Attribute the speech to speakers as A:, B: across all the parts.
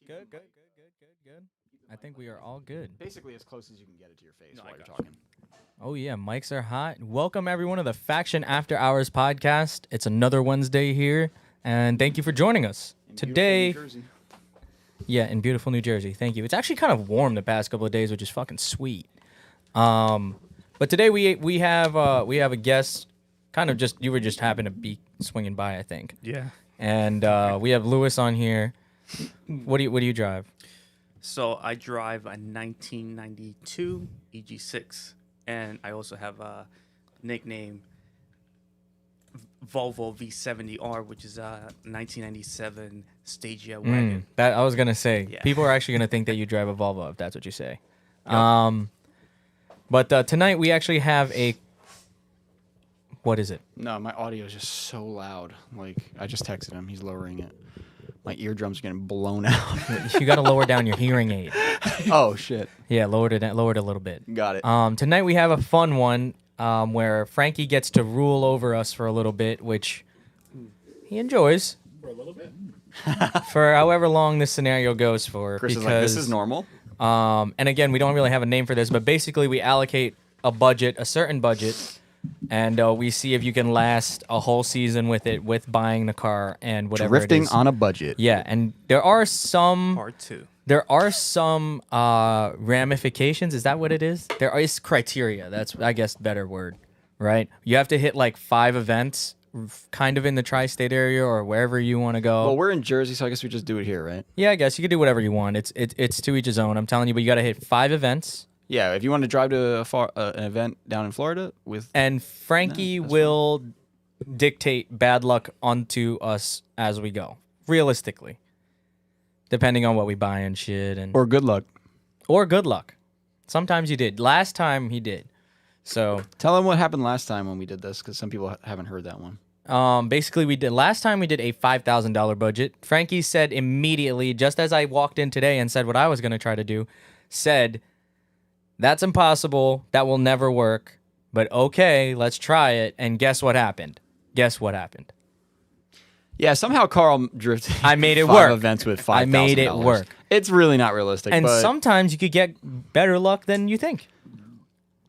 A: Good. I think we are all good.
B: Basically, as close as you can get it to your face
C: No, I
B: while you're
C: got
B: talking.
A: Oh yeah, mics are hot. Welcome everyone to the Faction After Hours podcast. It's another Wednesday here, and thank you for joining us
B: In
A: today.
B: beautiful New Jersey.
A: Yeah, in beautiful New Jersey. Thank you. It's actually kind of warm the past couple of days, which is fucking sweet. But today we have a guest. Kind of just you were just happened to be swinging by, I think.
C: Yeah.
A: And we have Lewis on here. What do you drive?
C: So I drive a 1992 EG6, and I also have a nickname Volvo V70R, which is a 1997 Stagea wagon.
A: That I was gonna say.
C: Yeah.
A: People are actually gonna think that you drive a Volvo if that's what you say.
C: Yep.
A: But tonight we actually have a. What is it?
B: No, my audio is just so loud. Like, I just texted him. He's lowering it. My eardrums are getting blown out.
A: You got to lower down your hearing aid.
B: Oh, shit.
A: Yeah, lower it a little bit.
B: Got it.
A: Tonight we have a fun one where Frankie gets to rule over us for a little bit, which he enjoys.
D: For a little bit.
A: For however long this scenario goes for.
B: Chris is
A: because,
B: like, this is normal.
A: And again, we don't really have a name for this, but basically we allocate a certain budget, and we see if you can last a whole season with it, with buying the car and whatever it
B: Drifting
A: is.
B: on a budget.
A: Yeah, and there are some
C: Part 2.
A: ramifications. Is that what it is? There is criteria. That's, I guess, better word, right? You have to hit like 5 events, kind of in the tri-state area or wherever you want to go.
B: Well, we're in Jersey, so I guess we just do it here, right?
A: Yeah, I guess you could do whatever you want. It's to each his own. I'm telling you, but you got to hit 5 events.
B: Yeah, if you want to drive to an event down in Florida with...
A: And Frankie will dictate bad luck onto us as we go, realistically, depending on what we buy and shit, and
B: Or good luck.
A: or good luck. Sometimes you did. Last time he did. So
B: Tell them what happened last time when we did this, because some people haven't heard that one.
A: basically, last time we did a $5,000 budget. Frankie said immediately, just as I walked in today and said what I was going to try to do, said, "That's impossible. That will never work. But okay, let's try it." And guess what happened? Guess what happened?
B: Yeah, somehow Carl drifted.
A: I made it
B: 5
A: work.
B: events with $5,000.
A: I made it work.
B: It's really not realistic.
A: And
B: but
A: sometimes you could get better luck than you think.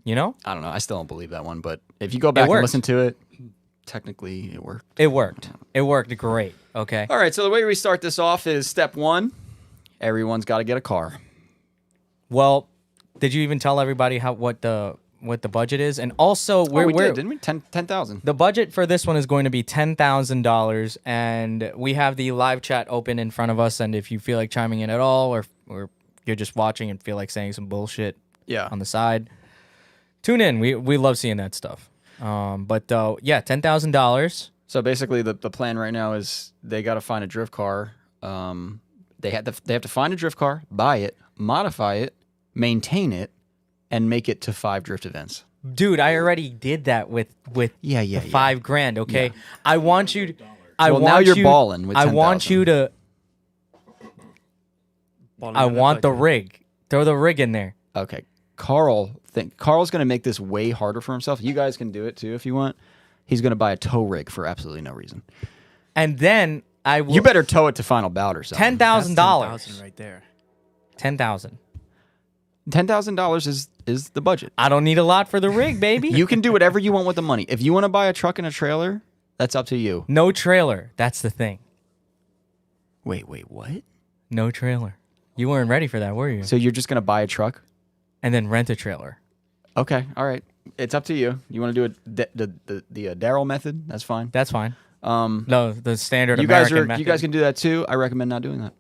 A: You know?
B: I don't know. I still don't believe that one. But if you go back and
A: worked.
B: listen to it, technically it worked.
A: It worked. It worked great. Okay.
B: All right. So the way we start this off is step 1. Everyone's got to get a car.
A: Well, did you even tell everybody what the budget is? And also,
B: We did, didn't we? 10,000.
A: The budget for this one is going to be $10,000, and we have the live chat open in front of us. And if you feel like chiming in at all, or you're just watching and feel like saying some bullshit
B: Yeah.
A: on the side, tune in. We love seeing that stuff. But yeah, $10,000.
B: So basically, the plan right now is they got to find a drift car. They have to find a drift car, buy it, modify it, maintain it, and make it to 5 drift events.
A: Dude, I already did that with
B: Yeah.
A: $5,000. Okay, I want you.
B: Well, now you're balling with
A: I want
B: 10,000.
A: you to.
C: Balling
A: I
C: on that
A: want the
C: budget.
A: rig. Throw the rig in there.
B: Okay, Carl's going to make this way harder for himself. You guys can do it too if you want. He's going to buy a tow rig for absolutely no reason.
A: And then I will.
B: You better tow it to Final Bout or something.
C: That's
A: $10,000.
C: $10,000 right there.
A: 10,000.
B: $10,000 is the budget.
A: I don't need a lot for the rig, baby.
B: You can do whatever you want with the money. If you want to buy a truck and a trailer, that's up to you.
A: No trailer. That's the thing.
B: Wait, what?
A: No trailer. You weren't ready for that, were you?
B: So you're just going to buy a truck?
A: And then rent a trailer.
B: Okay, all right. It's up to you. You want to do it the Daryl method? That's fine.
A: That's fine.
B: Um,
A: No, the standard
B: you guys
A: American method.
B: you guys can do that too. I recommend not doing that.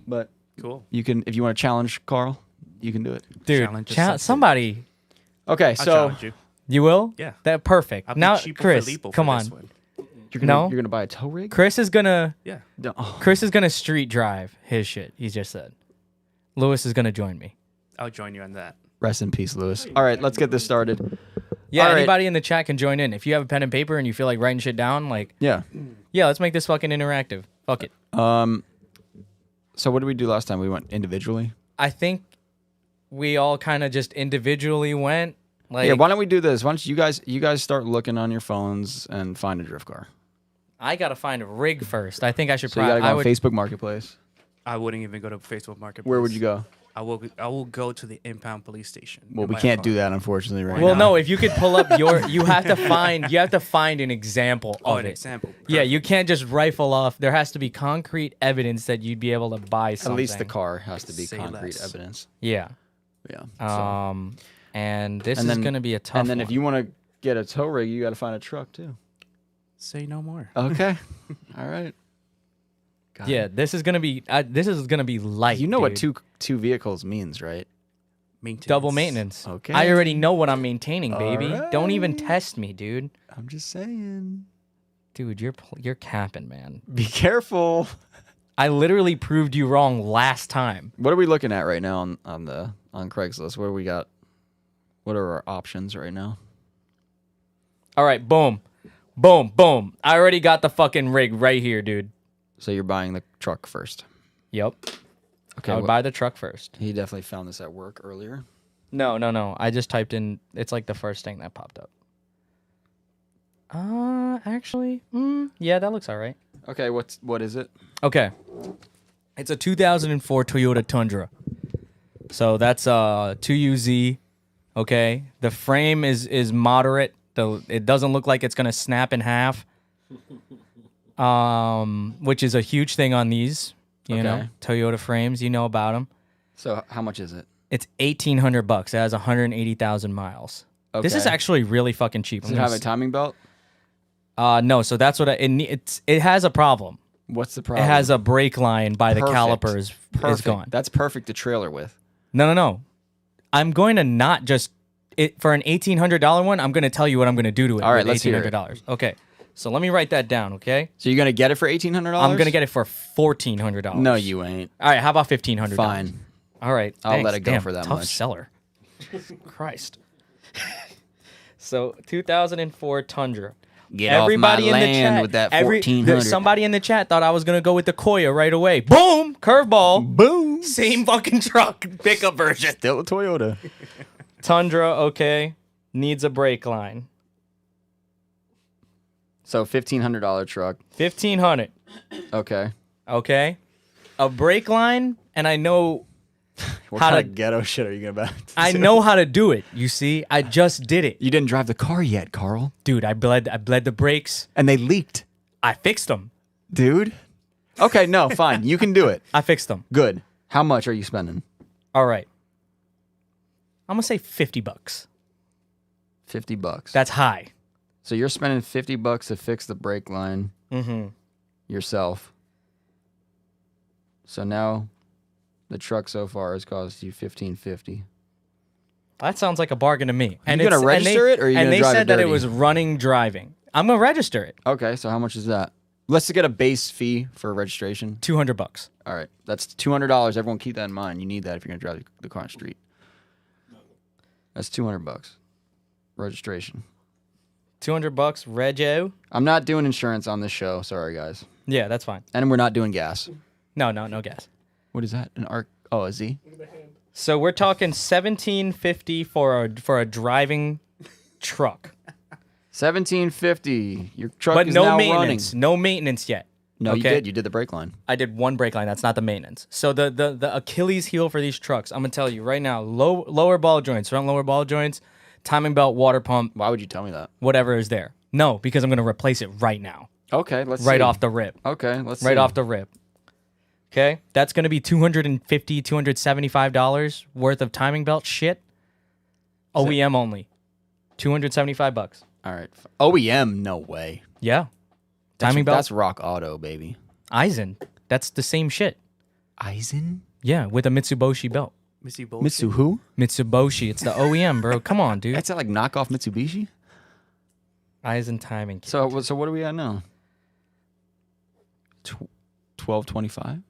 B: But
C: Cool.
B: you can if you want to challenge Carl, you can do it.
A: Dude,
C: Challenge accepted.
A: somebody.
B: Okay,
C: I'll
B: so
C: challenge you.
A: You will?
C: Yeah.
A: That perfect.
C: I'll be
A: Now,
C: cheaper
A: Chris,
C: for Lipo
A: come
C: for
A: on.
C: this one.
A: No.
B: you're gonna buy a tow rig?
A: Chris is gonna
C: Yeah.
B: No. Oh.
A: Chris is gonna street drive his shit. He just said. Lewis is gonna join me.
C: I'll join you on that.
B: Rest in peace, Lewis. All right, let's get this started.
A: Yeah,
B: All right.
A: anybody in the chat can join in. If you have a pen and paper and you feel like writing shit down, like,
B: Yeah.
A: yeah, let's make this fucking interactive. Fuck it.
B: So what did we do last time? We went individually.
A: I think we all kind of just individually went. Like,
B: Yeah. Why don't we do this? Why don't you guys start looking on your phones and find a drift car?
A: I gotta find a rig first. I think I should
B: So you gotta
A: probably.
B: go on Facebook Marketplace.
C: I wouldn't even go to Facebook Marketplace.
B: Where would you go?
C: I will go to the impound police station.
B: Well,
C: and
B: we
C: buy a
B: can't
C: car.
B: do that, unfortunately, right
A: Well,
B: now.
A: no, if you could pull up you have to find an example
C: Oh,
A: of
C: an
A: it.
C: example.
A: Yeah, you can't just rifle off. There has to be concrete evidence that you'd be able to buy
B: At
A: something.
B: least the car has to be
C: Say
B: concrete
C: less.
B: evidence.
A: Yeah.
B: Yeah.
A: And this
B: And
A: is
B: then-
A: going to be a tough
B: and then
A: one.
B: if you want to get a tow rig, you got to find a truck too.
C: Say no more.
B: Okay. All right. Got
A: Yeah,
B: it.
A: this is going to be light.
B: You know what
A: dude.
B: two vehicles means, right?
C: Maintenance.
A: Double maintenance.
B: Okay.
A: I already know what I'm maintaining, baby.
B: All
A: Don't even
B: right.
A: test me, dude.
B: I'm just saying.
A: Dude, you're capping, man.
B: Be careful.
A: I literally proved you wrong last time.
B: What are we looking at right now on Craigslist? What do we got? What are our options right now?
A: All right, boom. Boom, boom. I already got the fucking rig right here, dude.
B: So you're buying the truck first.
A: Yep.
B: Okay.
A: I would buy the truck first.
B: He definitely found this at work earlier.
A: No. I just typed in. It's like the first thing that popped up. Actually, yeah, that looks all right.
B: Okay, what is it?
A: Okay. It's a 2004 Toyota Tundra. So that's 2UZ. Okay. The frame is moderate. It doesn't look like it's gonna snap in half. Which is a huge thing on these. You know,
B: Okay.
A: Toyota frames. You know about them.
B: So how much is it?
A: It's $1,800. It has 180,000 miles. This is
B: Okay.
A: actually really fucking cheap.
B: Does it have a timing belt?
A: No, so that's what it has a problem.
B: What's the
A: It
B: problem?
A: has a brake line by the
B: Perfect.
A: calipers is
B: Perfect.
A: gone.
B: That's perfect to trailer with.
A: No. I'm going to not just for an $1,800 one. I'm going to tell you what I'm going to do to it.
B: All right,
A: with
B: let's hear it.
A: $1,800. Okay, so let me write that down. Okay,
B: So you're gonna get it for $1,800?
A: I'm going to get it for $1,400.
B: No, you ain't.
A: All right, how about $1,500?
B: Fine.
A: All right,
B: I'll
A: thanks.
B: let it go
A: Damn,
B: for that
A: tough
B: much.
A: seller. Christ. So 2004 Tundra.
B: Get
A: Everybody
B: off my
A: in the
B: land
A: chat
B: with that
A: every-
B: 1400.
A: Somebody in the chat thought I was gonna go with the Koya right away. Boom, curveball.
B: Boom.
A: Same fucking truck, pickup version.
B: Still a Toyota.
A: Tundra, okay, needs a brake line.
B: So $1,500 truck.
A: 1,500.
B: Okay.
A: Okay, a brake line, and I know
B: What
A: How
B: kind
A: to-
B: of ghetto shit are you gonna
A: I know how to do it. You see, I just did it,
B: You didn't drive the car yet, Carl.
A: dude. I bled the brakes.
B: And they leaked.
A: I fixed them.
B: Dude. Okay, no, fine. You can do it.
A: I fixed them.
B: Good. How much are you spending?
A: All right. I'm gonna say $50.
B: $50.
A: That's high.
B: So you're spending $50 to fix the brake line
A: Mm-hmm.
B: yourself. So now the truck so far has cost you $1,550.
A: That sounds like a bargain to me.
B: you gonna register it, or are you
A: and
B: gonna
A: they
B: drive it
A: said that it
B: dirty?
A: was running driving. I'm gonna register it.
B: Okay, so how much is that? Let's get a base fee for registration.
A: $200.
B: All right, that's $200. Everyone keep that in mind. You need that if you're gonna drive the car on the street. That's $200. Registration.
A: $200. Rego.
B: I'm not doing insurance on this show. Sorry, guys.
A: Yeah, that's fine.
B: And we're not doing gas.
A: No gas.
B: What is that? An arc? Oh, a Z?
A: So we're talking $1,750 for a driving truck,
B: $1,750. Your truck
A: but
B: is
A: no
B: now
A: maintenance.
B: running.
A: No maintenance yet.
B: No, you
A: Okay.
B: did. You did the brake line.
A: I did one brake line. That's not the maintenance. So the Achilles heel for these trucks, I'm gonna tell you right now: lower ball joints, front lower ball joints, timing belt, water pump,
B: Why would you tell me that?
A: whatever is there. No, because I'm gonna replace it right now,
B: Okay, let's
A: right
B: see.
A: off the rip.
B: Okay, let's
A: Right
B: see.
A: off the rip. Okay, that's gonna be $250, $275 worth of timing belt shit. OEM only, $275.
B: All right. OEM, no way.
A: Yeah, timing belt.
B: That's Rock Auto, baby.
A: Eisen. That's the same shit.
B: Eisen?
A: Yeah, with a Mitsubishi belt.
C: Missy bullshit.
B: Mitsu who?
A: Mitsubishi. It's the OEM, bro. Come on, dude.
B: That's like knockoff Mitsubishi?
A: Eisen timing. Kit.
B: So what are we at now? 1225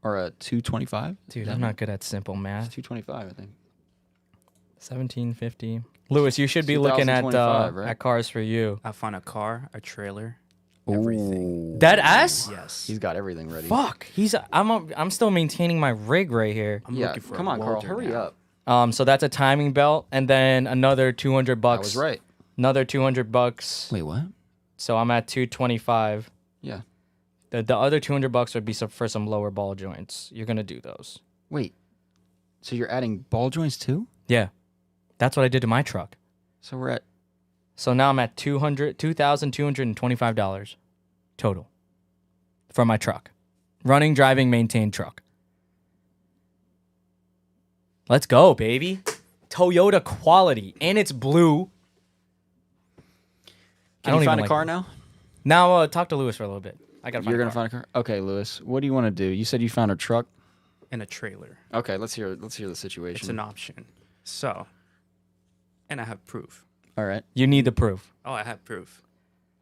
B: or a 225?
A: Dude, I'm not good at simple math.
B: 225, I think.
A: 1750. Lewis, you should be looking at
B: 2025, right?
A: at cars for you.
C: I found a car, a trailer, everything.
B: Ooh.
A: Dead ass?
C: Yes.
B: He's got everything ready.
A: Fuck. I'm still maintaining my rig right here.
C: I'm
B: Yeah,
C: looking for
B: come
C: a
B: on, Carl,
C: welder
B: hurry
C: now.
B: up.
A: So that's a timing belt, and then another $200.
B: I was right.
A: Another $200.
B: Wait, what?
A: So I'm at 225.
B: Yeah.
A: The other $200 would be for some lower ball joints. You're gonna do those.
B: Wait. So you're adding ball joints too?
A: Yeah, that's what I did to my truck.
B: So we're at
A: So now I'm at $2,225 total for my truck. Running, driving, maintained truck. Let's go, baby. Toyota quality. And it's blue.
B: Can you find a car now?
A: Now talk to Lewis for a little bit. I gotta find
B: You're
A: a
B: gonna
A: car.
B: find a car? Okay, Lewis. What do you want to do? You said you found a truck?
C: And a trailer.
B: Okay, let's hear the situation.
C: It's an option. So, and I have proof.
B: All right.
A: You need the proof.
C: Oh, I have proof.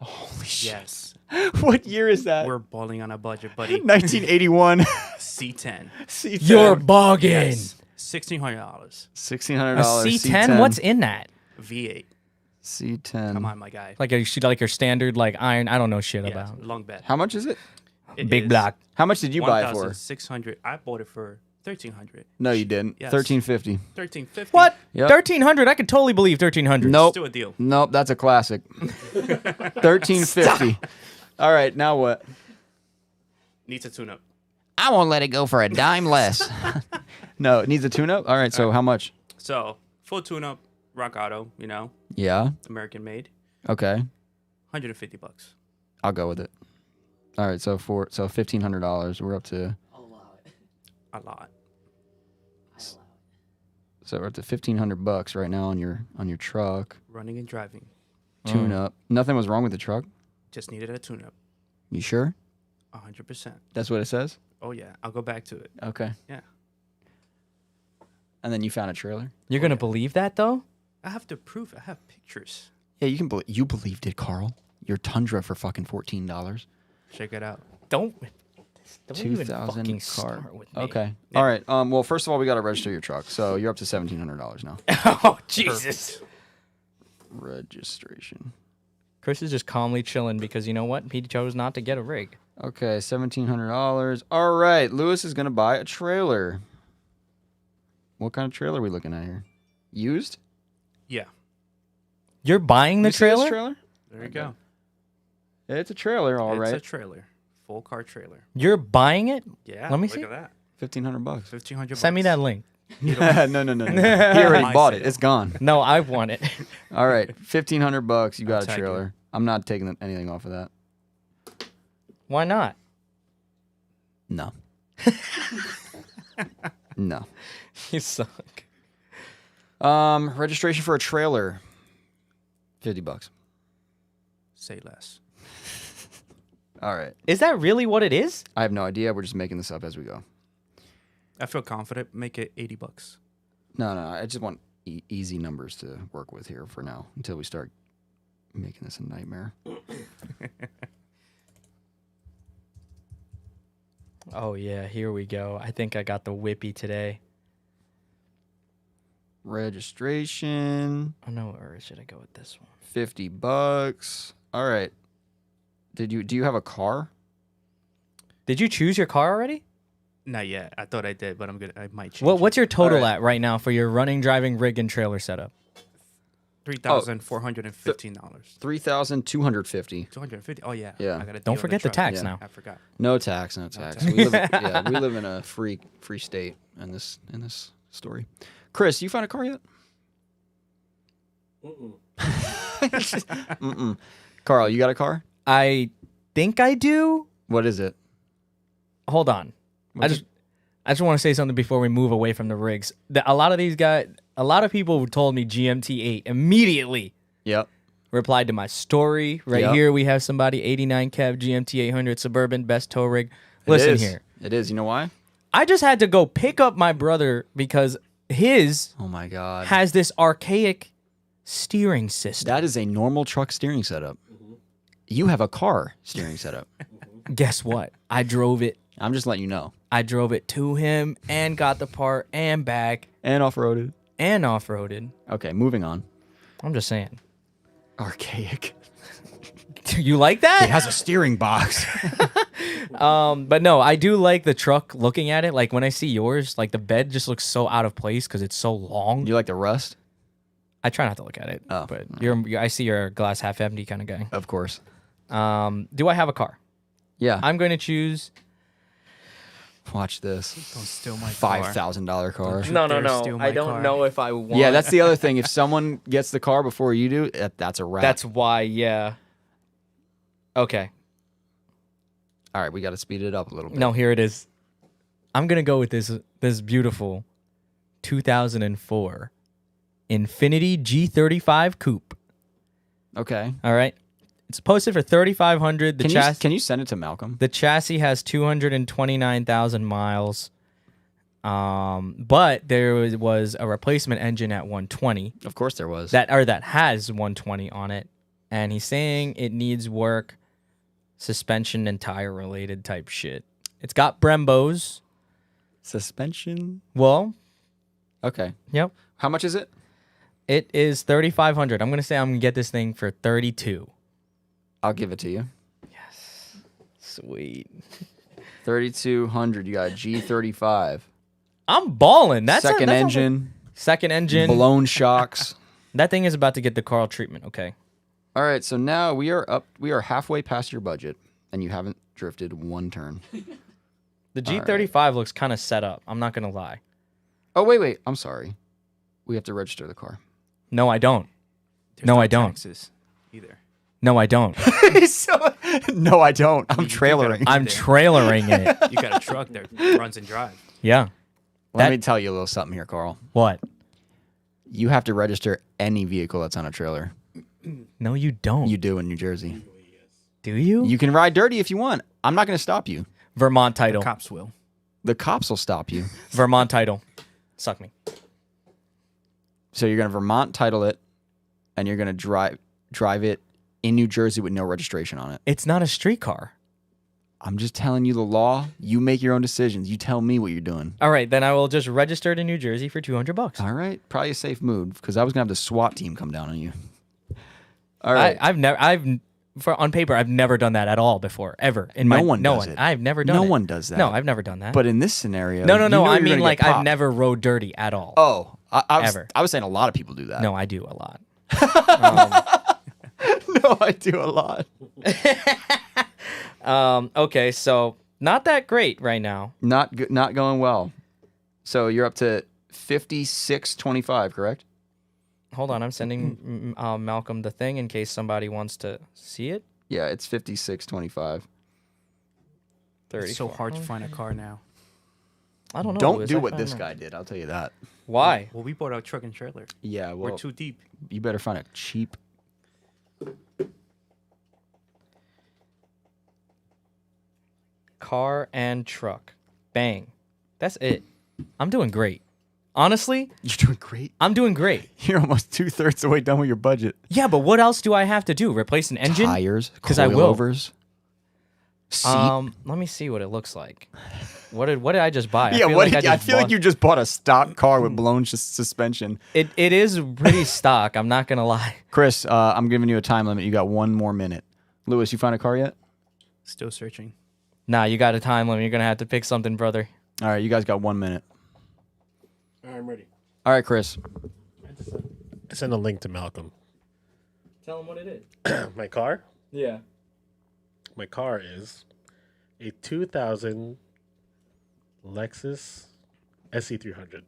B: Holy shit.
C: Yes.
B: What year is that?
C: We're balling on a budget, buddy.
B: 1981.
C: C10.
B: C10.
A: You're bugging.
C: Yes. $1,600.
B: $1,600.
A: A C10? What's in that?
C: V8.
B: C10?
C: Come on, my guy.
A: Like your standard like iron. I don't know shit
C: Yes,
A: about.
C: long bed.
B: How much is it?
C: It
A: Big
C: is
A: block.
B: How much did you buy it for?
C: 1,600. I bought it for 1,300.
B: No, you didn't.
C: Yes.
B: 1350.
C: 1,350.
A: What?
B: Yep.
A: 1,300? I could totally believe 1,300.
B: Nope.
C: Do a deal.
B: Nope, that's a classic. 1350. All right, now what?
C: Needs a tune-up.
B: I won't let it go for a dime less. No, it needs a tune-up? All right, so how much?
C: So, full tune-up, Rock Auto,
B: Yeah.
C: American made,
B: Okay.
C: $150.
B: I'll go with it. All right, so $1,500. We're up to
C: A lot.
B: so we're up to $1,500 right now on your truck.
C: Running and driving.
B: Tune up. Nothing was wrong with the truck.
C: Just needed a tune-up.
B: You sure?
C: 100%.
B: That's what it says?
C: Oh, yeah. I'll go back to it.
B: Okay.
C: Yeah.
B: And then you found a trailer?
A: You're gonna believe that though?
C: I have the proof. I have pictures.
B: Yeah, you believed it, Carl. Your Tundra for fucking $14.
C: Check it out.
A: Don't even
B: 2,000
A: fucking
B: car.
A: start with me.
B: Okay. All right. Well, first of all, we got to register your truck. So you're up to $1,700 now.
A: Oh Jesus.
B: Registration.
A: Chris is just calmly chilling because you know what? He chose not to get a rig.
B: Okay, $1,700. All right. Lewis is going to buy a trailer. What kind of trailer are we looking at here? Used?
C: Yeah.
A: You're buying the
B: You see this
A: trailer?
B: trailer?
C: There you go.
B: It's a trailer, all
C: It's
B: right.
C: a trailer. Full car trailer.
A: You're buying it?
C: Yeah.
A: Let me
C: look
A: see.
C: at that.
B: $1,500.
C: $1,500.
A: Send me that link.
B: No. He already
C: My
B: bought it.
C: sale.
B: It's gone.
A: No, I want it.
B: All right, $1,500. You got a
C: take it.
B: trailer. I'm not taking anything off of that.
A: Why not?
B: No. No.
A: You suck.
B: Registration for a trailer. $50.
C: Say less.
B: All right.
A: Is that really what it is?
B: I have no idea. We're just making this up as we go.
C: I feel confident. Make it $80.
B: No. I just want easy numbers to work with here for now until we start making this a nightmare.
A: Oh yeah, here we go. I think I got the whippy today.
B: Registration.
A: Oh no, or should I go with this one?
B: $50. All right. Do you have a car?
A: Did you choose your car already?
C: Not yet. I thought I did, but I might change.
A: What's your total
B: All right.
A: at right now for your running, driving, rig, and trailer setup?
C: $3,415.
B: $3,250.
C: 250. Oh yeah.
B: Yeah.
C: I got a
A: Don't
C: deal on
A: forget the
C: truck.
A: tax
B: Yeah.
A: now.
C: I forgot.
B: No tax. We live in a free state in this story. Chris, you found a car yet? Mm-mm. Carl, you got a car?
A: I think I do.
B: What is it?
A: Hold on. I just want to say something before we move away from the rigs. A lot of people who told me GMT8 immediately
B: Yep.
A: replied to my story. Right
B: Yep.
A: here we have somebody 89 Kev GMT 800 Suburban best tow rig. Listen here.
B: It is. You know why?
A: I just had to go pick up my brother because his
B: Oh my God.
A: has this archaic steering system.
B: That is a normal truck steering setup. You have a car steering setup.
A: Guess what? I drove it.
B: I'm just letting you know.
A: I drove it to him and got the part and back
B: And off-roaded.
A: and off-roaded.
B: Okay, moving on.
A: I'm just saying.
B: Archaic.
A: You like that?
B: It has a steering box.
A: But no, I do like the truck looking at it. Like when I see yours, like the bed just looks so out of place because it's so long.
B: You like the rust?
A: I try not to look at it.
B: Oh,
A: But I see you're a glass half empty kind of guy.
B: Of course.
A: Do I have a car?
B: Yeah.
A: I'm going to choose.
B: Watch this.
D: Don't steal my car.
B: $5,000 car.
D: Don't
A: No,
D: dare steal my
A: I don't
D: car.
A: know if I want.
B: Yeah, that's the other thing. If someone gets the car before you do, that's a wrap.
A: That's why. Yeah. Okay.
B: All right. We got to speed it up a little bit.
A: No, here it is. I'm gonna go with this beautiful 2004 Infiniti G35 Coupe.
B: Okay.
A: All right, it's posted for 3,500. The chassis.
B: Can you send it to Malcolm?
A: The chassis has 229,000 miles. But there was a replacement engine at 120
B: Of course there was.
A: that has 120 on it, and he's saying it needs work, suspension and tire related type shit. It's got Brembos.
B: Suspension.
A: Well,
B: Okay.
A: yep.
B: How much is it?
A: It is 3,500. I'm gonna say I'm gonna get this thing for 32.
B: I'll give it to you.
A: Sweet.
B: 3,200. You got a G35.
A: I'm balling. That's
B: Second
A: a
B: engine.
A: second engine.
B: Blown shocks.
A: That thing is about to get the Carl treatment. Okay.
B: All right. So now we are up. We are halfway past your budget, and you haven't drifted one turn.
A: The G35 looks kind of set up. I'm not gonna lie.
B: Oh wait. I'm sorry. We have to register the car.
A: No, I don't.
D: There's
A: No, I don't.
D: taxes either.
A: No, I don't.
B: No, I don't. I'm
D: You do
B: trailering.
A: I'm trailering it.
D: You got a truck that runs and drives.
A: Yeah.
B: Let
A: that-
B: me tell you a little something here, Carl.
A: What?
B: You have to register any vehicle that's on a trailer.
A: No, you don't.
B: You do in New Jersey.
A: do you?
B: You can ride dirty if you want. I'm not going to stop you.
A: Vermont title.
D: Cops will.
B: The cops will stop you.
A: Vermont title. Suck me.
B: So you're going to Vermont title it, and you're going to drive it in New Jersey with no registration on it.
A: It's not a street car.
B: I'm just telling you the law. You make your own decisions. You tell me what you're doing.
A: All right, then I will just register it in New Jersey for $200.
B: All right, probably a safe move because I was gonna have the SWAT team come down on you. All right,
A: On paper, I've never done that at all before, ever. In
B: No one does it.
A: I've never done
B: No
A: it.
B: one does that.
A: No, I've never done that.
B: but in this scenario,
A: no.
B: you know
A: I
B: you're
A: mean,
B: gonna
A: like,
B: get
A: I've
B: popped.
A: never rode dirty at all.
B: Oh,
A: Ever.
B: I was saying a lot of people do that.
A: No, I do a lot.
B: no, I do a lot.
A: Okay, so not that great right now.
B: Not good. Not going well. So you're up to 56.25, correct?
A: Hold on, I'm sending Malcolm the thing in case somebody wants to see it.
B: Yeah, it's 56.25.
A: 30.
D: It's so hard to find a car now.
A: I don't know.
B: Don't
A: Louis,
B: do
A: I
B: what
A: found
B: this
A: it.
B: guy did. I'll tell you that.
A: Why?
D: Well, we bought our truck and trailer.
B: Yeah, well,
D: We're too deep.
B: you better find a cheap.
A: Car and truck. Bang. That's it. I'm doing great. Honestly,
B: You're doing great.
A: I'm doing great.
B: You're almost 2/3 the way done with your budget.
A: Yeah, but what else do I have to do? Replace an engine?
B: Tires,
A: 'Cause I will.
B: coilovers, seat.
A: Let me see what it looks like. What did I just buy?
B: yeah,
A: feel
B: what?
A: like
B: I
A: just
B: feel like
A: bought-
B: you just bought a stock car with blown suspension.
A: It is pretty stock. I'm not gonna lie.
B: Chris, I'm giving you a time limit. You got 1 more minute. Lewis, you find a car yet?
D: Still searching.
A: Nah, you got a time limit. You're gonna have to pick something, brother.
B: All right, you guys got 1 minute.
E: All right, I'm ready.
B: All right, Chris.
E: I sent a link to Malcolm.
A: Tell him what it is.
E: My car?
A: Yeah.
E: My car is a 2000 Lexus SE300.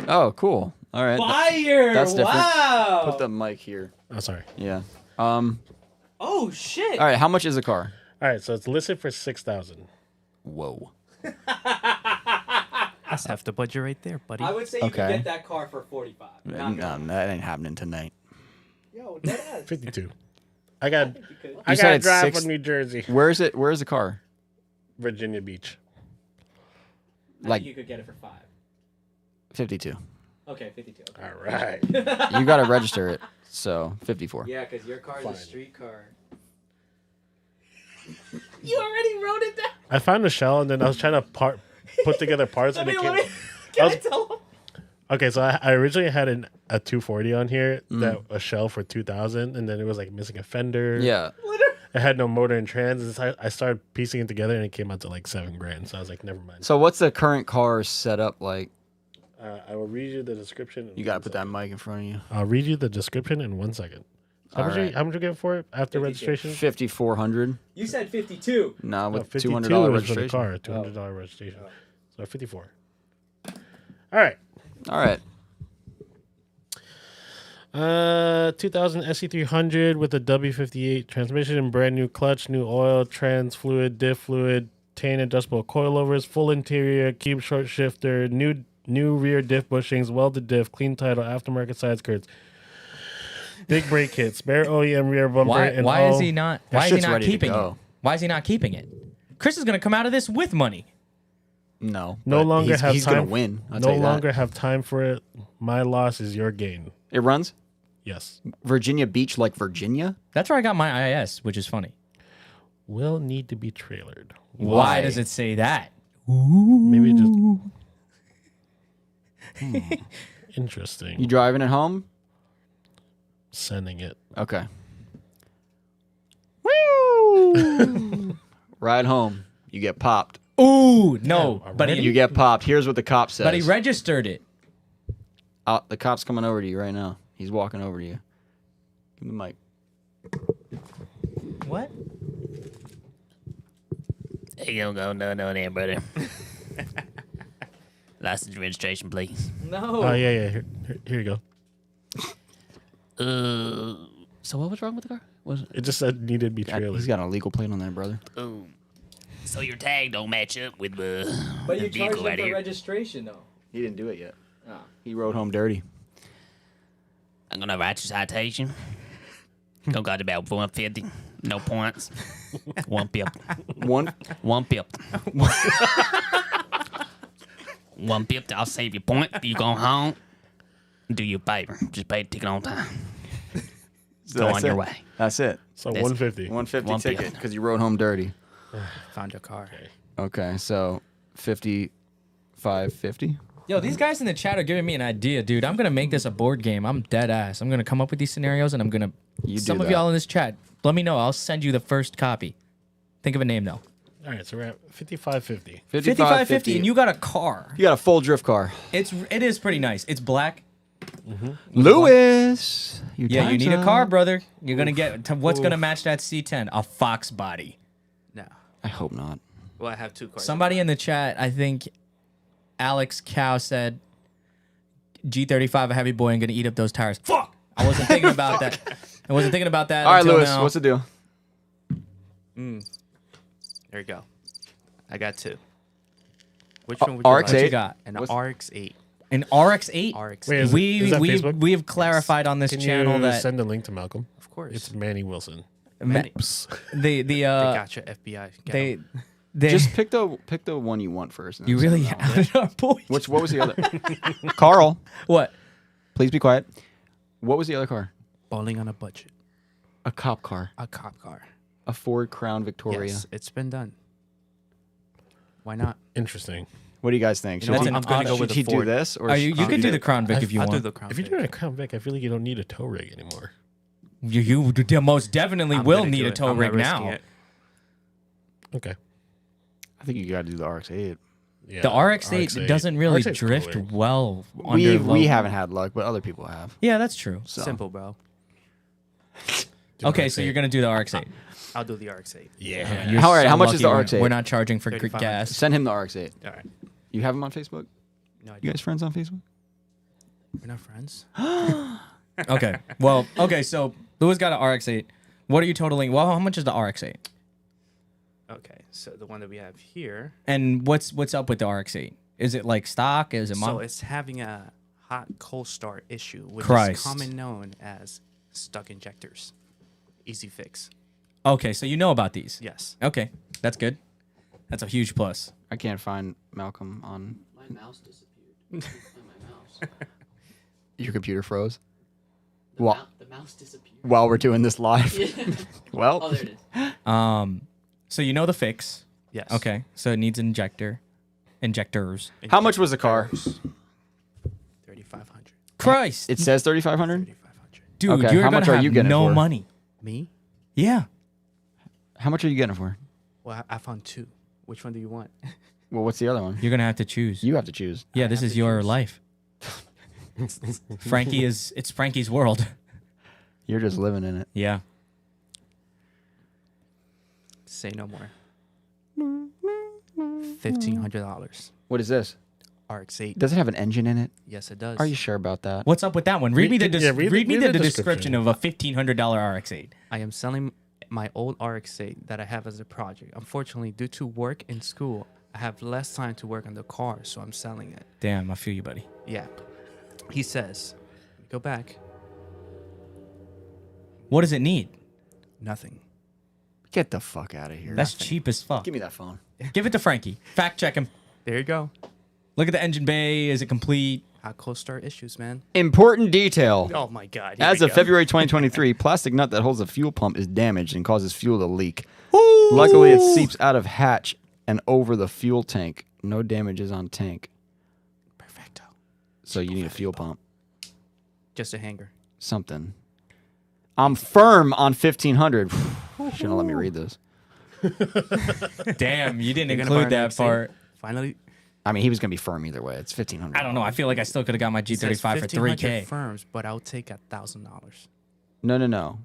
B: Oh, cool. All right.
A: Fire!
B: That's different.
A: Wow.
B: Put the mic here.
E: Oh, sorry.
B: Yeah.
A: Oh shit.
B: All right, how much is the car?
E: All right, so it's listed for 6,000.
B: Whoa.
D: That's half the budget right there, buddy.
A: I would say you
B: Okay.
A: could get that car for 45. Not
B: No,
A: gonna-
B: that ain't happening tonight.
A: Yo, deadass.
E: 52. I got
A: could.
E: I
B: said
E: got to
B: it's
E: drive
B: six-
E: from New Jersey,
B: Where's it? Where's the car?
E: Virginia Beach.
A: I
B: Like-
A: think you could get it for 5.
B: 52.
A: Okay, 52. Okay.
E: All right.
B: You got to register it. So 54.
A: Yeah, because your car is
E: Fine.
A: a street car. You already wrote it down.
E: I found a shell and then I was trying to put together parts and it came.
A: Can
E: I
A: I
E: was-
A: tell him?
E: Okay, so I originally had a 240 on here, that a shell for 2,000, and then it was like missing a fender.
B: Yeah.
E: It had no motor and trans. And so I started piecing it together, and it came out to like $7,000. So I was like, never mind.
B: So what's the current car setup like?
E: I will read you the description.
B: You got to put that mic in front of you.
E: I'll read you the description in 1 second. How
B: All
E: much?
B: right.
E: How much you get for it after
A: 52.
E: registration?
B: 5,400.
A: You said 52.
B: No, with
E: 52
B: $200
E: is for the
B: registration.
E: car. $200 registration. So 54. All right.
B: All right.
E: 2000 SC300 with a W58 transmission and brand new clutch, new oil, trans fluid, diff fluid, 10 adjustable coilovers, full interior, cube short shifter, new rear diff bushings, welded diff, clean title, aftermarket side skirts, big brake kit, spare OEM rear bumper.
A: Why
E: and
A: why is
E: all-
A: he not
B: That
A: why is he
B: shit's
A: not
B: ready to
A: keeping it?
B: go.
A: Why is he not keeping it? Chris is going to come out of this with money.
B: No.
E: No
B: but
E: longer
B: he's,
E: have
B: he's
E: time.
B: gonna win. I'll
E: no
B: tell you that.
E: longer have time for it. My loss is your gain.
B: It runs
E: Yes.
B: Virginia Beach like Virginia.
A: That's where I got my IS, which is funny.
E: Will need to be trailered.
A: Why does it say that?
E: Maybe just. Interesting.
B: You driving it home?
E: Sending it.
B: Okay. Woo! Ride home. You get popped.
A: Ooh, no.
E: Yeah,
A: but
E: already?
A: he
B: You get popped. Here's what the cop says.
A: but he registered it.
B: The cop's coming over to you right now. He's walking over to you. Give him the mic.
A: What?
F: Hey, you don't go no there, brother. License registration, please.
A: No.
E: Oh, yeah. Here you go.
F: So what was wrong with the car? Was it?
E: It just said needed to be trailered.
B: He's got an illegal plate on there, brother.
F: Oh, so your tag don't match up with the
A: But
F: the
A: you charged
F: vehicle
A: him
F: right
A: for
F: here.
A: registration though.
B: He didn't do it yet.
A: Oh.
B: He rode home dirty.
F: I'm gonna write you citation. Don't got about 150. No points. One pip.
B: One.
F: One pip. One pip. I'll save you point. You go home. Do your favor. Just pay the ticket on time. Go
B: That's
F: on your
B: it.
F: way.
B: That's it.
E: So
F: That's-
E: 150.
B: 150
F: One
B: ticket
F: pip.
B: because you rode home dirty.
D: Found your car.
B: Okay, so 55.50.
A: Yo, these guys in the chat are giving me an idea, dude. I'm gonna make this a board game. I'm dead ass. I'm gonna come up with these scenarios, and I'm gonna.
B: You do
A: Some of
B: that.
A: y'all in this chat, let me know. I'll send you the first copy. Think of a name though.
E: All right, so we're at 5550.
A: 5550, and you got a car.
B: You got a full drift car.
A: It is pretty nice. It's black.
B: Lewis. Your
A: Yeah, you
B: time's
A: need a
B: up.
A: car, brother. You're gonna get what's gonna match that C10? A Fox body.
C: No.
B: I hope not.
C: Well, I have two cars.
A: Somebody in the chat, I think Alex Cow said G35 a heavy boy and gonna eat up those tires. Fuck! I wasn't thinking about that. I wasn't thinking about that.
B: All right,
A: until
B: Lewis,
A: now.
B: what's the deal?
C: There you go. I got two. Which
B: Uh,
C: one would you
B: RX-8?
C: like?
A: What you got?
C: An
B: What's-
C: RX-8.
A: An RX-8?
C: RX-8.
E: Wait, is that Facebook?
A: We have clarified on this
E: Can
A: channel
E: you
A: that
E: send a link to Malcolm?
C: Of course.
E: It's Manny Wilson.
A: the the
C: they got your FBI. Get 'em.
A: they
B: Just pick the one you want first. and
A: you
B: then
A: really
B: send it on.
A: outed our boy.
B: What was the other? Carl,
A: What?
B: please be quiet. What was the other car?
D: Bowling on a budget.
B: A cop car.
D: A cop car.
B: A Ford Crown Victoria.
D: Yes, it's been done. Why not?
E: Interesting.
B: What do you guys think?
D: You know
B: Should
D: what? I'm gonna go
B: should
D: with the
B: he do
D: Ford.
B: this or
A: Are you
B: should
A: could
B: he
A: do the Crown Vic if you
D: I'll
A: want.
D: do the Crown
E: If you're
D: Vic.
E: doing a Crown Vic, I feel like you don't need a tow rig anymore.
A: You most definitely
D: I'm
A: will
D: gonna
A: need
D: do
A: a
D: it.
A: tow
D: I'm not
A: rig
D: risking
A: now.
D: it.
E: Okay.
B: I think you got to do the RX-8.
E: Yeah,
A: The RX-8 doesn't really
E: RX-8 's
A: drift
E: cooler.
A: well
B: We
A: under low.
B: haven't had luck, but other people have.
A: Yeah, that's true.
B: So.
D: Simple, bro.
E: Do
A: Okay,
E: RX-8.
A: so you're gonna do the RX-8.
D: I'll do the RX-8.
E: Yeah.
A: You're
B: All right,
A: so
B: how much is the
A: lucky
B: RX-8?
A: We're not charging for
D: 3,500.
A: gas.
B: Send him the RX-8.
D: All right.
B: You have him on Facebook?
D: No,
B: You guys friends on Facebook?
D: we're not friends.
A: Okay. Well, okay. So Louis got an RX-8. What are you totaling? Well, how much is the RX-8?
C: Okay, so the one that we have here.
A: And what's up with the RX-8? Is it like stock? Is it
C: So
A: mod?
C: it's having a hot cold start issue, which
A: Christ.
C: is common known as stuck injectors. Easy fix.
A: Okay, so you know about these.
C: Yes.
A: Okay, that's good. That's a huge plus.
B: I can't find Malcolm on
F: My mouse disappeared. My mouse.
B: your computer froze. Well,
F: The mouse disappeared.
B: while we're doing this live. Well,
F: Oh, there it is.
A: So you know the fix.
C: Yes.
A: Okay, so it needs injectors.
B: how much was the car?
C: 3,500.
A: Christ,
B: It says 3,500.
C: 3,500.
A: dude,
B: okay,
A: you're
B: how
A: gonna
B: much are
A: have
B: you getting it
A: no
B: for?
A: money.
C: Me?
A: Yeah.
B: How much are you getting it for?
C: Well, I found two. Which one do you want?
B: Well, what's the other one?
A: You're gonna have to choose.
B: You have to choose.
A: Yeah, this
C: have
A: is
C: to
A: your
C: choose.
A: life. It's Frankie's world.
B: You're just living in it.
A: Yeah.
D: Say no more. $1,500.
B: What is this?
D: RX-8.
B: Does it have an engine in it?
D: Yes, it does.
B: Are you sure about that?
A: What's up with that one? Read me the
E: read the
A: description of a $1,500 RX-8.
D: I am selling my old RX-8 that I have as a project. Unfortunately, due to work and school, I have less time to work on the car, so I'm selling it.
A: Damn, I feel you, buddy.
D: Yeah. He says, go back.
A: What does it need?
D: Nothing.
B: Get the fuck out of here.
A: That's cheap as fuck.
B: Give me that phone.
A: Give it to Frankie. Fact check him.
D: There you go.
A: Look at the engine bay. Is it complete?
D: Hot cold start issues, man.
B: Important detail.
D: Oh my God. Here
B: As
D: we
B: of
D: go.
B: February 2023, plastic nut that holds the fuel pump is damaged and causes fuel to leak. Luckily, it seeps out of hatch and over the fuel tank. No damages on tank.
D: Perfecto.
B: So you need a fuel pump.
D: Just a hanger.
B: Something. I'm firm on 1,500. Shouldn't let me read this.
A: Damn, you didn't
D: You're gonna buy
A: include
D: an
A: that
D: RX-8?
A: part.
D: Finally.
B: I mean, he was going to be firm either way. It's 1,500.
A: I don't know. I feel like I still could have got my
D: It says
A: G35 for
D: 1,500
A: $3K.
D: firms, but I'll take $1,000.
B: No.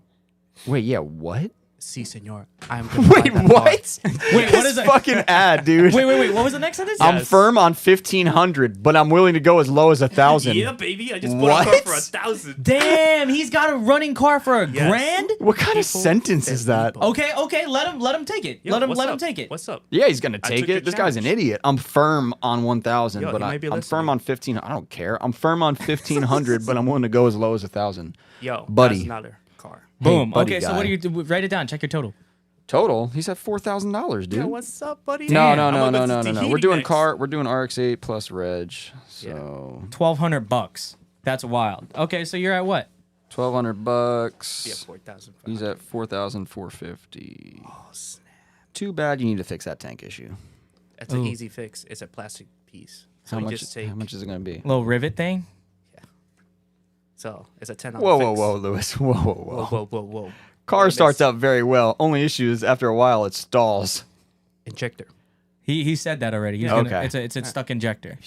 B: Wait, yeah, what?
D: Si, senor. I'm gonna buy
B: Wait,
D: that
B: what?
A: Wait, what is it?
B: Fucking ad, dude.
A: Wait. What was the next sentence?
B: I'm firm on 1,500, but I'm willing to go as low as 1,000.
C: Yeah, baby. I just
B: What?
C: bought a car for 1,000.
A: Damn, he's got a running car for a
C: Yes.
A: grand?
B: What kind of
D: People
B: sentence is that?
D: people.
A: Okay, let him take it.
C: Yo,
A: let him
C: what's up?
A: take it.
C: What's up?
B: Yeah, he's gonna
C: I
B: take
C: took your
B: it. This guy's an
C: challenge.
B: idiot. I'm firm on 1,000,
C: Yo,
B: but
C: he might be
B: I'm firm
C: listening.
B: on 1,500. I don't care. I'm firm on 1,500, but I'm willing to go as low as 1,000.
C: Yo,
B: Buddy.
C: that's another car.
A: Boom.
B: buddy
A: Okay, so
B: guy.
A: what do you do? Write it down. Check your total.
B: Total? He's at $4,000, dude.
C: Yo, what's up, buddy?
B: no,
A: Damn.
B: no,
C: I'm
B: no,
C: gonna
B: no,
C: go
B: no,
C: to
B: no, no.
C: Tahiti
B: We're doing
C: next.
B: We're doing RX-8 plus reg. So
A: $1,200. That's wild. Okay, so you're at what?
B: $1,200.
C: Yeah, 4,000.
B: He's at 4,450.
C: Oh, snap.
B: Too bad. You need to fix that tank issue.
C: That's an
A: Ooh.
C: easy fix. It's a plastic piece. So
B: How
C: you
B: much?
C: just take.
B: How much is it gonna be?
A: Little rivet thing?
C: So it's a $10
B: Whoa,
C: fix.
B: whoa, whoa, Lewis. Whoa, whoa, whoa.
C: Whoa.
B: Car
C: Wait,
B: starts
C: this-
B: out very well. Only issue is after a while it stalls.
D: Injector.
A: He said that already. He's
B: Yeah.
A: gonna,
B: Okay.
A: it's a stuck injector.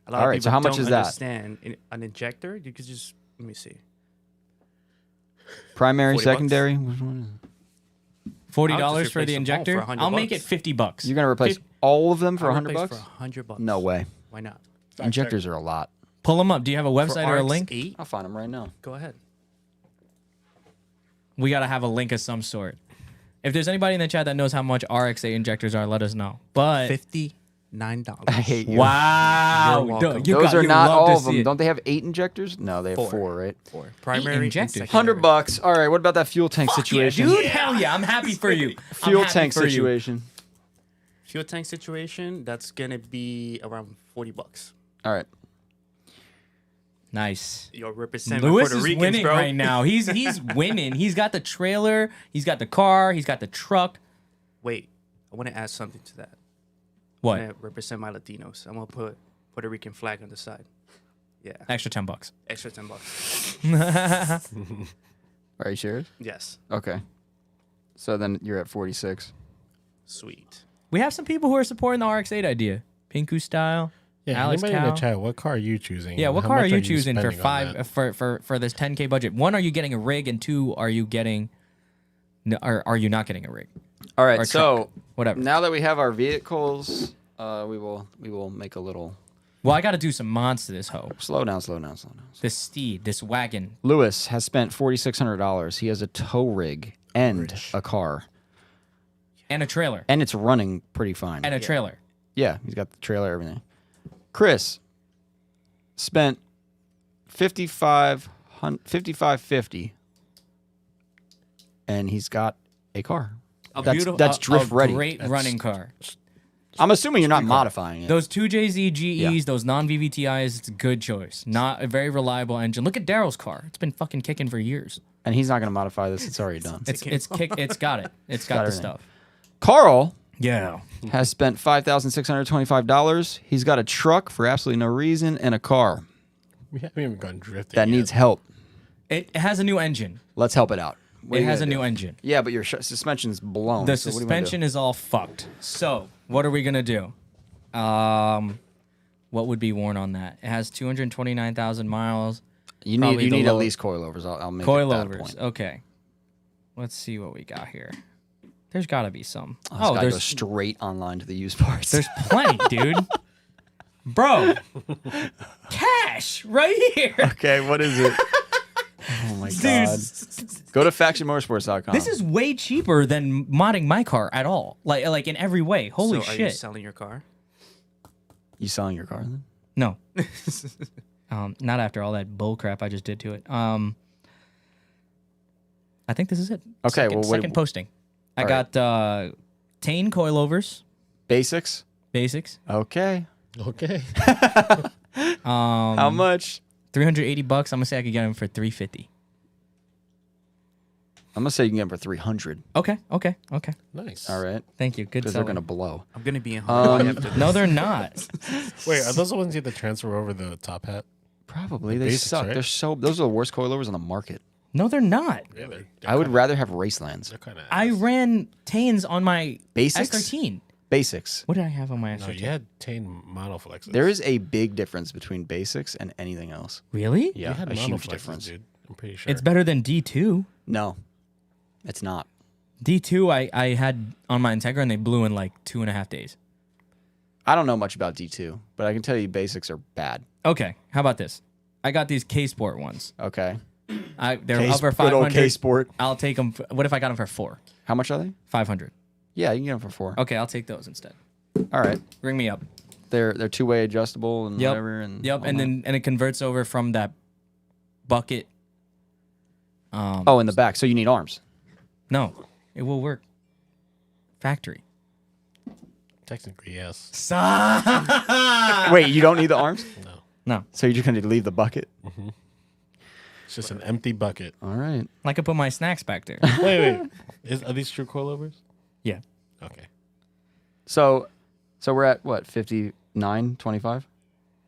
C: A lot
B: All
C: of
B: right, so
C: people
B: how much
C: don't
B: is that?
C: Understand an injector. You could just let me see.
B: Primary,
C: 40 bucks?
B: secondary. Which one is it?
A: $40
C: I'll just
A: for
C: replace
A: the
C: them all
A: injector.
C: for 100
A: I'll make it
C: bucks.
A: $50.
B: You're gonna replace
A: Fif-
B: all of them for
C: I'll
B: 100
C: replace
B: bucks?
C: For $100.
B: No way.
C: Why not?
B: Injectors are a lot.
A: Pull them up. Do you have a website
C: For
A: or a link?
C: RX-8,
B: I'll find them right now.
C: go ahead.
A: We gotta have a link of some sort. If there's anybody in the chat that knows how much RX-8 injectors are, let us know. But
D: $59.
B: I hate you.
A: wow,
D: You're welcome.
B: Those are
A: you
B: not
A: love
B: all
A: to
B: of
A: see
B: them.
A: it.
B: Don't they have 8 injectors? No, they have 4, right?
C: For primary
A: injectors.
C: and secondary.
B: $100. All right. What about that fuel tank
A: Fuck yeah,
B: situation?
A: dude. Hell yeah, I'm happy for you. I'm
B: Fuel
A: happy
B: tank
A: for you.
B: situation.
C: Fuel tank situation. That's gonna be around $40.
B: All right.
A: Nice.
C: Yo, represent
A: Lewis
C: Puerto
A: is
C: Ricans,
A: winning
C: bro.
A: right now. He's winning. He's got the trailer. He's got the car. He's got the truck.
C: Wait, I want to add something to that. I
A: What?
C: wanna represent my Latinos. I'm gonna put Puerto Rican flag on the side. Yeah,
A: Extra $10.
C: extra $10.
B: Are you serious?
C: Yes,
B: Okay. So then you're at 46.
C: sweet.
A: We have some people who are supporting the RX-8 idea. Pinku style.
E: Yeah,
A: Alex
E: anybody in
A: Cow.
E: the chat, what car are you choosing?
A: Yeah, what
E: How
A: car are
E: much
A: you choosing for
E: spending on that?
A: for this 10K budget? One, are you getting a rig? And two, are you getting or are you not getting a rig?
B: All
A: Or
B: right.
A: a
B: So
A: truck. Whatever.
B: now that we have our vehicles, we will make a little
A: Well, I got to do some mods to this hoe.
B: slow down.
A: This steed, this wagon.
B: Lewis has spent $4,600. He has a tow rig and a car,
A: And a trailer.
B: and it's running pretty fine.
A: And a trailer.
B: Yeah, he's got the trailer, everything. Chris spent $55.50, and he's got a car. That's drift ready.
A: Great running car.
B: I'm assuming you're not modifying it.
A: Those 2JZ GEs,
B: Yeah.
A: those non-VVTIs, it's a good choice. Not a very reliable engine. Look at Daryl's car. It's been fucking kicking for years.
B: And he's not going to modify this. It's already done.
A: It's got it. It's got the
B: everything.
A: stuff.
B: Carl
A: Yeah.
B: has spent $5,625. He's got a truck for absolutely no reason and a car
E: We haven't even gone drifting.
B: that
E: yet.
B: needs help.
A: It has a new engine.
B: Let's help it out. What
A: It
B: are you
A: has a
B: gonna
A: new
B: do?
A: engine.
B: Yeah, but your suspension's blown.
A: The
B: so what do you wanna do?
A: suspension is all fucked. So, what are we going to do? What would be worn on that? It has 229,000 miles.
B: You
A: Probably
B: need
A: the
B: at
A: low-
B: least coilovers. I'll make it that
A: coilovers.
B: point.
A: Okay. Let's see what we got here. There's got to be some.
B: Oh, this guy
A: there's
B: goes straight online to the used parts.
A: there's plenty, dude. Bro, cash right here.
B: Okay, what is it? Oh my god. Go to factionmotorsports.com.
A: This is way cheaper than modding my car at all. Like in every way. Holy
D: so are you
A: shit.
D: selling your car?
B: You selling your car then?
A: No. Not after all that bull crap I just did to it. I think this is it.
B: Okay,
A: Second,
B: well, what-
A: second posting. I
B: all
A: got Tane coilovers,
B: Basics?
A: basics.
B: Okay.
E: Okay.
B: How much?
A: $380. I'm gonna say I could get them for $350.
B: I'm gonna say you can get them for 300.
A: Okay.
E: Nice.
B: All right.
A: Thank you. Good
B: Because they're
A: selling.
B: gonna blow.
D: I'm gonna be in Hawaii after this.
A: No, they're not.
E: Wait, are those the ones you have to transfer over the top hat?
B: Probably. They
E: basics,
B: suck.
E: right?
B: Those are the worst coilovers on the market.
A: No, they're not.
E: Yeah,
B: I would rather have Racelands.
E: They're kind of.
A: I ran Tanes on my
B: Basics?
A: S13.
B: Basics.
A: What did I have on my
E: No,
A: S13?
E: you had Tane monoflexes.
B: There is a big difference between basics and anything else.
A: Really?
B: Yeah,
E: You had
B: a huge
E: monoflexes,
B: difference.
E: dude. I'm pretty sure.
A: It's better than D2.
B: No, it's not.
A: D2 I had on my Integra and they blew in like 2.5 days.
B: I don't know much about D2, but I can tell you basics are bad.
A: Okay, how about this? I got these K-Sport ones.
B: Okay.
A: They're
B: K-
A: over
B: good old
A: 500.
B: K-Sport.
A: I'll take them. What if I got them for 4?
B: How much are they?
A: 500.
B: Yeah, you can get them for 4.
A: Okay, I'll take those instead.
B: All right.
A: Ring me up.
B: They're two-way adjustable and
A: Yep.
B: whatever. And
A: Yep,
B: all
A: and
B: that.
A: then it converts over from that bucket.
B: Oh, in the back. So you need arms.
A: No, it will work. Factory.
E: Technically, yes.
B: Wait, you don't need the arms?
A: No,
B: So you're just gonna leave the bucket?
E: It's just an empty bucket.
B: All right.
A: I could put my snacks back there.
E: Wait. Are these true coilovers?
A: Yeah.
E: Okay.
B: So we're at what? 59.25?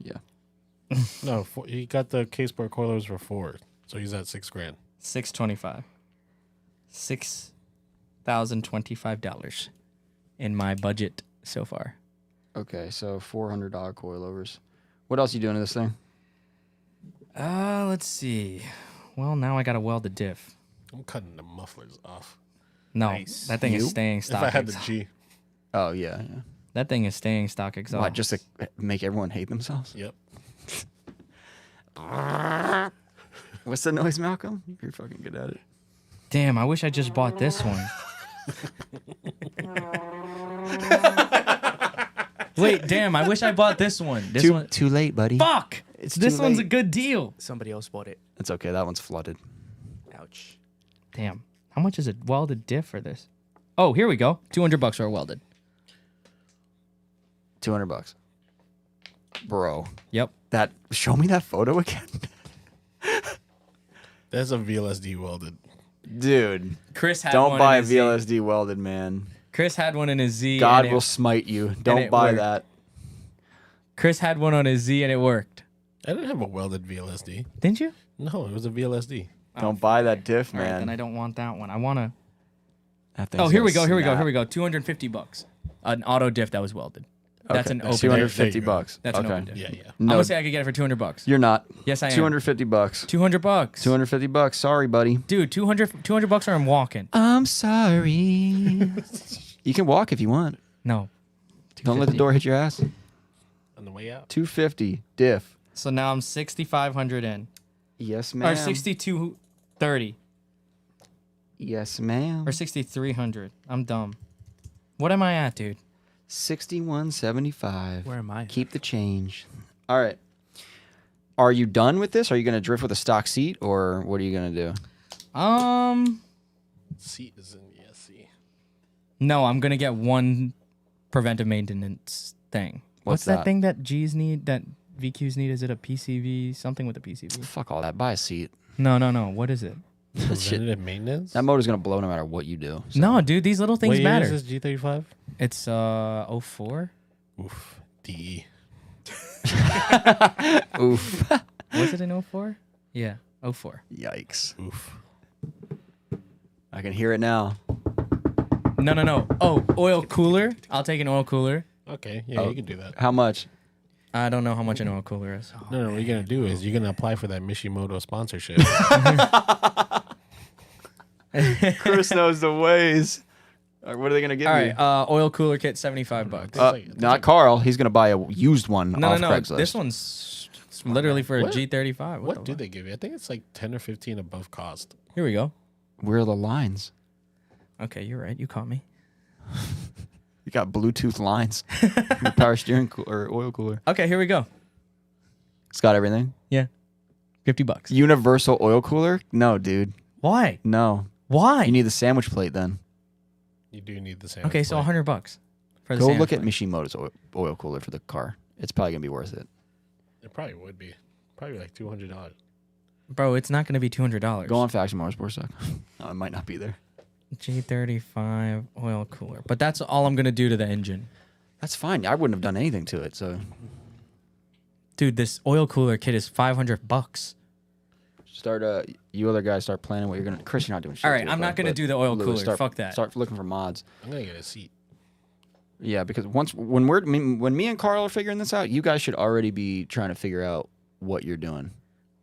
B: Yeah.
E: No, he got the K-Sport coilovers for 4, so he's at $6,000.
A: 625. $6,025 in my budget so far.
B: Okay, so $400 coilovers. What else you doing to this thing?
A: Let's see. Well, now I gotta weld the diff.
E: I'm cutting the mufflers off.
A: No,
D: Nice.
A: that thing
B: You?
A: is staying
E: If
A: stock.
E: I had the G.
B: Oh yeah.
A: That thing is staying stock exhaust.
B: What? Just to make everyone hate themselves?
E: Yep.
B: What's the noise, Malcolm? You're fucking good at it.
A: Damn, I wish I just bought this one. Wait, damn, I wish I bought this one. This one.
B: Too late, buddy.
A: Fuck!
B: It's
A: This
B: too
A: one's a
B: late.
A: good deal.
D: Somebody else bought it.
B: It's okay. That one's flooded.
D: Ouch.
A: Damn. How much is a welded diff for this? Oh, here we go. $200 for a welded.
B: $200. Bro,
A: Yep.
B: that show me that photo again.
E: That's a VLSD welded.
B: Dude,
A: Chris had
B: don't
A: one
B: buy a
A: in his Z.
B: VLSD welded, man.
A: Chris had one in his Z.
B: God
A: and
B: will
A: it,
B: smite you. Don't
A: it
B: buy
A: worked.
B: that.
A: Chris had one on his Z and it worked.
E: I didn't have a welded VLSD.
A: Didn't you?
E: No, it was a VLSD.
B: Don't buy that diff,
A: All right,
B: man.
A: then I don't want that one. I want to.
B: That thing's
A: Oh, here we
B: gonna
A: go. Here we go.
B: snap.
A: Here we go. $250. An auto diff that was welded. That's
B: Okay,
A: an open.
B: $250.
E: There you go.
A: That's an
B: okay.
A: open diff.
E: Yeah, yeah.
A: I'm
B: No,
A: gonna say I could get it for $200.
B: you're not.
A: Yes, I am.
B: $250.
A: $200.
B: $250. Sorry, buddy.
A: Dude, $200 or I'm walking.
B: I'm sorry. You can walk if you want.
A: No.
B: Don't let the door hit your ass.
E: On the way out.
B: 250 diff.
A: So now I'm 6,500 in.
B: Yes, ma'am.
A: Or 6,230.
B: Yes, ma'am.
A: Or 6,300. I'm dumb. What am I at, dude?
B: 6175.
D: Where am I?
B: Keep the change. All right. Are you done with this? Are you going to drift with a stock seat, or what are you going to do?
E: Seat is in the SC.
A: No, I'm gonna get one preventive maintenance thing.
B: What's
A: that
B: that?
A: thing that G's need, that VQs need? Is it a PCV? Something with a PCV?
B: Fuck all that. Buy a seat.
A: No. What is it?
B: That shit.
E: Preventative maintenance?
B: That motor's going to blow no matter what you do. So.
A: No, dude, these little things
E: what year
A: matter.
E: is this G35?
A: It's 04?
E: Oof. DE.
B: Oof.
A: Was it in 04? Yeah, 04.
B: Yikes.
E: Oof.
B: I can hear it now.
A: No. Oh, oil cooler. I'll take an oil cooler.
E: Okay, yeah,
B: Oh.
E: you can do that.
B: How much?
A: I don't know how much an oil cooler is.
E: No, what you're gonna do is you're gonna apply for that Mishimoto sponsorship.
B: Chris knows the ways. What are they gonna give
A: All
B: me?
A: right, oil cooler kit, $75.
B: Not Carl. He's gonna buy a used one
A: No,
B: off
A: no.
B: Craigslist.
A: This one's literally for a
E: What?
A: G35.
E: What
A: the
E: do
A: fuck?
E: they give you? I think it's like 10 or 15 above cost.
A: Here we go.
B: Where are the lines?
A: Okay, you're right. You caught me.
B: You got Bluetooth lines. Your power steering or oil cooler.
A: Okay, here we go.
B: It's got everything.
A: Yeah, $50.
B: Universal oil cooler? No, dude.
A: Why?
B: No.
A: Why?
B: You need the sandwich plate then.
E: You do need the same.
A: Okay, so $100 for the
B: Go
A: sandwich
B: look at
A: plate.
B: Mishimoto's oil cooler for the car. It's probably gonna be worth it.
E: It probably would be. Probably like $200.
A: Bro, it's not going to be $200.
B: Go on Faction Motorsports. No, it might not be there.
A: G35 oil cooler. But that's all I'm going to do to the engine.
B: That's fine. I wouldn't have done anything to it. So
A: Dude, this oil cooler kit is $500.
B: start. You other guys start planning what you're gonna. Chris, you're not doing shit.
A: All right,
B: to it,
A: I'm not
B: bro,
A: gonna
B: but
A: do the oil
B: Louis,
A: cooler.
B: Start,
A: Fuck that.
B: Start looking for mods.
E: I'm going to get a seat.
B: Yeah, because when me and Carl are figuring this out, you guys should already be trying to figure out what you're doing.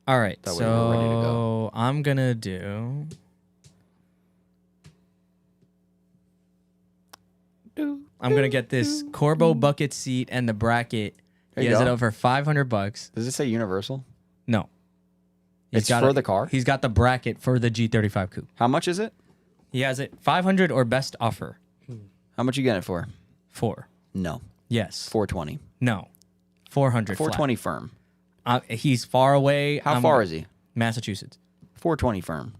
A: All right,
B: That way we're ready to
A: so I'm going to do... I'm going to get this Corbo bucket seat and the bracket.
B: There
A: He
B: you
A: has it
B: go.
A: up for $500.
B: Does it say Universal?
A: No.
B: It's for the car?
A: He's got the bracket for the G35 coupe.
B: How much is it?
A: He has it 500 or best offer.
B: How much you getting it for?
A: 4.
B: No,
A: Yes.
B: 420.
A: No. 400
B: 420 firm.
A: He's far away.
B: How far is he?
A: Massachusetts.
B: 420 firm.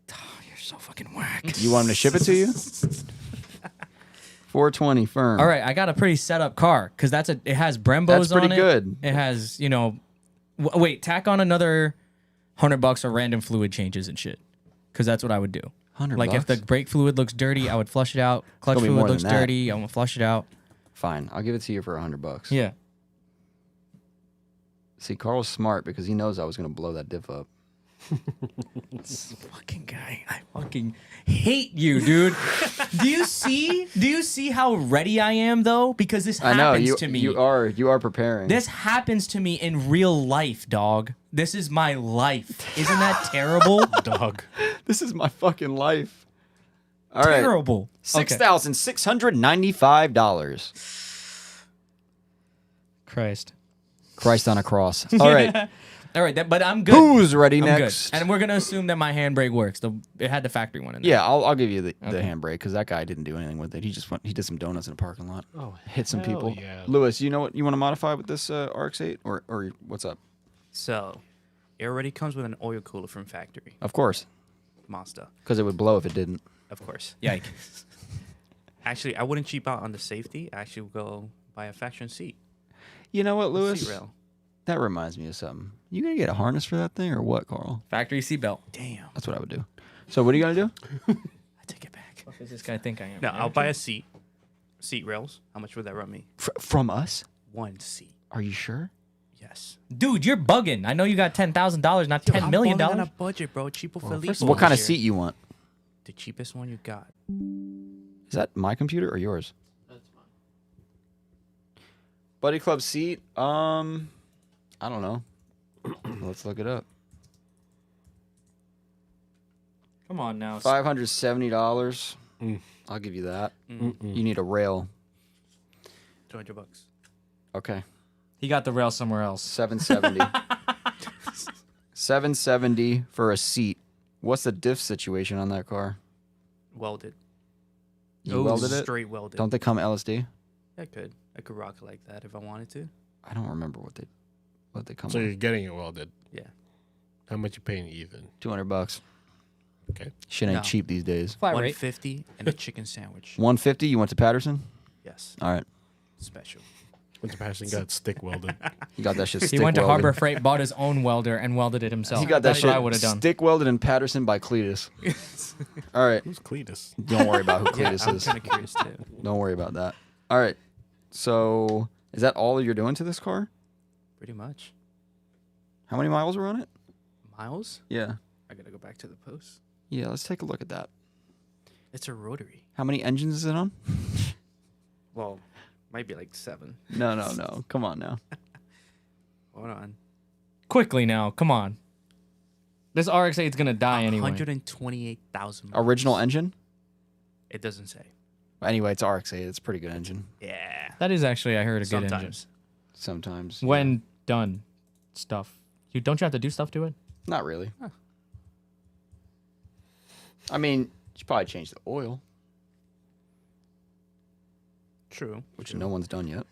A: You're so fucking whack.
B: You want him to ship it to you? 420 firm.
A: All right, I got a pretty set up car because it has Brembos
B: That's pretty
A: on it.
B: good.
A: It has, wait, tack on another $100 for random fluid changes and shit. Because that's what I would do.
B: 100
A: Like if the
B: bucks?
A: brake fluid looks dirty, I would flush it out. Clutch
B: gonna be
A: fluid
B: more than
A: looks
B: that.
A: dirty, I'm gonna flush it out.
B: Fine, I'll give it to you for $100.
A: Yeah.
B: See, Carl's smart because he knows I was gonna blow that diff up.
A: Fucking guy. I fucking hate you, dude. Do you see how ready I am though? Because this
B: I
A: happens
B: know
A: to me.
B: You are preparing.
A: This happens to me in real life, dog. This is my life. Isn't that terrible?
E: Dog.
B: This is my fucking life. All right,
A: Terrible. Okay.
B: $6,695.
A: Christ.
B: Christ on a cross. All right,
A: All right, but I'm good.
B: who's ready
A: I'm
B: next?
A: good. And we're gonna assume that my handbrake works. It had the factory one in there.
B: Yeah, I'll give you the handbrake because that guy didn't do anything with it. He did some donuts in a parking lot.
E: Oh,
B: Hit some
E: hell
B: people.
E: yeah.
B: Lewis, you know what you want to modify with this RX-8 or what's up?
D: So, it already comes with an oil cooler from factory.
B: Of course,
D: Mazda,
B: because it would blow if it didn't.
D: of course.
A: Yikes.
D: Actually, I wouldn't cheap out on the safety. I actually would go buy a faction seat.
B: You know what, Lewis?
D: Seat rail.
B: That reminds me of something. You gonna get a harness for that thing or what, Carl?
A: Factory seatbelt.
D: Damn.
B: That's what I would do. So what are you gonna do?
D: I take it back.
A: What does this guy think I am?
D: No, I'll buy a seat. Seat rails. How much would that run me?
B: From us?
D: One seat.
B: Are you sure?
D: Yes.
A: Dude, you're bugging. I know you got $10,000, not $10 million.
D: I'm on a budget, bro. Cheapo Felipe.
B: What kind of
D: here.
B: seat you want?
D: The cheapest one you got.
B: Is that my computer or yours? That's mine. Buddy Club seat. I don't know. Let's look it up.
A: Come on now.
B: $570.
E: Mm.
B: I'll give you that.
E: Mm-mm.
B: You need a rail.
D: $200.
B: Okay.
A: He got the rail somewhere else.
B: $770. $770 for a seat. What's the diff situation on that car?
D: Welded.
B: You welded it?
D: Straight welded.
B: Don't they come LSD?
D: I could. I could rock it like that if I wanted to.
B: I don't remember what they come
E: So
B: with.
E: you're getting it welded.
D: Yeah.
E: How much you paying Ethan?
B: $200.
E: Okay.
B: Shit ain't
D: No.
B: cheap these days.
A: Flat rate.
D: $150 and a chicken sandwich.
B: $150. You went to Patterson?
D: Yes.
B: All right.
D: Special.
E: Winter Passion got stick welded.
B: You got that shit.
A: He
B: stick
A: went to
B: welded.
A: Harbor Freight, bought his own welder, and welded it himself.
B: He got that
A: That's
B: shit
A: what I would have done.
B: stick welded in Patterson by Cletus. All right.
E: Who's Cletus?
B: Don't worry about who
D: Yeah,
B: Cletus
D: I'm
B: is.
D: kind of curious too.
B: Don't worry about that. All right. So is that all you're doing to this car?
D: Pretty much.
B: How many miles were on it?
D: Miles?
B: Yeah.
D: I gotta go back to the post.
B: Yeah, let's take a look at that.
D: It's a rotary.
B: How many engines is it on?
D: Well, might be like 7.
B: No. Come on now.
C: Hold on.
A: Quickly now, come on. This RX-8 is gonna die anyway.
C: 128,000.
B: Original engine?
C: It doesn't say.
B: Anyway, it's RX-8. It's a pretty good engine.
C: Yeah.
A: That is actually, I heard, a good engine.
C: Sometimes.
B: Sometimes.
A: When done, stuff. Don't you have to do stuff to it?
B: Not really. I mean, you should probably change the oil,
C: True.
B: which no one's done yet.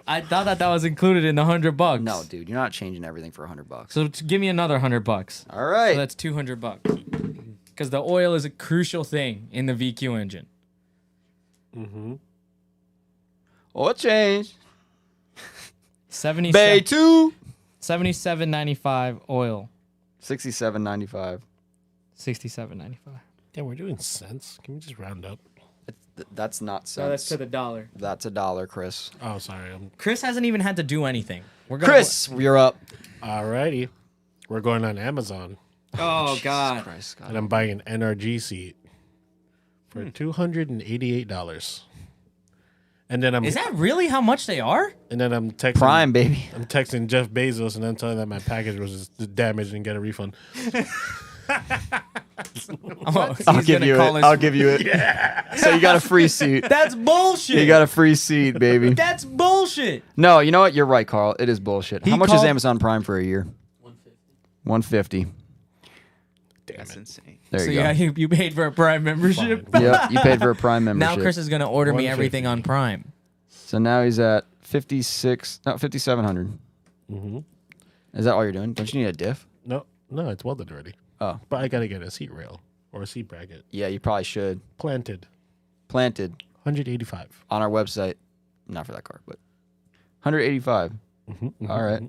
A: I thought that was included in the $100.
B: No, dude, you're not changing everything for $100.
A: So give me another $100.
B: All right.
A: So that's $200. Because the oil is a crucial thing in the VQ engine.
E: Mm-hmm.
B: Oil change.
A: 77,
B: Bay 2.
A: $77.95 oil.
B: $67.95.
A: $67.95.
E: Yeah, we're doing cents. Can we just round up?
B: That's not cents.
A: No, that's to the dollar.
B: That's $1, Chris.
E: Oh, sorry.
A: Chris hasn't even had to do anything. We're gonna
B: Chris, you're up.
E: Alrighty. We're going on Amazon,
A: Oh God.
B: Christ, God.
E: and I'm buying an NRG seat for $288. And then I'm
A: Is that really how much they are?
E: texting
B: Prime, baby.
E: I'm texting Jeff Bezos and then telling that my package was just damaged and get a refund.
B: I'll give you it. I'll give you it. So you got a free seat.
A: That's bullshit.
B: You got a free seat, baby.
A: That's bullshit.
B: No, you know what? You're right, Carl. It is bullshit.
A: He
B: How much is
A: called-
B: Amazon Prime for a year? 150.
C: That's insane.
B: There
A: So
B: you
A: yeah,
B: go.
A: you paid for a Prime membership.
B: Yep, you paid for a Prime
A: Now
B: membership.
A: Chris is gonna order me
E: 150.
A: everything on Prime.
B: So now he's at 5,700.
E: Mm-hmm.
B: Is that all you're doing? Don't you need a diff?
E: No, it's welded already.
B: Oh,
E: But I got to get a seat rail or a seat bracket.
B: yeah, you probably should.
E: Planted.
B: Planted
E: 185.
B: on our website. Not for that car, but 185.
E: Mm-hmm,
B: All right.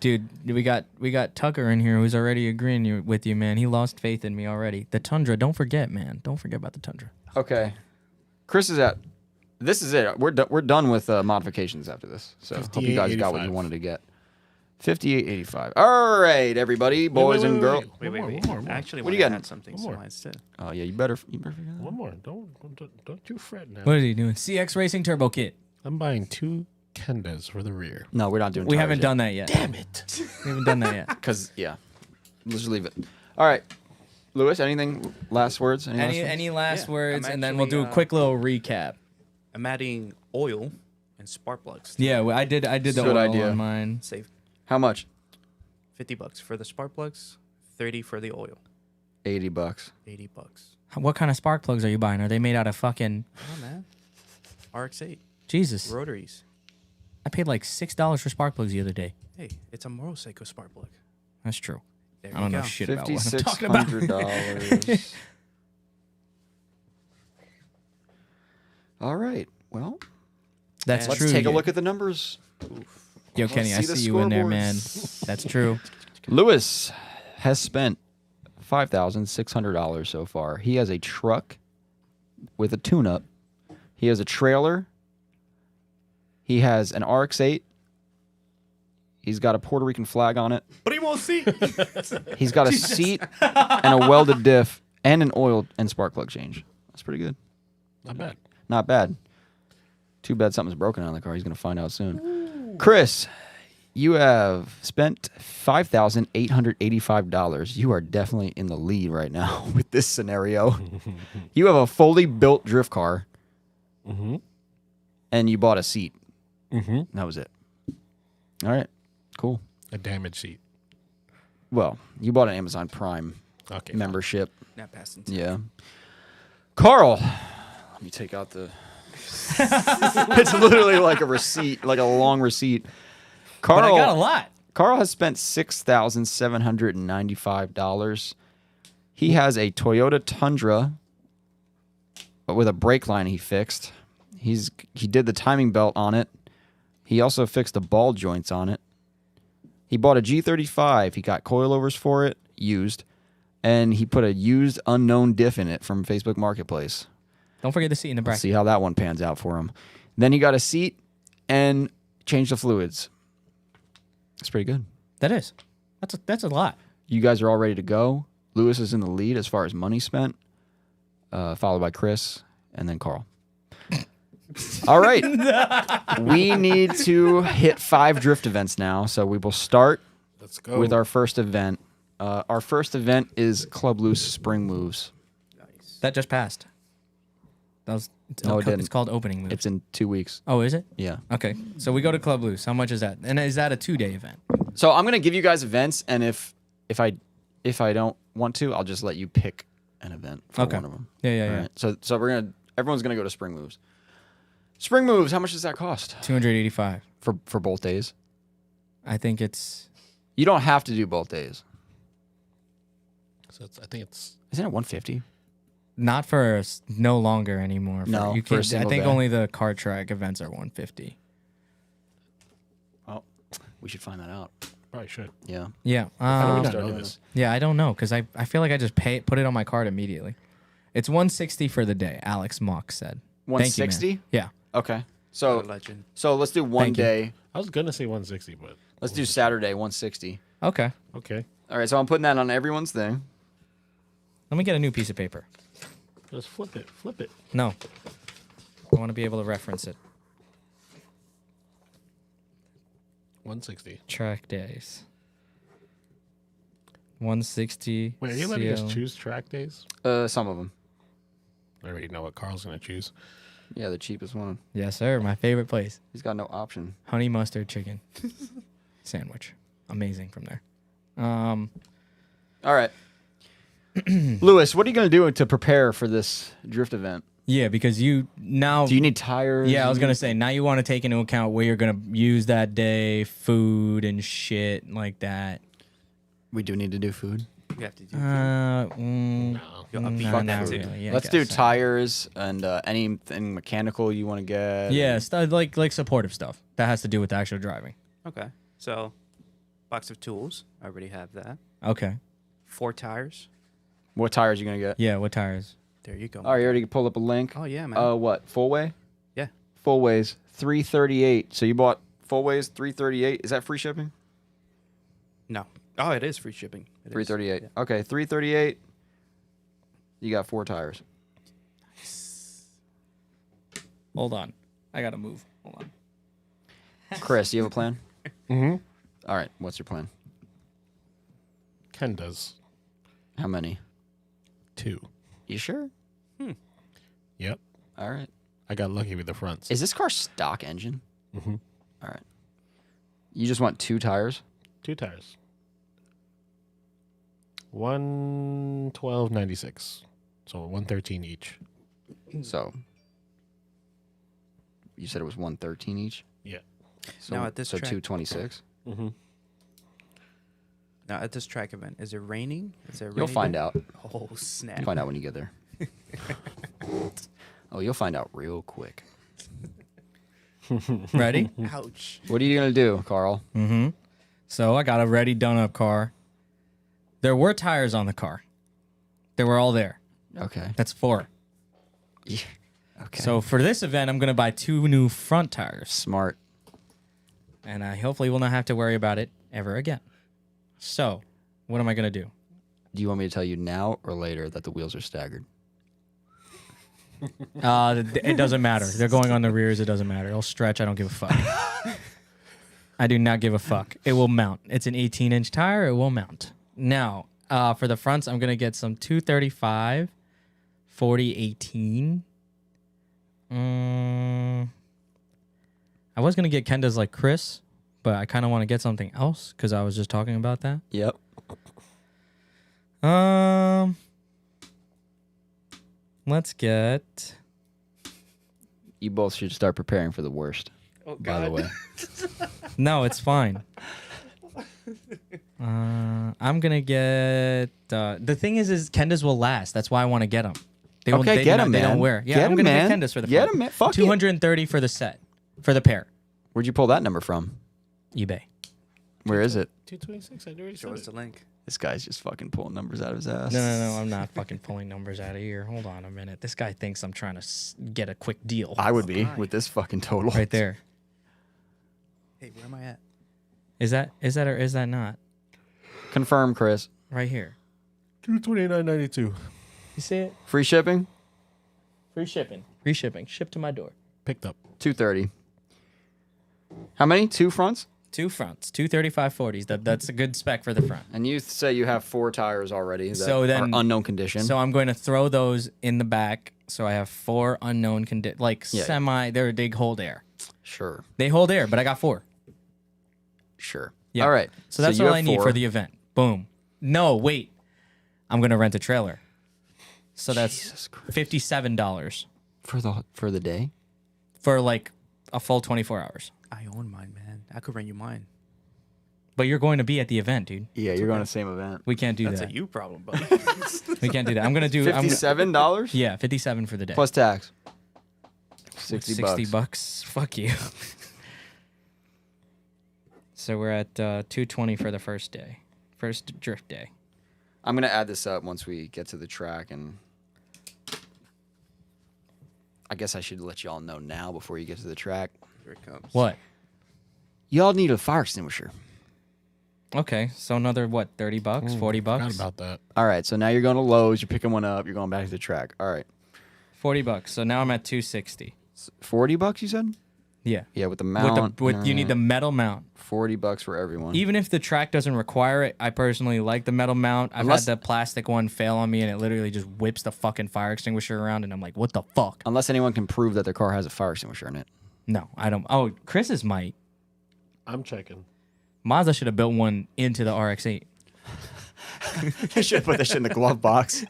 A: Dude, we got Tucker in here who's already agreeing with you, man. He lost faith in me already. The Tundra, don't forget, man. Don't forget about the Tundra.
B: Okay. Chris is at. This is it. We're done with modifications after this. So hope you guys got what you
E: 58.85.
B: wanted to get. 58.85. All right, everybody, boys and girls.
C: Wait.
E: One more.
C: Actually,
B: What do
C: want
B: you
C: to
B: got?
C: add something
E: One more.
C: similar instead.
B: Oh yeah, you better figure that out.
E: One more. Don't you fret now.
A: What is he doing? CX Racing Turbo Kit.
E: I'm buying 2 Kendas for the rear.
B: No, we're not doing.
A: We haven't done that yet.
E: Damn it.
A: We haven't done that yet.
B: Because yeah, let's just leave it. All right, Lewis. Anything? Last words?
A: Any last
C: Yeah,
A: words,
C: I'm
A: and then we'll do a
C: actually,
A: quick little recap.
C: I'm adding oil and spark plugs.
A: Yeah, I did the
B: Good
A: oil
B: idea.
A: on mine.
C: Save
B: How much?
C: $50 for the spark plugs, 30 for the oil,
B: $80.
C: $80.
A: What kind of spark plugs are you buying? Are they made out of fucking
C: Oh man, RX-8
A: Jesus?
C: rotaries.
A: I paid like $6 for spark plugs the other day.
C: Hey, it's a Moroseco spark plug.
A: That's true.
C: There
A: I don't
C: you
A: know
C: go.
A: shit about what I'm talking about.
B: $5,600. All right. Well,
A: That's
B: let's
A: true.
B: take a
A: Yo-
B: look at the numbers.
A: Yo, Kenny, I
B: see the
A: see you in there,
B: scoreboards.
A: man. That's true.
B: Lewis has spent $5,600 so far. He has a truck with a tune-up. He has a trailer. He has an RX-8. He's got a Puerto Rican flag on it.
C: Primo seat.
B: He's got a seat and a welded diff and an oil and spark plug change. That's pretty good.
E: Not bad.
B: Not bad. Too bad something's broken on the car. He's going to find out soon. Chris, you have spent $5,885. You are definitely in the lead right now with this scenario. You have a fully built drift car, and you bought a seat. That was it. All right. Cool.
E: A damaged seat.
B: Well, you bought an Amazon Prime
E: Okay.
B: membership.
C: Not passing.
B: Yeah. Carl, let me take out the. It's literally like a receipt, like a long receipt.
A: But I got a
B: Carl,
A: lot.
B: Carl has spent $6,795. He has a Toyota Tundra, but with a brake line he fixed. He did the timing belt on it. He also fixed the ball joints on it. He bought a G35. He got coilovers for it, used, and he put a used unknown diff in it from Facebook Marketplace.
A: Don't forget the seat in the
B: Let's
A: bracket.
B: see how that one pans out for him. Then he got a seat and changed the fluids. That's pretty good.
A: That is. That's a lot.
B: You guys are all ready to go. Lewis is in the lead as far as money spent, followed by Chris and then Carl. All right. We need to hit 5 drift events now. So we will start
E: Let's go.
B: with our first event. Our first event is Club Loose Spring Moves.
A: That just passed. That was
B: No, it didn't.
A: It's called opening moves.
B: It's in 2 weeks.
A: Oh, is it?
B: Yeah.
A: Okay. So we go to Club Loose. How much is that? And is that a 2-day event?
B: So I'm gonna give you guys events, and if I don't want to, I'll just let you pick an event for
A: Okay.
B: one of them.
A: Yeah, yeah,
B: All
A: yeah.
B: right. So everyone's gonna go to Spring Moves. Spring Moves. How much does that cost
A: 285.
B: for both days?
A: I think it's
B: You don't have to do both days.
E: So I think it's
B: Isn't it 150?
A: not for no longer anymore.
B: No,
A: you
B: for a
A: can't. I
B: single
A: think
B: day.
A: only the car track events are 150.
B: Oh, we should find that out.
E: probably should.
B: Yeah.
A: Yeah.
E: How do we not
B: Start
E: know
B: doing
E: this?
A: Yeah, I don't know because I feel like I just put it on my card immediately. It's 160 for the day. Alex Mock said. Thank you, man.
B: 160.
A: Yeah.
B: Okay.
C: What
B: So
C: a legend.
B: let's do one
A: Thank you.
B: day.
E: I was gonna say 160, but
B: Let's do Saturday 160.
A: Okay.
E: okay.
B: All right. So I'm putting that on everyone's thing.
A: Let me get a new piece of paper.
E: Just flip it. Flip it.
A: No. I want to be able to reference it.
E: 160.
A: Track days. 160.
E: Wait, are you letting us
A: CL.
E: choose track days?
B: Some of them.
E: I already know what Carl's gonna choose.
B: Yeah, the cheapest one.
A: Yes, sir. My favorite place.
B: He's got no option.
A: Honey mustard chicken sandwich. Amazing from there.
B: All right. Lewis, what are you going to do to prepare for this drift event?
A: Yeah, because you now.
B: Do you need tires?
A: Yeah, I was gonna say now you want to take into account where you're gonna use that day, food and shit like that.
B: We do need to do food.
C: You have to do.
E: No.
C: Fuck
A: not
C: that, dude.
A: really. Yeah, I
B: Let's do
A: guess so.
B: tires and anything mechanical you want to get.
A: Yeah, like supportive stuff that has to do with the actual driving.
C: Okay. So, box of tools. I already have that.
A: Okay.
C: 4 tires.
B: What tires you going to get?
A: Yeah. What tires?
C: There you go.
B: All right, you already pulled up a link.
C: Oh yeah, man.
B: What? Full way?
C: Yeah.
B: Full ways, 338. So you bought full ways, 338. Is that free shipping?
C: No. Oh, it is free shipping. It is.
B: 338.
C: Yeah.
B: Okay, 338. You got 4 tires.
A: Hold on. I gotta move. Hold on.
B: Chris, you have a plan?
E: Mm-hmm.
B: All right, what's your plan?
E: Ken does
B: How many?
E: 2.
B: You sure?
E: Yep.
B: All right.
E: I got lucky with the fronts.
B: Is this car stock engine?
E: Mhm.
B: All right. You just want 2 tires?
E: 2 tires. 112.96. So 113 each.
B: So you said it was 113 each?
E: Yeah.
B: So,
C: Now at this
B: so
C: track-
B: 226?
E: Mm-hmm.
C: Now at this track event, is it raining? Is it raining?
B: You'll find out.
C: Oh snap!
B: Find out when you get there. Oh, you'll find out real quick.
A: Ready?
C: Ouch.
B: What are you going to do, Carl?
A: Mm-hmm. So I got a ready, done up car. There were tires on the car. They were all there.
B: Okay.
A: That's 4.
B: Yeah. Okay.
A: So for this event, I'm gonna buy 2 new front tires,
B: smart.
A: and I hopefully will not have to worry about it ever again. So, what am I gonna do?
B: Do you want me to tell you now or later that the wheels are staggered?
A: It doesn't matter. They're going on the rears. It doesn't matter. It'll stretch. I don't give a fuck. I do not give a fuck. It will mount. It's an 18-inch tire. It will mount. Now, for the fronts, I'm gonna get some 235, 40, 18. I was gonna get Kenda's like Chris, but I kind of want to get something else because I was just talking about that.
B: Yep.
A: Let's get.
B: You both should start preparing for the worst,
C: Oh
B: by the way.
A: No, it's fine. I'm gonna get. The thing is Kenda's will last. That's why I want to get them. They won't-
B: Okay,
A: they
B: get
A: do not-
B: 'em,
A: They
B: man.
A: don't wear. Yeah,
B: Get
A: I'm
B: 'em,
A: gonna
B: man.
A: get Kenda's for the
B: Get
A: front.
B: 'em, man. Fuck it.
A: 230 for the set, for the pair.
B: Where'd you pull that number from?
A: eBay.
B: Where is it?
E: 226. I already
C: Show
E: said
C: us
E: it.
C: the link.
B: This guy's just fucking pulling numbers out of his ass.
A: No. I'm not fucking pulling numbers out of here. Hold on a minute. This guy thinks I'm trying to get a quick deal.
B: I would be with this fucking total.
A: Right there.
C: Hey, where am I at?
A: Is that or is that not?
B: Confirm, Chris.
A: Right here.
E: 229.92.
A: You see it?
B: Free shipping?
A: Free shipping. Free shipping. Shipped to my door.
E: Picked up.
B: 230. How many? 2 fronts?
A: 2 fronts, 2 3540s. That's a good spec for the front.
B: And you say you have 4 tires already that
A: So then-
B: are unknown condition.
A: So I'm going to throw those in the back. So I have 4 unknown
B: Yeah.
A: they hold air.
B: Sure.
A: They hold air, but I got 4.
B: Sure.
A: Yeah.
B: All right.
A: So that's
B: you
A: all
B: have
A: I need
B: 4.
A: for the event. Boom. No, wait. I'm going to rent a trailer. So that's
B: Jesus Christ.
A: $57
B: For the day?
A: for like a full 24 hours.
D: I own mine, man. I could rent you mine.
A: But you're going to be at the event, dude.
B: Yeah, you're going to the same event.
A: We can't do
C: That's
A: that.
C: a you problem, buddy.
A: We can't do that. I'm going to do
B: $57?
A: Yeah, 57 for the day.
B: Plus tax. 60 bucks.
A: bucks. Fuck you. So we're at 220 for the first day. First drift day.
B: I'm going to add this up once we get to the track, and I guess I should let y'all know now before you get to the track.
C: Here it comes.
A: What?
B: Y'all need a fire extinguisher.
A: Okay, so another what? 30 bucks, 40
E: Forgot
A: bucks,
E: about that.
B: All right, so now you're going to Lowe's, you're picking one up, you're going back to the track. All right.
A: 40 bucks. So now I'm at 260.
B: 40 bucks you said?
A: Yeah.
B: Yeah, with the mount.
A: You need the metal mount.
B: 40 bucks for everyone.
A: Even if the track doesn't require it, I personally like the metal mount. I've
B: Unless-
A: had the plastic one fail on me, and it literally just whips the fucking fire extinguisher around, and I'm like, what the fuck?
B: Unless anyone can prove that their car has a fire extinguisher in it.
A: No, I don't. Oh, Chris's might.
E: I'm checking.
A: Mazda should have built one into the RX-8.
B: You should put that shit in the glove box.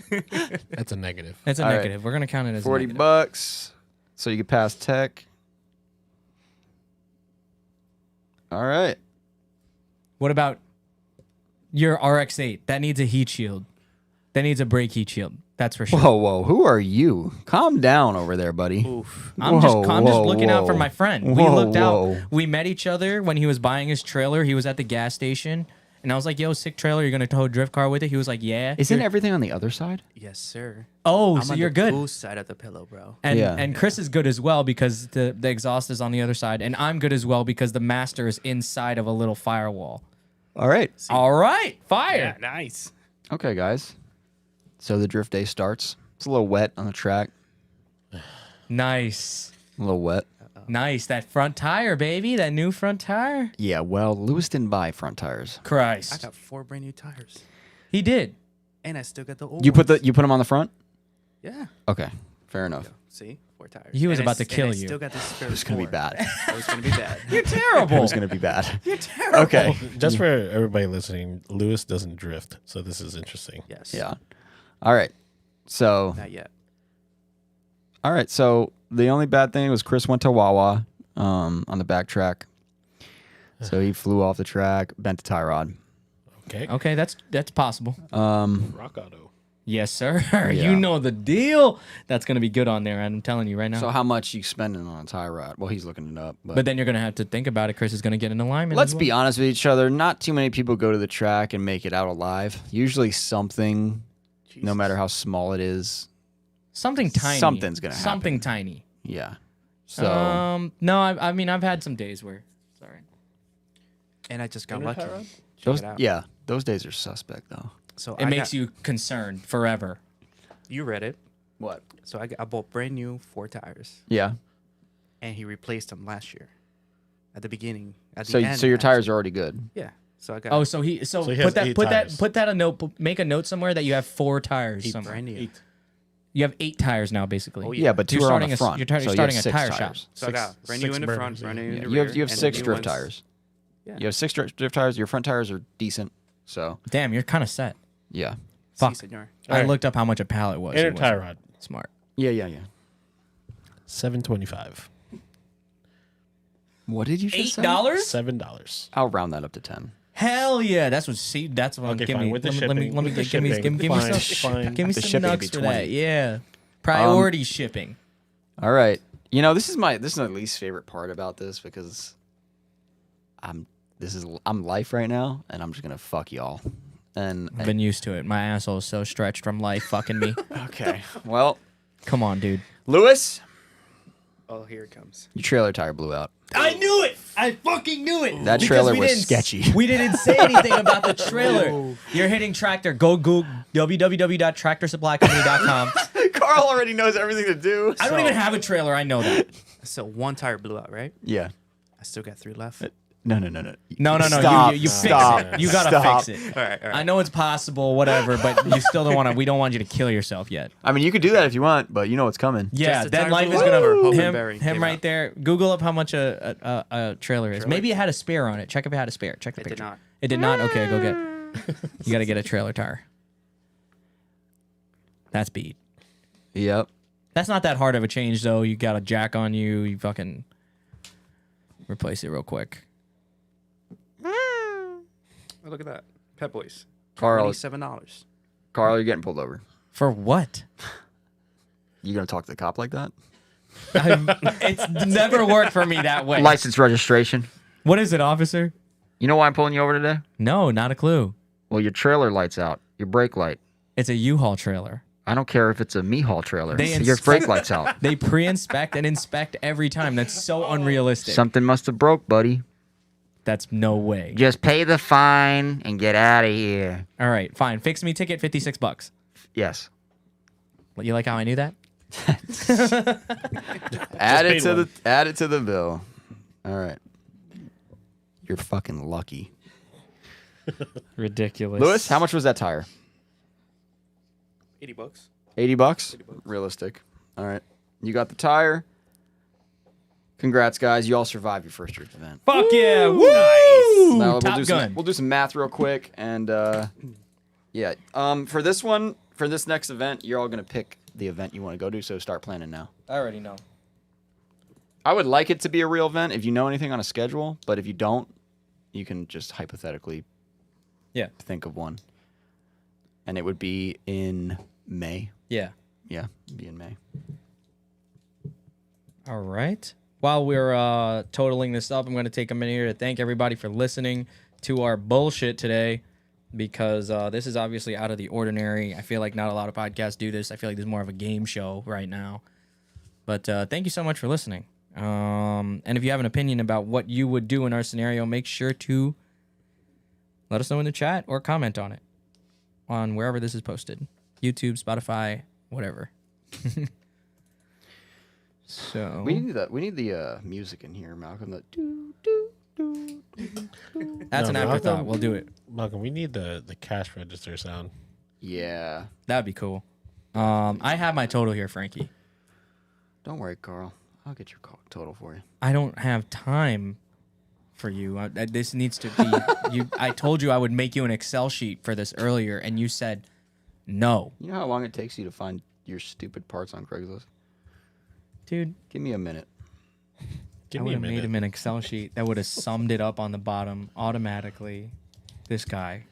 E: That's a negative.
A: It's a
B: All right.
A: negative. We're gonna count it as
B: 40
A: a negative.
B: bucks. So you can pass tech. All right.
A: What about your RX-8? That needs a heat shield. That needs a brake heat shield. That's for sure.
B: Whoa. Who are you? Calm down over there, buddy.
C: Oof.
A: I'm just
B: Whoa,
A: looking out for
B: whoa.
A: my friend. We
B: Whoa,
A: looked
B: whoa.
A: out. We met each other when he was buying his trailer. He was at the gas station, and I was like, "Yo, sick trailer. You're gonna tow a drift car with it?" He was like, "Yeah."
B: Isn't
A: You're-
B: everything on the other side?
D: Yes, sir.
A: Oh,
D: I'm
A: so
D: on
A: you're
D: the
A: good.
D: boost side of the pillow, bro.
A: And
B: Yeah.
A: and Chris is good as well because the exhaust is on the other side, and I'm good as well because the master is inside of a little firewall.
B: All right.
A: All right,
C: Yeah,
A: fire.
C: nice.
B: Okay, guys. So the drift day starts. It's a little wet on the track.
A: Nice.
B: A little wet.
A: Nice. That front tire, baby. That new front tire.
B: Yeah, well, Lewis didn't buy front tires.
D: I
A: Christ.
D: got 4 brand new tires,
A: He did.
D: and I still got the old.
B: You put
D: ones.
B: them on the front?
D: Yeah.
B: Okay. Fair enough.
D: See, 4 tires.
A: He was
D: And
A: about to kill
D: and
A: you.
D: I still got the spare.
B: It's going to be
D: 4.
B: bad.
D: It was gonna be bad.
A: You're
B: It
A: terrible.
B: was going to be bad.
A: You're terrible.
B: Okay.
E: Just for everybody listening, Lewis doesn't drift, so this is interesting.
D: Yes.
B: Yeah. All right. So,
D: Not yet.
B: all right. So the only bad thing was Chris went to Wawa on the back track. So he flew off the track, bent the tie rod.
E: Okay.
A: Okay, that's possible.
E: Rock Auto.
A: Yes, sir.
B: Yeah.
A: You know the deal. That's gonna be good on there. I'm telling you right now.
B: So how much you spending on a tie rod? Well, he's looking it up.
A: but then you're gonna have to think about it. Chris is gonna get an alignment.
B: Let's
A: as
B: be
A: well.
B: honest with each other. Not too many people go to the track and make it out alive. Usually something, no matter how small it is.
A: Something tiny.
B: Something's gonna
A: Something tiny.
B: Yeah. So
A: No, I mean I've had some days where. Sorry.
D: And I just got
E: Inner
D: lucky.
E: tie rod?
D: Check
B: those,
D: it out.
B: yeah, those days are suspect though.
D: So
A: It makes you concerned forever.
D: You read it.
B: What?
D: So I bought brand new 4 tires,
B: Yeah.
D: and he replaced them last year. At the beginning. At the
B: So
D: end,
B: so your
D: actually.
B: tires are already good.
D: Yeah. So I got.
A: Oh, so he
E: So he has 8 tires.
A: put that a note. Make a note somewhere that you have 4 tires. Somewhere.
D: brand new.
E: 8.
A: You have 8 tires now, basically.
D: Oh,
B: Yeah, but 2
A: You're
B: are on
A: starting
B: the
A: a-
B: front.
A: you're tar-
B: so
A: you're
B: you
A: starting
B: have
A: a
B: 6
A: tire
B: tires.
A: shop.
D: So I got brand new in the
E: burners,
D: front, brand new in the
B: You
D: rear.
B: have
D: and
B: 6
D: the new
B: drift
D: ones-
B: tires.
D: Yeah.
B: You have 6 drift tires. Your front tires are decent. So
A: Damn, you're kind of set.
B: yeah.
A: Fuck.
D: Si, senor.
A: I
E: Alright.
A: looked up how much a pallet was.
E: Inner
A: It
E: tie
A: wasn't
E: rod.
A: Smart.
B: Yeah.
E: $7.25.
B: What did you just say?
A: $8?
E: $7.
B: I'll round that up to 10.
A: Hell yeah! That's what. See, that's what.
E: Okay,
A: give
E: fine.
A: me.
E: With the
A: let me.
E: shipping.
A: Let me.
E: With the
A: Give me.
E: shipping.
A: Give me
E: Fine,
A: some.
E: fine.
A: Give me
B: The
A: some
B: shipping would
A: nuts
B: be
A: for that.
B: 20.
A: Yeah. Priority shipping.
B: All right. You know, this is my least favorite part about this because I'm life right now and I'm just gonna fuck y'all. And
A: I've been used to it. My asshole is so stretched from life fucking me.
B: okay. Well,
A: Come on, dude.
B: Lewis,
D: Oh, here it comes.
B: your trailer tire blew out.
A: I knew it. I fucking knew it.
B: That
A: Because
B: trailer
A: we
B: was
A: didn't-
B: sketchy.
A: We didn't say anything about the trailer. You're hitting Tractor. Go Google www.tractorsupplycompany.com.
B: Carl already knows everything to do.
A: I don't even have a trailer. I know that.
D: So one tire blew out, right?
B: Yeah.
D: I still got 3 left.
B: No.
A: No.
B: Stop,
A: You fix
B: stop,
A: it. You gotta
B: stop.
A: fix it.
D: All right.
A: I know it's possible, whatever, but you still don't want to. We don't want you to kill yourself yet.
B: I mean, you could do that if you want, but you know what's coming.
A: Yeah,
D: the
A: that
D: tire
A: life
D: blew
A: is
D: out or
A: gonna
D: Hope and
A: him
D: Berry
A: him
D: came
A: right
D: out?
A: there. Google up how much a trailer is. Maybe it had a spare on it. Check if it had a spare. Check the
C: It did
A: picture.
C: not.
A: It did not. Okay, go get. You got to get a trailer tire. That's beat.
B: Yep.
A: That's not that hard of a change though. You got a jack on you. You fucking replace it real quick.
C: Oh, look at that. Pep Boys.
B: Carl,
C: $27.
B: Carl, you're getting pulled over.
A: For what?
B: You gonna talk to the cop like that?
A: It's never worked for me that way.
B: License registration.
A: What is it, officer?
B: You know why I'm pulling you over today?
A: No, not a clue.
B: Well, your trailer light's out. Your brake light.
A: It's a U-Haul trailer.
B: I don't care if it's a me-haul trailer.
A: They
B: Your
A: inspect-
B: brake light's out.
A: They pre-inspect and inspect every time. That's so unrealistic.
B: Something must have broke, buddy.
A: That's no way.
B: Just pay the fine and get out of here.
A: All right, fine. Fix me ticket, $56.
B: Yes.
A: You like how I knew that?
B: Add it
E: paid
B: to
E: one.
B: add it to the bill. All right. You're fucking lucky.
A: Ridiculous.
B: Lewis, how much was that tire?
C: $80.
B: $80? Realistic. All right. You got the tire. Congrats, guys. You all survived your first church event.
A: Fuck yeah! Woo!
B: Now, we'll
A: Top
B: do
A: Gun.
B: We'll do some math real quick, and yeah. For this one, for this next event, you're all gonna pick the event you want to go to. So start planning now.
A: I already know.
B: I would like it to be a real event if you know anything on a schedule, but if you don't, you can just hypothetically
A: Yeah.
B: think of one. And it would be in May.
A: Yeah.
B: Yeah, it'd be in May.
A: All right. While we're totaling this up, I'm going to take a minute here to thank everybody for listening to our bullshit today, because this is obviously out of the ordinary. I feel like not a lot of podcasts do this. I feel like this is more of a game show right now. But thank you so much for listening. And if you have an opinion about what you would do in our scenario, make sure to let us know in the chat or comment on it on wherever this is posted. YouTube, Spotify, whatever. So
B: We need the music in here, Malcolm.
A: that's an
E: No,
A: afterthought.
E: Malcolm-
A: We'll do it.
E: Malcolm, we need the cash register sound.
B: Yeah.
A: That would be cool. I have my total here, Frankie.
B: Don't worry, Carl. I'll get your total for you.
A: I don't have time for you. This needs to be you. I told you I would make you an Excel sheet for this earlier, and you said no,
B: You know how long it takes you to find your stupid parts on Craigslist?
A: dude.
B: Give me a minute.
E: Give
A: I
E: me
A: would
E: a
A: have made
E: minute.
A: him an Excel sheet that would have summed it up on the bottom automatically. This guy,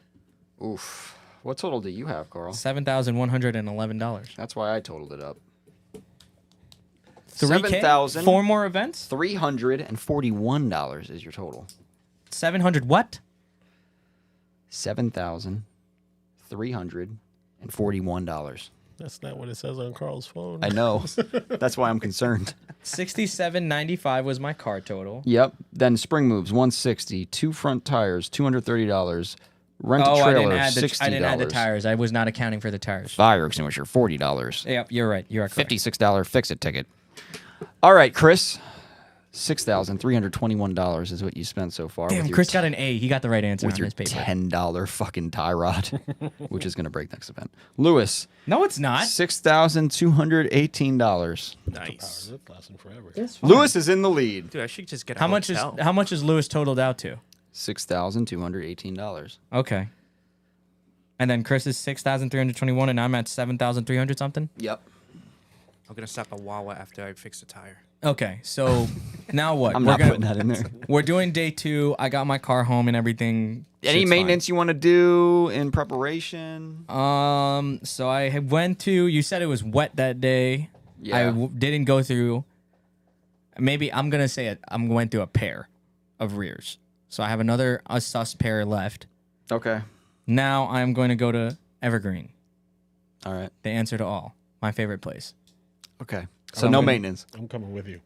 B: Oof. What total do you have, Carl?
A: $7,111.
B: That's why I totaled it up.
A: 3K?
B: $7,000.
A: 4 more events?
B: $341 is your total.
A: 700 what?
B: $7,341.
E: That's not what it says on Carl's phone.
B: I know. That's why I'm concerned.
A: 67.95 was my car total.
B: Yep. Then spring moves, 160. 2 front tires, $230. Rent a
A: Oh,
B: trailer,
A: I didn't add
B: $60.
A: I didn't add the tires. I was not accounting for the tires.
B: Fire extinguisher, $40.
A: Yep, you're right. You are correct.
B: $56 fix-it ticket. All right, Chris. $6,321 is what you spent so far.
A: Damn,
B: with your
A: Chris got an A. He got the right answer
B: with
A: on
B: your
A: his paper.
B: $10 fucking tie rod, which is going to break next event. Lewis,
A: No, it's not.
B: $6,218.
C: Nice.
E: It's lasting forever.
B: Lewis is in the lead.
C: Dude, I should just get a
A: How much is
C: hotel.
A: how much is Lewis totaled out to?
B: $6,218.
A: Okay. And then Chris is 6,321, and I'm at 7,300 something.
B: Yep.
D: I'm gonna stop at Wawa after I fix the tire.
A: Okay, so now what?
B: I'm
A: We're
B: not
A: gonna-
B: putting that in there.
A: We're doing day 2. I got my car home and everything.
B: Any
A: Shit's
B: maintenance you want to do in preparation?
A: fine. So I went to. You said it was wet that day.
B: Yeah.
A: I didn't go through. Maybe I'm gonna say it. I'm going through a pair of rears. So I have a sus pair left.
B: Okay.
A: Now I'm going to go to Evergreen.
B: All right.
A: The answer to all. My favorite place.
B: Okay. So
A: I'm
B: no
A: gonna-
B: maintenance.
E: I'm coming with you.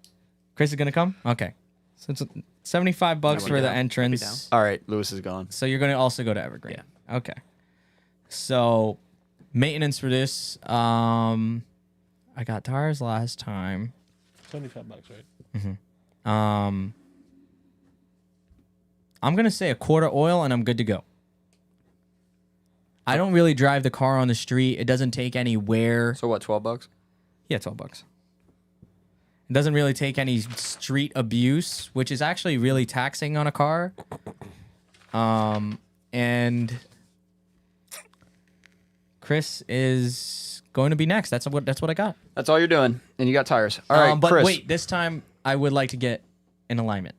A: Chris is gonna come. Okay. So it's $75
C: I'll be
A: for the
C: down. I'll be
A: entrance.
B: All right. Lewis is gone.
A: So you're gonna also go to Evergreen. Yeah. Okay. So maintenance for this. I got tires last time.
E: $75, right?
A: I'm gonna say a quart of oil and I'm good to go. I don't really drive the car on the street. It doesn't take any wear.
B: So what? $12?
A: Yeah, $12. It doesn't really take any street abuse, which is actually really taxing on a car. And Chris is going to be next. That's what I got.
B: That's all you're doing, and you got tires. All right,
A: but
B: Chris.
A: wait, this time I would like to get an alignment.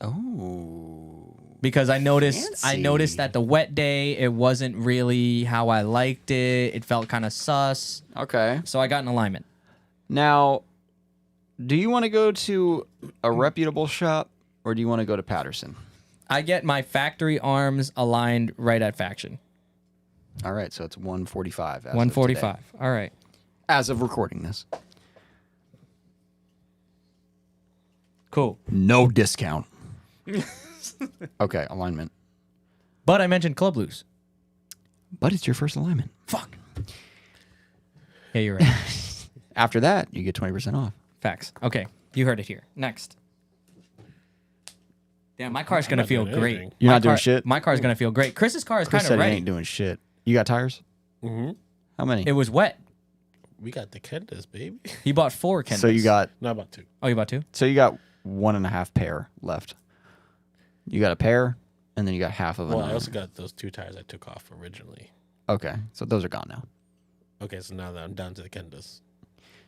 B: Oh.
A: Because I noticed
B: Fancy.
A: that the wet day it wasn't really how I liked it. It felt kind of sus.
B: Okay.
A: So I got an alignment.
B: Now, do you want to go to a reputable shop or do you want to go to Patterson?
A: I get my factory arms aligned right at Faction.
B: All right, so it's 145.
A: 145. All right.
B: As of recording this.
A: Cool.
B: No discount. Okay, alignment.
A: But I mentioned Club Loose.
B: But it's your first alignment.
A: Fuck. Yeah, you're right.
B: After that, you get 20% off.
A: Facts. Okay. You heard it here. Next. Damn, my car's going to
E: not
A: feel
E: doing
A: great.
E: anything.
B: You're
A: My
B: not doing
A: car-
B: shit?
A: My car's going to feel great. Chris's car is
B: Chris
A: kind
B: said
A: of
B: he
A: ready.
B: ain't doing shit. You got tires?
E: Mm-hmm.
B: How many?
A: It was wet.
E: We got the Kendas, baby.
A: He bought 4 Kendas.
B: So you got
E: Not about 2.
A: Oh, you bought 2?
B: 1.5 pair left. You got a pair, and then you got half of
E: Well,
B: another.
E: I also got those 2 tires I took off originally.
B: Okay, so those are gone now.
E: Okay, so now that I'm down to the Kendas.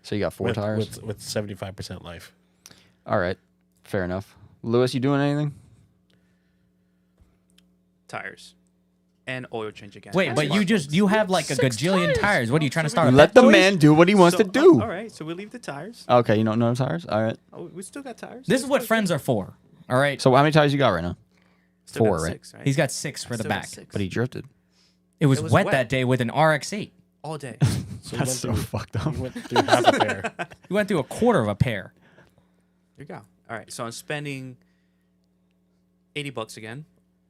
B: So you got 4 tires?
E: With 75% life.
B: All right, fair enough. Lewis, you doing anything?
C: Tires. And oil change again.
A: Wait, but you have like a gajillion tires. What are you trying to start?
B: Let the
A: Boys?
B: man do what he wants to do.
C: All right, so we leave the tires.
B: Okay, you don't know tires? All right.
C: Oh, we still got tires.
A: This is what friends are for. All right.
B: So how many tires you got right now?
C: Still got
B: 4, right?
C: 6, right?
A: He's got 6 for the
C: Still got
A: back.
C: 6.
B: But he drifted.
A: It was,
C: It was
A: wet,
C: wet.
A: that day with an RX-8.
C: all day.
E: So
B: That's so fucked up.
E: we went through half a pair.
A: We went through a quarter of a pair.
C: There you go. All right, so I'm spending $80 again.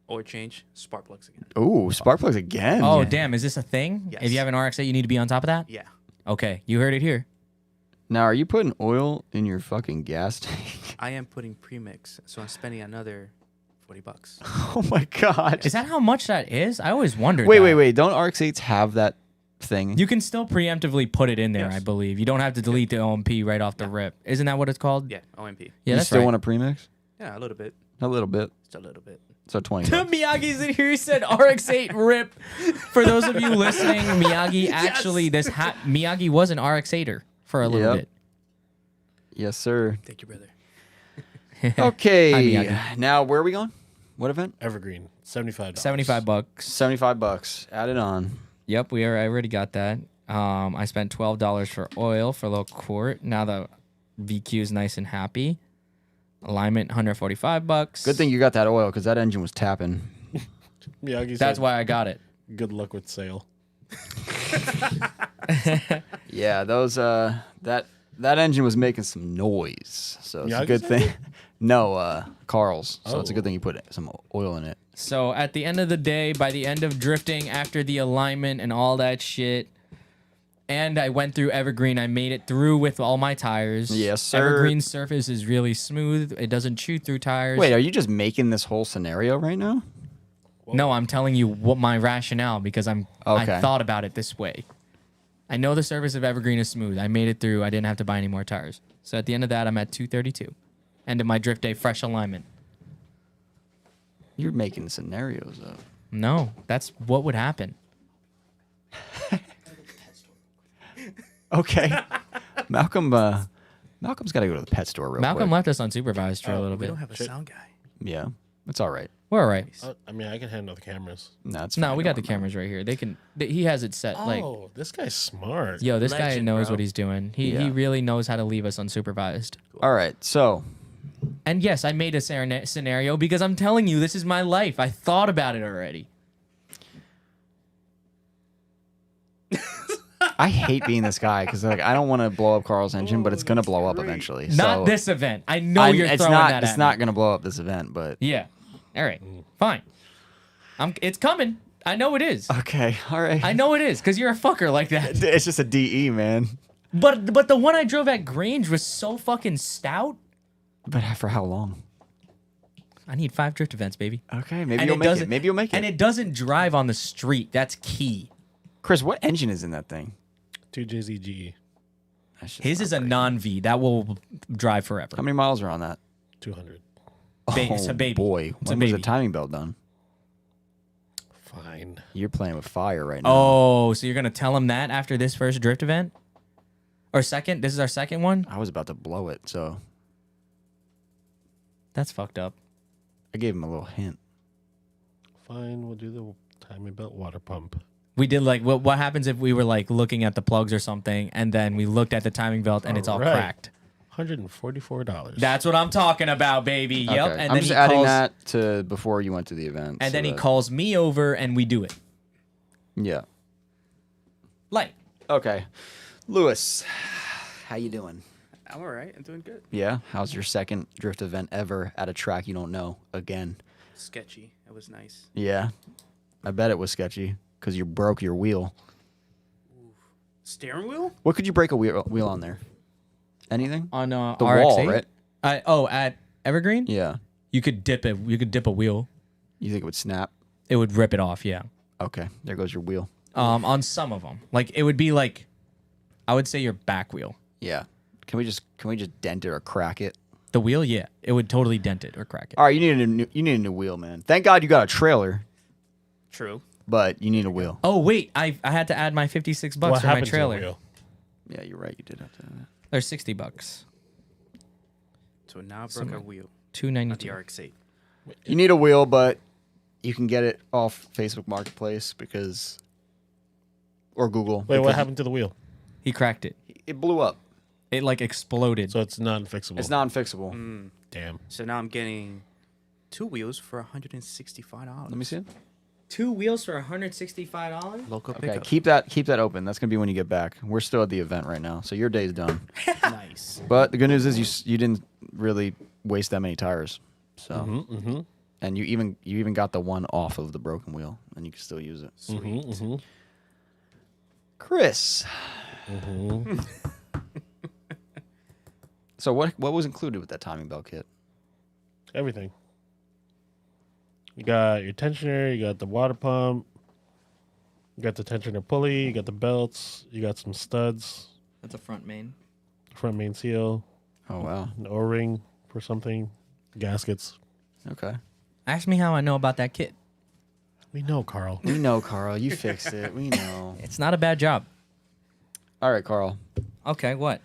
C: Oil change, spark plugs again.
B: Ooh, spark plugs again.
A: Oh, damn. Is this a thing?
C: Yes.
A: If you have an RX-8, you need to be on top of that?
C: Yeah.
A: Okay. You heard it here.
B: Now, are you putting oil in your fucking gas tank?
C: I am putting premix, so I'm spending another $40.
B: Oh my god.
A: Is that how much that is? I always wondered
B: Wait,
A: that.
B: wait, wait. Don't RX-8s have that thing?
A: You can still preemptively put it in there,
C: Yes.
A: I believe. You don't have to delete the OMP right off the rip. Isn't that what it's called?
C: Yeah, OMP.
A: Yeah,
B: you
A: that's
B: still
A: right.
B: want a premix?
C: Yeah, a little bit.
B: A little bit.
C: Just a little bit.
B: So 20 bucks.
A: Miyagi's in here. He said RX-8 rip. For those of you listening, Miyagi actually Miyagi was an RX-8er for a little
B: Yep.
A: bit.
B: Yes, sir.
C: Thank you, brother.
B: Okay.
A: Miyagi.
B: Now, where are we going? What event?
E: Evergreen, $75.
A: $75.
B: $75. Add it on.
A: Yep, I already got that. I spent $12 for oil for a little quart. Now the VQ is nice and happy. Alignment $145.
B: Good thing you got that oil because that engine was tapping.
E: Miyagi
A: That's
E: said,
A: why I got it.
E: good luck with sale.
B: Yeah, those that engine was making some noise, so it's a
E: Miyagi's
B: good thing.
E: engine?
B: No, Carl's. So it's a
E: Oh.
B: good thing you put some oil in it.
A: So at the end of the day, by the end of drifting, after the alignment and all that shit, and I went through Evergreen, I made it through with all my tires.
B: Yes, sir.
A: Evergreen's surface is really smooth. It doesn't chew through tires.
B: Wait, are you just making this whole scenario right now?
A: No, I'm telling you what my rationale because I
B: Okay.
A: thought about it this way. I know the surface of Evergreen is smooth. I made it through. I didn't have to buy any more tires. So at the end of that, I'm at 232. End of my drift day, fresh alignment.
B: You're making scenarios up.
A: No, that's what would happen.
B: Okay. Malcolm's got to go to the pet store real
A: Malcolm
B: quick.
A: left us unsupervised for a little
C: We
A: bit.
C: don't have a sound guy.
B: Yeah, it's all right.
A: We're all right.
E: I mean, I can handle the cameras.
B: No, it's
A: No,
B: fine.
A: we got the
B: Don't worry.
A: cameras right here. He has it set. Like,
E: Oh, this guy's smart.
A: yo, this guy
C: Legend,
A: knows
C: bro.
A: what he's doing. He
B: Yeah.
A: really knows how to leave us unsupervised.
B: All right, so
A: And yes, I made a scenario because I'm telling you, this is my life. I thought about it already.
B: I hate being this guy because like I don't want to blow up Carl's engine, but it's gonna blow up eventually.
A: Not
B: so
A: this event. I know you're
B: it's
A: throwing
B: not.
A: that
B: It's
A: at
B: not
A: me.
B: gonna blow up this event, but
A: Yeah. All right. Fine. It's coming. I know it is.
B: okay, all right.
A: I know it is because you're a fucker like that.
B: It's just a DE, man.
A: But the one I drove at Grange was so fucking stout.
B: But for how long?
A: I need 5 drift events, baby.
B: Okay, maybe
A: And
B: you'll
A: it
B: make it.
A: doesn't-
B: Maybe you'll make it.
A: And it doesn't drive on the street. That's key.
B: Chris, what engine is in that thing?
E: 2JZGE,
B: That's just
A: His
B: not
A: is a
B: great.
A: non-V. That will drive forever.
B: How many miles are on that?
E: 200.
A: It's a baby.
B: Boy,
A: It's a
B: when was the
A: baby.
B: timing belt done?
E: Fine.
B: You're playing with fire right now.
A: Oh, so you're gonna tell him that after this first drift event? Or second? This is our second one?
B: I was about to blow it, so
A: That's fucked up.
B: I gave him a little hint.
E: Fine, we'll do the timing belt water pump.
A: We did like what happens if we were like looking at the plugs or something and then we looked at the timing belt and it's all
E: Alright.
A: cracked.
E: $144.
A: That's what I'm talking about, baby. Yep.
B: Okay.
A: And
B: I'm
A: then
B: just
A: he
B: adding
A: calls,
B: that to before you went to the event.
A: and
B: so
A: then he
B: that-
A: calls me over and we do it.
B: Yeah.
A: Like,
B: Okay. Lewis, how you doing?
C: I'm all right. I'm doing good.
B: Yeah. How's your second drift event ever at a track you don't know again?
C: Sketchy. It was nice.
B: Yeah. I bet it was sketchy because you broke your wheel.
C: Steering wheel?
B: What could you break a wheel on there? Anything?
A: on
B: The
A: RX-8?
B: wall, right?
A: At Evergreen?
B: Yeah.
A: You could dip it. You could dip a wheel.
B: You think it would snap?
A: It would rip it off. Yeah.
B: Okay. There goes your wheel.
A: On some of them, like it would be like, I would say your back wheel.
B: Yeah. Can we just dent it or crack it?
A: The wheel, yeah, it would totally dent it or crack it.
B: All right, you need a new wheel, man. Thank God you got a trailer,
C: True.
B: but you need a wheel.
A: Oh wait, I had to add my $56
E: What
A: for my
E: happened to the
A: trailer.
E: wheel?
B: Yeah, you're right. You did have to.
A: They're $60.
C: So now I broke a wheel on the
A: $292.
C: RX-8.
B: You need a wheel, but you can get it off Facebook Marketplace or Google.
E: Wait, what
B: because
E: happened to the wheel?
A: He cracked it.
B: It blew up.
A: It like exploded.
E: So it's non-fixable.
B: It's non-fixable.
E: Damn.
C: So now I'm getting 2 wheels for $165.
B: Let me see it.
A: 2 wheels for $165.
C: Local
B: Okay,
C: pickup.
B: keep that open. That's gonna be when you get back. We're still at the event right now, so your day's done.
C: Nice.
B: But the good news is you didn't really waste that many tires. So
E: Mm-hmm.
B: and you even got the one off of the broken wheel, and you can still use it.
E: Mm-hmm.
B: Chris.
E: Mm-hmm.
B: So what was included with that timing belt kit?
E: Everything. You got your tensioner, you got the water pump, you got the tensioner pulley, you got the belts, you got some studs,
A: That's a front main.
E: front main seal,
B: Oh wow.
E: an O-ring for something, gaskets.
B: Okay.
A: Ask me how I know about that kit.
E: We know, Carl.
B: We know, Carl. You fixed it. We know.
A: It's not a bad job.
B: All right, Carl.
A: Okay, what?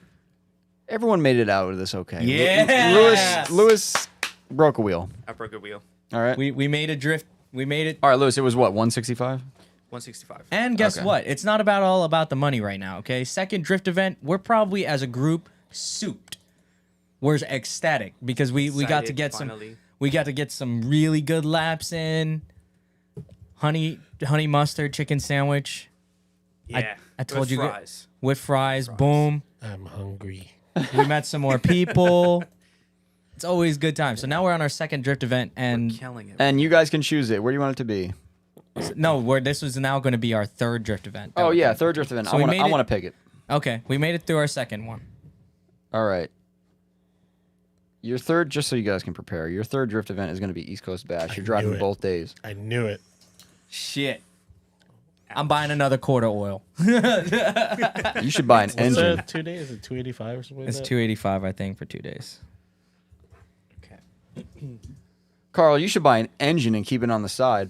B: Everyone made it out of this okay.
A: Yes!
B: Lewis broke a wheel.
C: I broke a wheel.
B: All right.
A: We made a drift. We made it.
B: All right, Lewis. It was what 165.
C: 165.
A: And guess
B: Okay.
A: what? It's not all about the money right now, okay? Second drift event, we're probably as a group souped. We're ecstatic because we got to
C: Excited,
A: get
C: finally.
A: some really good laps in. Honey mustard chicken sandwich
C: Yeah.
A: I told
C: with
A: you
C: fries.
A: with fries. Boom.
E: I'm hungry.
A: We met some more people. It's always good time. So now we're on our second drift event, and
C: Killing it.
B: And you guys can choose it. Where do you want it to be?
A: this was now going to be our third drift event.
B: Oh yeah, third drift event.
A: So
B: I
A: we
B: want
A: made it-
B: to pick it.
A: Okay, we made it through our second one.
B: All right. Your third, just so you guys can prepare, your third drift event is going to be East Coast Bash. You're driving
E: knew it.
B: both days.
E: I knew it.
A: Shit. I'm buying another quarter oil.
B: You should buy an
E: What's
B: engine.
E: that 2 days? Is it 285 or something
A: It's
E: like that?
A: $285, I think, for 2 days.
B: Carl, you should buy an engine and keep it on the side.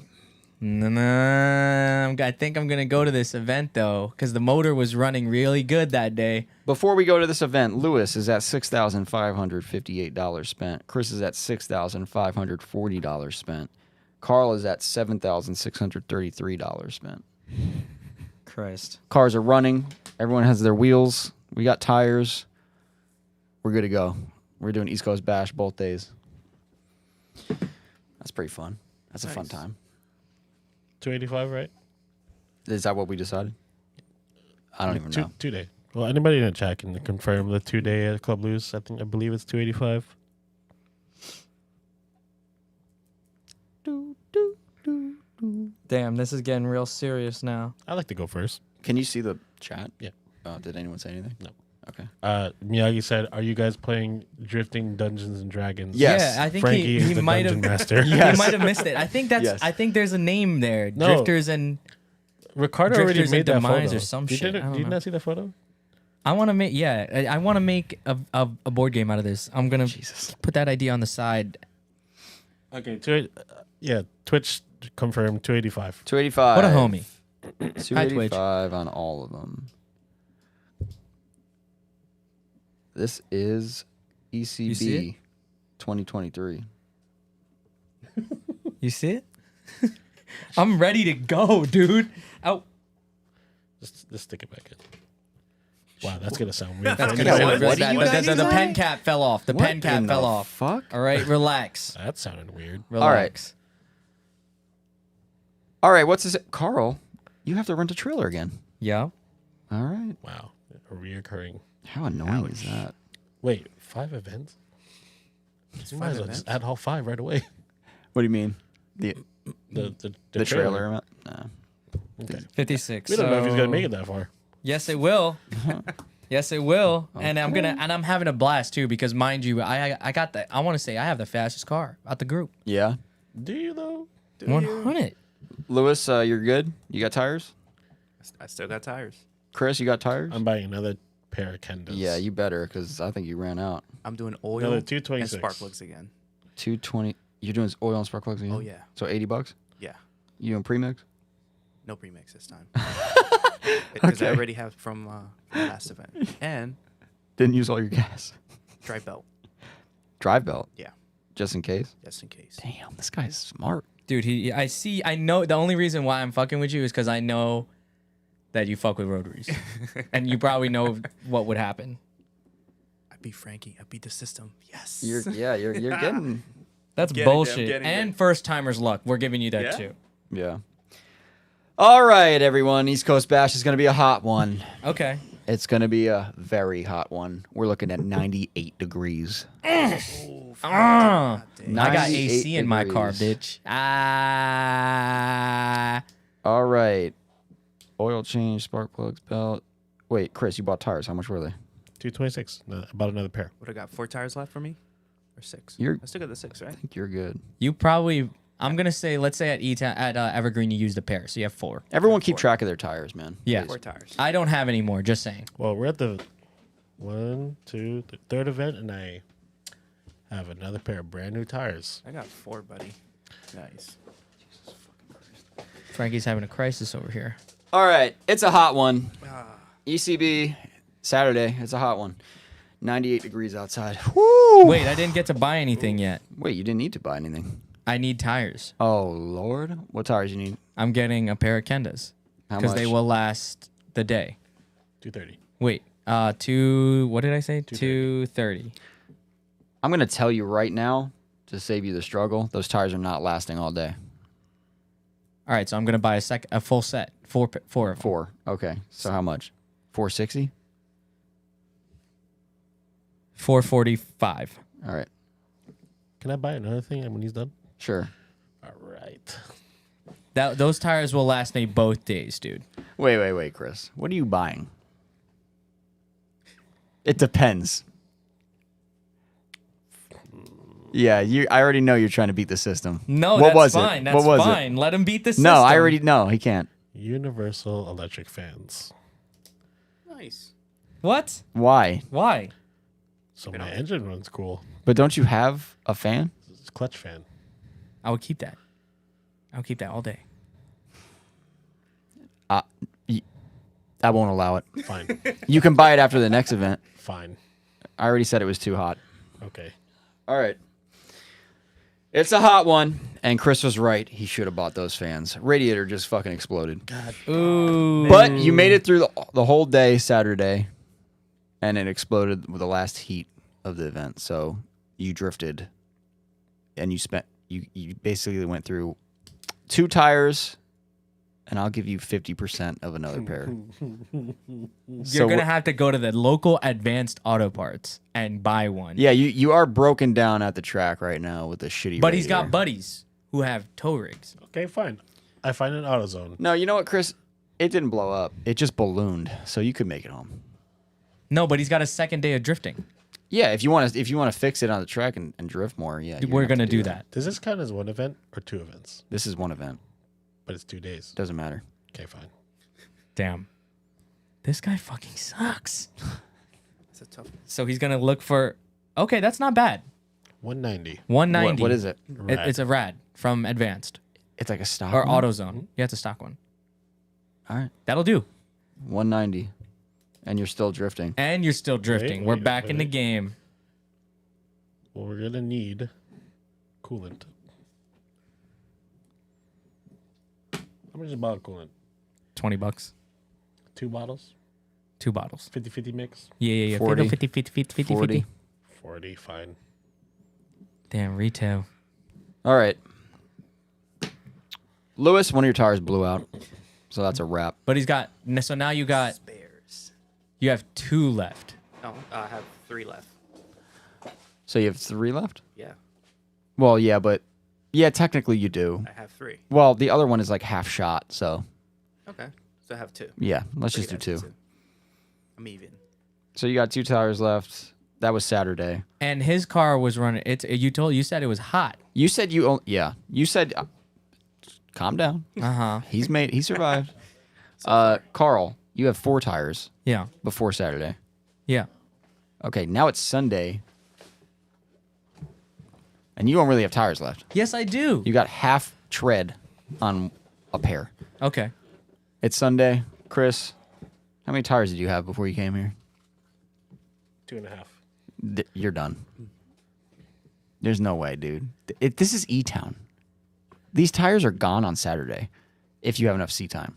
A: Nah, I think I'm gonna go to this event though, because the motor was running really good that day.
B: Before we go to this event, Lewis is at $6,558 spent. Chris is at $6,540 spent. Carl is at $7,633 spent.
A: Christ.
B: Cars are running. Everyone has their wheels. We got tires. We're good to go. We're doing East Coast Bash both days. That's pretty fun. That's a fun
C: Nice.
B: time.
E: 285, right?
B: Is that what we decided? I don't even know.
E: 2 day. Well, anybody in the chat can confirm the 2 day at Club Loose. I believe it's 285.
A: Damn, this is getting real serious now.
E: I like to go first.
B: Can you see the chat?
E: Yeah.
B: Did anyone say anything?
E: No.
B: Okay.
E: Miyagi said, "Are you guys playing Drifting Dungeons and Dragons?"
B: Yes.
A: Yeah, I think
E: Frankie is
A: he
E: the
A: might
E: dungeon
A: have
E: master.
B: Yes.
A: he might have missed it. I think that's
B: Yes.
A: I think there's a name there.
E: No.
A: Drifters and
E: Ricardo already
A: Drifters
E: made
A: and
E: that
A: Demise
E: photo
A: or some
E: You
A: shit.
E: didn't-
A: I don't
E: Did you
A: know.
E: not see that photo?
A: I want to make I want to make a board game out of this. I'm gonna
B: Jesus.
A: put that idea on the side.
E: Okay, Twitch confirmed 285.
B: 285.
A: What a homie.
B: 285 on all of them. This is
A: You see it?
B: ECB 2023.
A: You see it? I'm ready to go, dude. Oh,
E: Just stick it back in. Wow, that's gonna sound weird.
A: that's
E: for
A: gonna
B: Yeah,
E: anyone.
A: sound
B: what
A: really
B: do
A: bad.
B: you
A: The
B: guys
A: pen
B: like?
A: cap fell off. The pen cap
B: in
A: fell
B: the
A: off.
B: Fuck.
A: All right, relax.
E: That sounded weird.
A: Relax.
B: All right. What's this? Carl, you have to rent a trailer again.
A: Yeah.
B: All right.
E: Wow, a reoccurring.
B: How annoying is that?
E: Wait, 5 events? You might as well just add all 5 right away.
B: What do you mean? The
E: The
B: trailer? Nah.
E: Okay.
A: 56.
E: We don't know if he's gonna
A: so-
E: make it that far.
A: Yes, it will. Yes, it will. And I'm having a blast too because mind you, I got the I want to say I have the fastest car out the group.
B: Yeah.
E: Do you though?
A: 100.
B: Lewis, you're good. You got tires.
C: I still got tires.
B: Chris, you got tires.
E: I'm buying another pair of Kendas.
B: Yeah, you better because I think you ran out.
C: I'm doing oil
E: Another
C: and
E: 226.
C: spark plugs again.
B: 220. You're doing oil and spark plugs again.
C: Oh, yeah.
B: So $80.
C: Yeah.
B: You doing premix?
C: No premix this time. Because
B: Okay.
C: I already have from the last event. And
B: Didn't use all your gas.
C: dry belt,
B: Drive belt.
C: Yeah.
B: Just in case.
C: just in case.
B: Damn, this guy's smart.
A: Dude, I know the only reason why I'm fucking with you is cuz I know that you fuck with rotaries. And you probably know what would happen.
C: I beat Frankie. I beat the system. Yes.
B: You're getting
A: That's
C: getting there, I'm
A: bullshit.
C: getting
A: And
C: there.
A: first timer's luck. We're giving you that
C: Yeah?
A: too.
B: yeah. All right, everyone. East Coast Bash is going to be a hot one.
A: Okay.
B: It's going to be a very hot one. We're looking at 98 degrees.
A: I got
B: 98
A: AC in my car,
B: degrees.
A: bitch. Ah.
B: All right. Oil change, spark plugs, belt. Wait, Chris, you bought tires. How much were they?
E: 226. About another pair.
C: What I got? 4 tires left for me? Or 6?
B: You're-
C: I still got the 6, right?
B: I think you're good.
A: You probably I'm gonna say let's say at Evergreen you used a pair, so you have 4.
B: Everyone keep track of their tires, man.
A: Yeah.
B: Please.
C: 4 tires.
A: I don't have any more, just saying.
E: Well, we're at the 3rd event, and I have another pair of brand new tires.
C: I got 4, buddy. Nice.
A: Frankie's having a crisis over here.
B: All right. It's a hot one. ECB, Saturday. It's a hot one. 98 degrees outside. Woo!
A: Wait, I didn't get to buy anything yet.
B: Wait, you didn't need to buy anything.
A: I need tires.
B: Oh, Lord. What tires you need?
A: I'm getting a pair of Kendas
B: How
A: because they
B: much?
A: will last the day.
E: 230.
A: Wait, what did I say? 230.
B: I'm going to tell you right now, to save you the struggle, those tires are not lasting all day.
A: All right, so I'm gonna buy a full set, four of them.
B: 4. Okay. So how much? 460?
A: 445.
B: All right.
E: Can I buy another thing when he's done?
B: Sure.
E: All right.
A: Those tires will last me both days, dude.
B: Wait, Chris. What are you buying? It depends. Yeah, I already know you're trying to beat the system.
A: No,
B: What
A: that's
B: was it?
A: fine. That's
B: What was it?
A: fine. Let him beat the system.
B: No, I already know. He can't.
E: Universal electric fans.
C: Nice.
A: What?
B: Why?
A: Why?
E: So my engine runs cool.
B: But don't you have a fan?
E: It's a clutch fan.
A: I would keep that. I would keep that all day.
B: I won't allow it.
E: Fine.
B: You can buy it after the next event.
E: Fine.
B: I already said it was too hot.
E: Okay.
B: All right. It's a hot one. And Chris was right. He should have bought those fans. Radiator just fucking exploded.
A: Ooh.
B: But you made it through the whole day Saturday. And it exploded with the last heat of the event. So you drifted. And you basically went through 2 tires. And I'll give you 50% of another pair.
A: You're gonna have to go to the local Advanced Auto Parts and buy one.
B: Yeah, you are broken down at the track right now with a shitty
A: But he's got
B: radiator.
A: buddies who have tow rigs.
E: Okay, fine. I find an AutoZone.
B: No, you know what, Chris? It didn't blow up. It just ballooned, so you could make it home.
A: No, but he's got a second day of drifting.
B: Yeah, if you want to fix it on the track and drift more, yeah,
A: We're gonna do that.
E: Does this count as one event or 2 events?
B: This is one event.
E: But it's 2 days.
B: Doesn't matter.
E: Okay, fine.
A: Damn. This guy fucking sucks.
C: It's a tough.
A: So he's gonna look for. Okay, that's not bad.
E: 190.
A: 190.
B: What is it?
A: It's a rad from Advanced
B: It's like a stock
A: or
B: one?
A: AutoZone. Yeah, it's a stock one.
B: All right,
A: That'll do.
B: 190, and you're still drifting.
A: And you're still drifting. We're
E: wait,
A: back in the
E: wait.
A: game.
E: Well, we're going to need coolant. How much is a bottle of coolant?
A: $20.
E: 2 bottles?
A: 2 bottles.
E: 50-50 mix?
A: Yeah.
B: 40.
A: 50.
B: 40.
E: 40, fine.
A: Damn, retail.
B: All right, Lewis, one of your tires blew out, so that's a wrap.
A: But he's got. So now you got.
C: Bears.
A: You have 2 left.
C: No, I have 3 left.
B: So you have 3 left.
C: Yeah,
B: Well, yeah, but yeah, technically you do.
C: I have 3.
B: Well, the other one is like half shot, so
C: Okay, so I have 2.
B: yeah, let's
C: Three
B: just do
C: left,
B: 2.
C: I'm even.
B: So you got 2 tires left. That was Saturday.
A: And his car was running. You said it was hot.
B: You said you said calm down.
A: Uh-huh.
B: He survived. Carl, you have 4 tires
A: Yeah.
B: before Saturday.
A: Yeah.
B: Okay, now it's Sunday. And you don't really have tires left.
A: Yes, I do.
B: You got half tread on a pair.
A: Okay.
B: It's Sunday. Chris, how many tires did you have before you came here?
E: 2.5.
B: You're done. There's no way, dude. This is E-Town. These tires are gone on Saturday if you have enough seat time.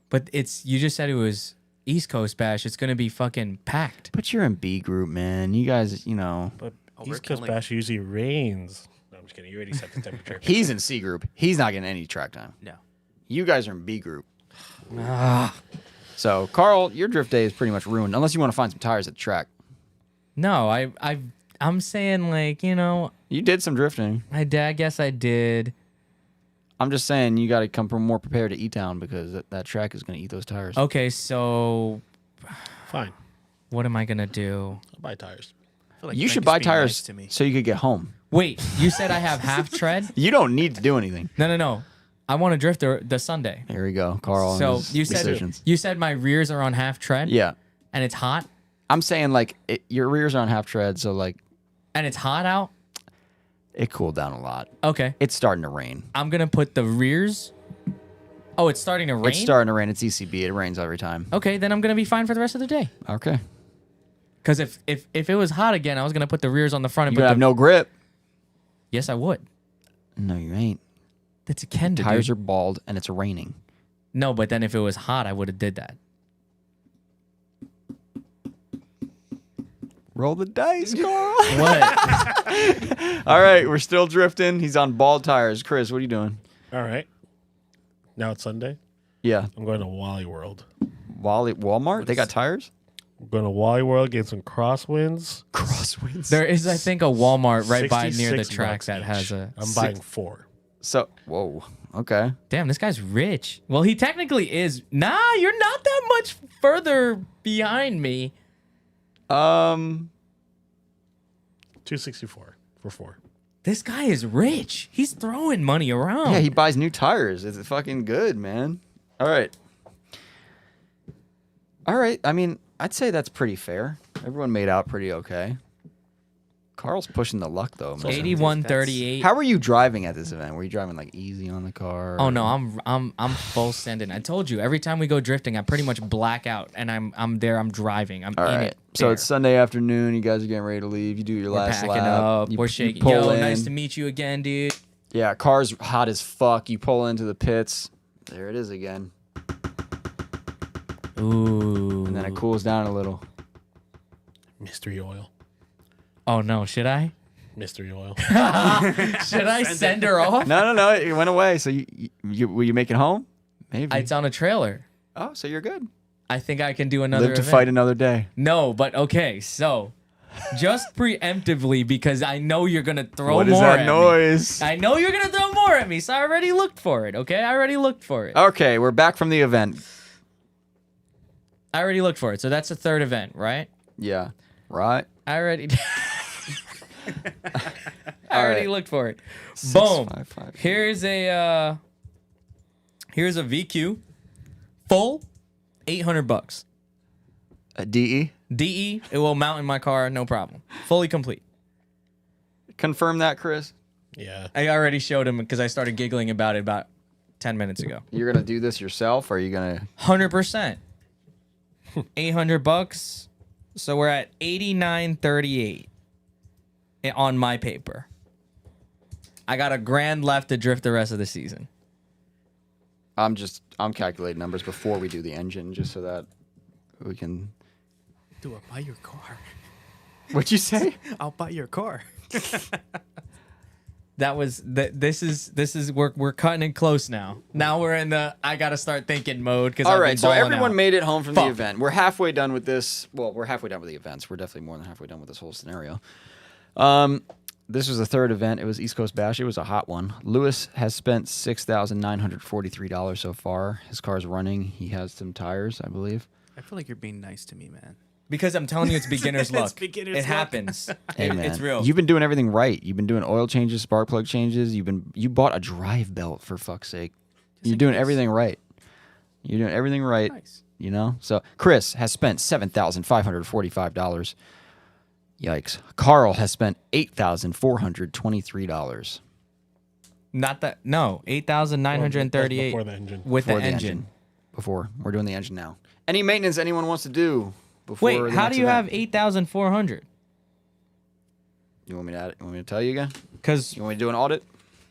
A: But you just said it was East Coast Bash. It's going to be fucking packed.
B: But you're in B group, man. You guys,
E: But
C: we're
E: East Coast
C: killing-
E: Bash usually rains. No, I'm just kidding. You already set the temperature.
B: He's in C group. He's not getting any track time.
C: No.
B: You guys are in B group. So, Carl, your drift day is pretty much ruined unless you want to find some tires at the track.
A: No, I'm saying like,
B: You did some drifting.
A: I guess I did.
B: I'm just saying you got to come more prepared to E-Town because that track is going to eat those tires.
A: Okay, so
E: Fine.
A: what am I going to do?
E: I'll buy tires.
C: I feel like
B: You should
C: Frankie's
B: buy
C: being
B: tires
C: nice to me.
B: so you could get home.
A: Wait, you said I have half tread?
B: You don't need to do anything.
A: No. I want to drift the Sunday.
B: Here we go, Carl. and
A: So
B: his
A: you said
B: decisions.
A: you said my rears are on half tread?
B: Yeah.
A: And it's hot?
B: I'm saying like your rears are on half tread, so like
A: And it's hot out?
B: it cooled down a lot.
A: Okay.
B: It's starting to rain.
A: I'm going to put the rears. Oh, it's starting to rain?
B: It's starting to rain. It's ECB. It rains every time.
A: Okay, then I'm going to be fine for the rest of the day.
B: Okay.
A: Because if it was hot again, I was going to put the rears on the front and
B: You
A: put
B: have no grip.
A: Yes, I would.
B: No, you ain't.
A: That's a Kenda,
B: Tires
A: dude.
B: are bald and it's raining.
A: No, but then if it was hot, I would have did that.
B: Roll the dice, Carl.
A: What?
B: All right, we're still drifting. He's on bald tires. Chris, what are you doing?
E: All right. Now it's Sunday.
B: Yeah.
E: I'm going to Wally World.
B: Walmart? They got tires?
E: I'm going to Wally World, get some crosswinds.
B: Crosswinds.
A: There is, I think, a Walmart right by near the
E: 66
A: track
E: bucks
A: that
E: each.
A: has a.
E: I'm buying 4.
B: So, whoa. Okay.
A: Damn, this guy's rich. Well, he technically is. Nah, you're not that much further behind me.
E: 264 for 4.
A: This guy is rich. He's throwing money around.
B: Yeah, he buys new tires. It's fucking good, man. All right. All right. I mean, I'd say that's pretty fair. Everyone made out pretty okay. Carl's pushing the luck though, man.
A: 81.38.
B: How were you driving at this event? Were you driving like easy on the car?
A: Oh no, I'm full sending. I told you every time we go drifting, I pretty much black out, and I'm there. I'm driving. I'm
B: All
A: in
B: right.
A: it.
B: So
A: there.
B: it's Sunday afternoon. You guys are getting ready to leave. You do your
A: We're
B: last
A: packing
B: lap.
A: up.
B: You-
A: We're
B: you
A: shaking.
B: pull
A: Yo,
B: in.
A: nice to meet you again, dude.
B: Yeah, car's hot as fuck. You pull into the pits. There it is again.
A: Ooh.
B: And then it cools down a little.
E: Mystery oil.
A: Oh no, should I?
E: Mystery oil.
A: Should I send her off?
B: No. It went away. So will you make it home? Maybe.
A: It's on a trailer.
B: Oh, so you're good.
A: I think I can do another.
B: Live to
A: event.
B: fight another day.
A: No, but okay. So, just preemptively, because I know you're gonna throw
B: What
A: more
B: is that
A: at
B: noise?
A: me. I know you're gonna throw more at me, so I already looked for it. Okay, I already looked for it.
B: Okay, we're back from the event.
A: I already looked for it. So that's the third event, right?
B: Yeah. Right.
A: I already I
B: All
A: already
B: right.
A: looked for it. Boom.
B: 655.
A: Here's a VQ full $800.
B: A DE.
A: DE, it will mount in my car, no problem. Fully complete.
B: Confirm that, Chris.
E: Yeah.
A: I already showed him because I started giggling about it about 10 minutes ago.
B: You're gonna do this yourself, or are you gonna?
A: 100%. $800. So we're at 89.38 on my paper. I got a grand left to drift the rest of the season.
B: I'm calculating numbers before we do the engine, just so that we can.
D: Do I buy your car?
B: What'd you say?
D: I'll buy your car.
A: This is we're cutting it close now. Now we're in the I gotta start thinking mode because
B: All right, so everyone
A: out.
B: made it home from the
A: Fuck.
B: event. We're halfway done with this. Well, we're halfway done with the events. We're definitely more than halfway done with this whole scenario. This was the third event. It was East Coast Bash. It was a hot one. Lewis has spent $6,943 so far. His car's running. He has some tires, I believe.
D: I feel like you're being nice to me, man.
A: Because I'm telling you, it's beginner's
D: It's
A: luck.
D: beginner's
A: it
D: luck.
A: happens.
B: Hey man,
A: It's real.
B: You've been doing everything right. You've been doing oil changes, spark plug changes. You bought a drive belt for fuck's sake. You're
D: in
B: doing
D: case.
B: everything right. You're doing everything right.
D: Nice.
B: You know. So Chris has spent $7,545. Yikes. Carl has spent $8,423
A: Not that. No, 8,938
E: Before the engine.
A: with
B: for
A: the engine.
B: Before we're doing the engine now. Any maintenance anyone wants to do before?
A: Wait,
B: the
A: how
B: next
A: do you
B: event?
A: have 8,400?
B: You want me to add it? You want me to tell you again?
A: Because
B: You want me to do an audit?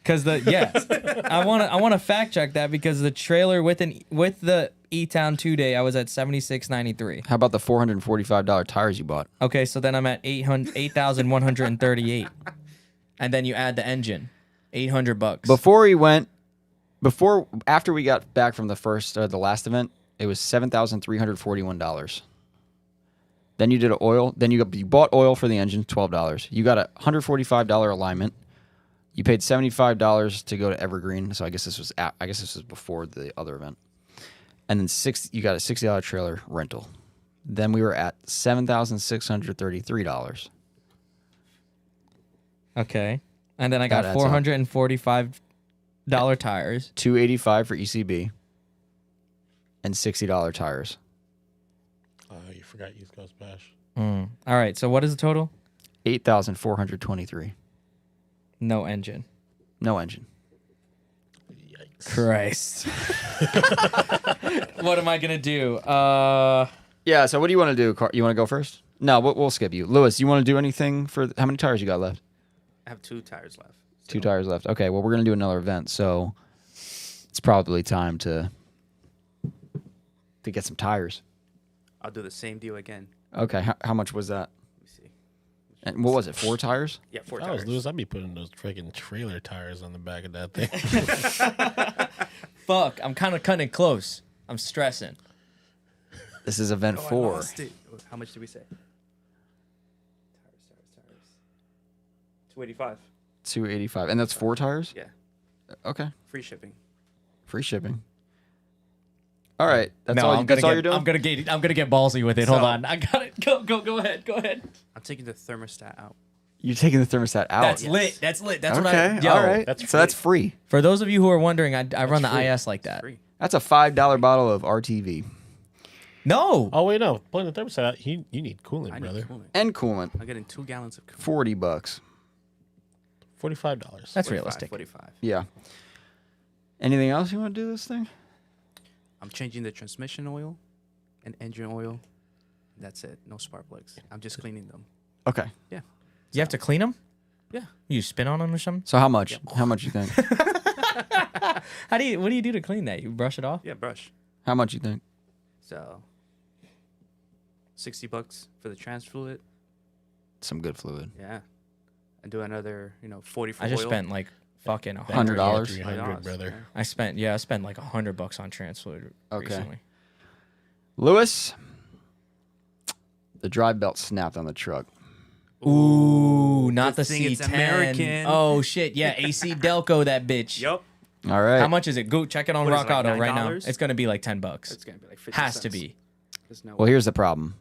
A: I want to fact check that because the trailer with the E-Town 2-Day I was at 76.93.
B: How about the $445 tires you bought?
A: Okay, so then I'm at 8,138, and then you add the engine, $800.
B: After we got back from the last event, it was $7,341. Then you did oil. Then you bought oil for the engine, $12. You got a $145 alignment. You paid $75 to go to Evergreen. So I guess this was before the other event. And then you got a $60 trailer rental. Then we were at $7,633.
A: Okay, and then I
B: That
A: got
B: adds up.
A: $445 tires.
B: $285 for ECB. And $60 tires.
E: You forgot East Coast Bash.
A: All right, so what is the total?
B: 8,423.
A: No engine.
B: No engine.
E: Yikes.
A: Christ. What am I gonna do?
B: Yeah, so what do you want to do? You want to go first? No, we'll skip you. Lewis, you want to do anything for how many tires you got left?
C: I have 2 tires left.
B: Two tires left. Okay, well, we're going to do another event, so it's probably time to get some tires.
C: I'll do the same deal again.
B: Okay, how much was that?
C: Let me see.
B: And what was it? 4 tires?
C: Yeah, 4
E: If I was
C: tires.
E: Lewis, I'd be putting those freaking trailer tires on the back of that thing.
A: Fuck, I'm kind of cutting it close. I'm stressing.
B: This is event
D: Oh, I
B: 4.
D: lost it.
C: How much did we say? Tires. 285.
B: 285. And that's 4 tires?
C: Yeah.
B: Okay.
C: Free shipping.
B: Free shipping. All right. That's
A: No,
B: all,
A: I'm
B: that's
A: gonna
B: all
A: get,
B: you're doing?
A: I'm gonna get ballsy with it. Hold
C: So-
A: on, I got it. Go ahead.
C: I'm taking the thermostat out.
B: You're taking the thermostat out.
A: That's lit. That's
B: Okay,
A: what I. Yo,
B: all right.
E: that's
B: so that's free.
A: For those of you who are wondering, I run the
E: free.
A: IS like that.
C: Free.
B: That's a $5 bottle of RTV.
A: No.
E: Oh wait, no. Pulling the thermostat out, you need coolant,
C: I
E: brother.
C: need coolant.
B: And coolant.
C: I'm getting 2 gallons of coolant.
B: $40.
E: $45.
A: That's
C: 45,
A: realistic.
C: 45.
B: Yeah. Anything else you want to do this thing?
C: I'm changing the transmission oil and engine oil. That's it. No spark plugs. I'm just cleaning them.
B: Okay.
C: Yeah.
A: You have to clean them.
C: Yeah.
A: You spin on them or something?
B: So how much? How much you think?
A: What do you do to clean that? You brush it off?
C: Yeah, brush.
B: How much you think?
C: So $60 for the trans fluid.
B: Some good fluid.
C: Yeah. And do another, 40 for
A: I just
C: oil.
A: spent like fucking
B: $100.
E: $300, brother.
A: I spent like $100 on trans fluid
B: Okay.
A: recently.
B: Lewis, the drive belt snapped on the truck.
A: Ooh, not the
C: Good thing
A: C10.
C: it's American.
A: Oh shit, yeah, AC Delco that bitch.
C: Yup.
B: All right.
A: How much is it? Go check it on
C: What is
A: Rock
C: it, like
A: Auto right now.
C: $9?
A: it's gonna be like $10.
C: It's going to be like 50
A: Has to
C: cents.
A: be.
C: There's no.
B: Well, here's the problem.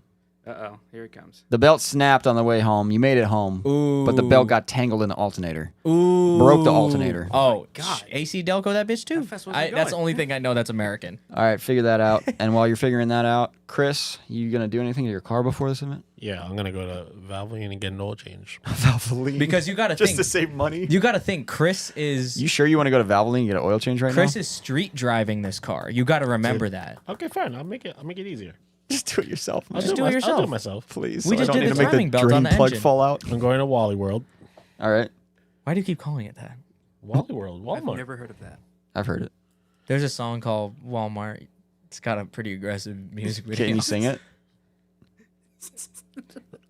C: Uh-oh, here it comes.
B: The belt snapped on the way home. You made it home, but the belt got tangled in the alternator.
A: Ooh.
B: Broke the alternator.
A: Oh,
C: God.
A: AC Delco that bitch too.
C: How fast was it
A: That's the
C: going?
A: only thing I know that's American.
B: All right, figure that out. And while you're figuring that out, Chris, you gonna do anything to your car before this event?
E: Yeah, I'm gonna go to Valvoline and get an oil change.
B: Valvoline.
A: Because you got to think.
B: save money.
A: You got to think. Chris is.
B: You sure you want to go to Valvoline and get an oil change right
A: Chris
B: now?
A: is street driving this car. You got to remember that.
E: Okay, fine. I'll make it easier.
B: Just do it yourself.
E: I'll
A: Just do it
E: I'll do
A: yourself.
E: it myself.
B: Please.
A: We
B: so I
A: just
B: don't
A: did
B: need
A: the
B: to make
A: timing
B: the
A: belt
B: drain
A: on the
B: plug
A: engine.
B: fall out.
E: I'm going to Wally World.
B: All right.
A: Why do you keep calling it that?
E: Wally World,
C: I've
E: Walmart.
C: never heard of that.
B: I've heard it.
A: There's a song called Walmart. It's got a pretty aggressive music video.
B: Can you sing it?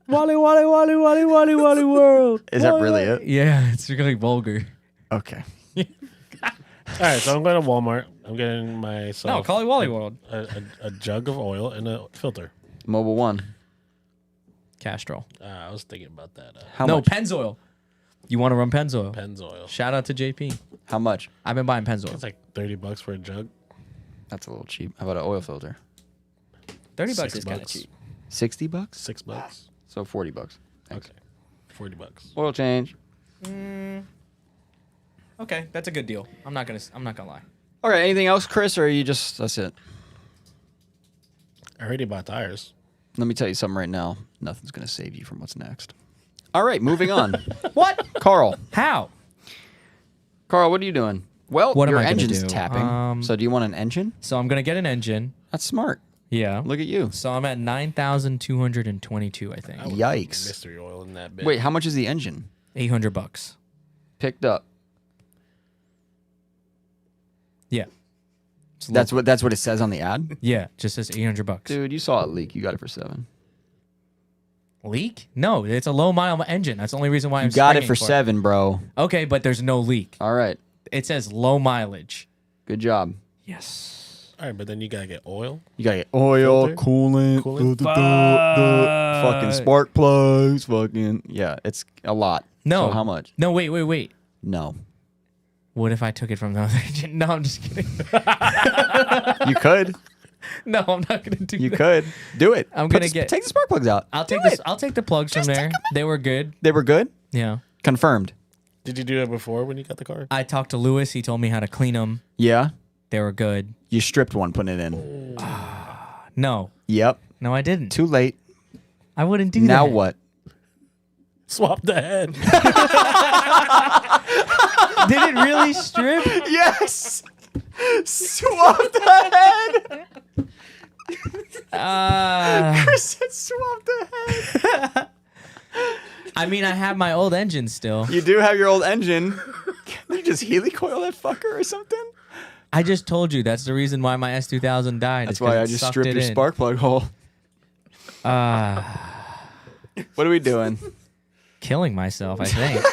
A: Wally, Wally, Wally, Wally, Wally, Wally World.
B: Is that really it?
A: Yeah, it's really vulgar.
B: Okay.
E: All right, so I'm going to Walmart. I'm getting myself
A: No, call it Wally World.
E: a jug of oil and a filter.
B: Mobile One.
A: Castrol.
E: I was thinking about that.
B: How
A: no,
B: much?
A: Pennzoil. You want to run Pennzoil?
E: Pennzoil.
A: Shout out to JP.
B: How much?
A: I've been buying Pennzoil.
E: It's like $30 for a jug.
B: That's a little cheap. How about an oil filter?
A: 30 bucks
E: $6.
A: is kind of cheap.
B: $60?
E: $6.
B: So $40. Thanks.
E: Okay. $40.
B: Oil change.
A: Okay, that's a good deal. I'm not gonna lie.
B: All right. Anything else, Chris, or are you just that's it?
E: I already bought tires.
B: Let me tell you something right now. Nothing's gonna save you from what's next. All right, moving on.
A: What?
B: Carl,
A: How?
B: what are you doing? Well,
A: What am
B: your
A: I gonna
B: engine's
A: do?
B: tapping. So do you want an engine?
A: So I'm gonna get an engine.
B: That's smart.
A: Yeah.
B: Look at you.
A: So I'm at 9,222, I think.
B: Yikes.
E: Mystery oil in that bit.
B: Wait, how much is the engine?
A: $800.
B: Picked up.
A: Yeah. It's a
B: That's what it says on the ad.
A: Yeah, just says $800.
B: Dude, you saw it leak. You got it for $7.
A: Leak? No, it's a low mile engine. That's the only reason why I'm
B: You got it
A: springing
B: for $7, bro.
A: Okay, but there's no leak.
B: All right.
A: It says low mileage.
B: Good job.
A: Yes.
E: All right, but then you got to get oil.
B: You gotta get oil,
E: Filter?
B: coolant, fucking spark plugs, fucking yeah. It's a lot.
A: No.
B: So how much?
A: No, wait.
B: No.
A: What if I took it from the other engine? No, I'm just kidding.
B: You could.
A: No, I'm not gonna do
B: You
A: that.
B: could do it.
A: I'm
B: Put
A: gonna
B: the-
A: get-
B: take the spark plugs out.
A: I'll
B: Do
A: take this.
B: it.
A: I'll take the plugs from there. They were good.
B: They were good.
A: Yeah.
B: Confirmed.
E: Did you do it before when you got the car?
A: I talked to Lewis. He told me how to clean them.
B: Yeah.
A: They were good.
B: You stripped one, putting it in.
A: No,
B: Yep.
A: no, I didn't.
B: Too late.
A: I wouldn't do
B: Now
A: that.
B: what?
E: Swap the head.
A: Did it really strip?
B: Yes. Swap the head. Swap the head.
A: I mean, I have my old engine still.
B: You do have your old engine. Can you just helicoil that fucker or something?
A: I just told you that's the reason why my S2000 died.
B: That's
A: is 'cause
B: why
A: it
B: I just
A: sucked
B: stripped
A: it
B: your
A: in.
B: spark plug hole. What are we doing?
A: Killing myself, I think.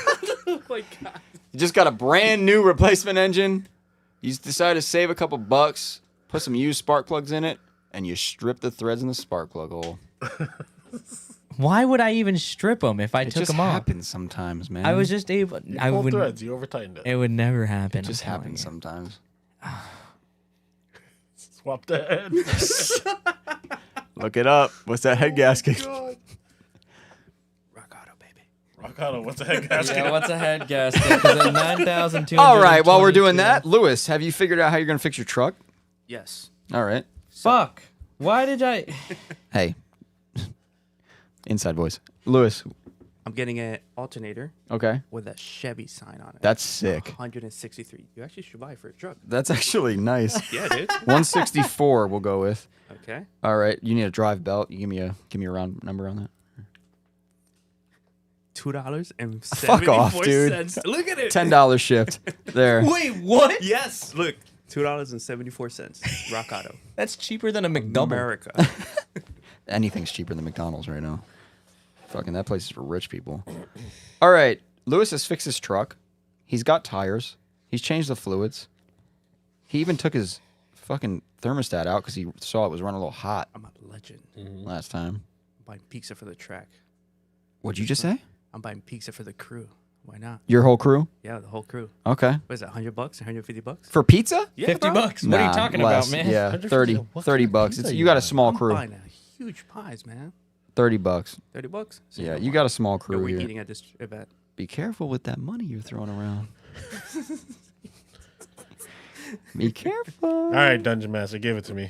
B: You just got a brand new replacement engine. You decide to save a couple bucks, put some used spark plugs in it, and you strip the threads in the spark plug hole.
A: Why would I even strip them if I
B: It
A: took
B: just
A: them off?
B: happens sometimes, man.
A: I was just able. I
E: Pull
A: would.
E: threads. You over tightened it.
A: It would never happen.
B: It just
A: I'm telling
B: happens
A: you.
B: sometimes.
E: Swap the head.
B: Look it up. What's that head gasket?
C: Rock Auto, baby.
E: Rock Auto. What's the head gasket?
A: Yeah, what's a head gasket? Because at 9,222.
B: All right, while we're doing that, Lewis, have you figured out how you're going to fix your truck?
C: Yes.
B: All right.
A: Fuck. Why did I?
B: Hey. Inside voice. Lewis.
C: I'm getting an alternator
B: Okay.
C: with a Chevy sign on it.
B: That's sick.
C: 163. You actually should buy it for a truck.
B: That's actually nice.
C: Yeah, dude.
B: 164 we'll go with.
C: Okay.
B: All right. You need a drive belt. You give me a round number on that.
C: $2.74.
B: Fuck off, dude.
C: Look at it.
B: $10 shipped. There.
A: Wait, what?
C: Yes. Look. $2.74. Rock Auto.
A: That's cheaper than a McDouble.
C: America.
B: Anything's cheaper than McDonald's right now. Fucking that place is for rich people. All right. Lewis has fixed his truck. He's got tires. He's changed the fluids. He even took his fucking thermostat out because he saw it was running a little hot
C: I'm a legend.
B: last time.
C: I'm buying pizza for the track.
B: What'd you just say?
C: I'm buying pizza for the crew.
D: Why not?
B: Your whole crew?
D: Yeah, the whole crew.
B: Okay.
D: What is that? $100? $150?
B: For pizza?
D: Yeah,
A: 50
D: bro.
A: bucks. What are you
B: Nah,
A: talking
B: less.
A: about, man?
B: Yeah,
E: 150.
B: 30,
E: What
B: 30
E: kind of
B: bucks.
E: pizza
B: It's,
E: you
B: you got a
E: want?
B: small
D: I'm
B: crew.
D: buying a huge pies, man.
B: 30 bucks.
D: $30. So
B: Yeah,
D: know
B: you
D: what?
B: got a small
D: Yo,
B: crew
D: we're
B: here.
D: eating at this event.
B: Be careful with that money you're throwing around. Be careful.
E: All right, Dungeon Master, give it to me.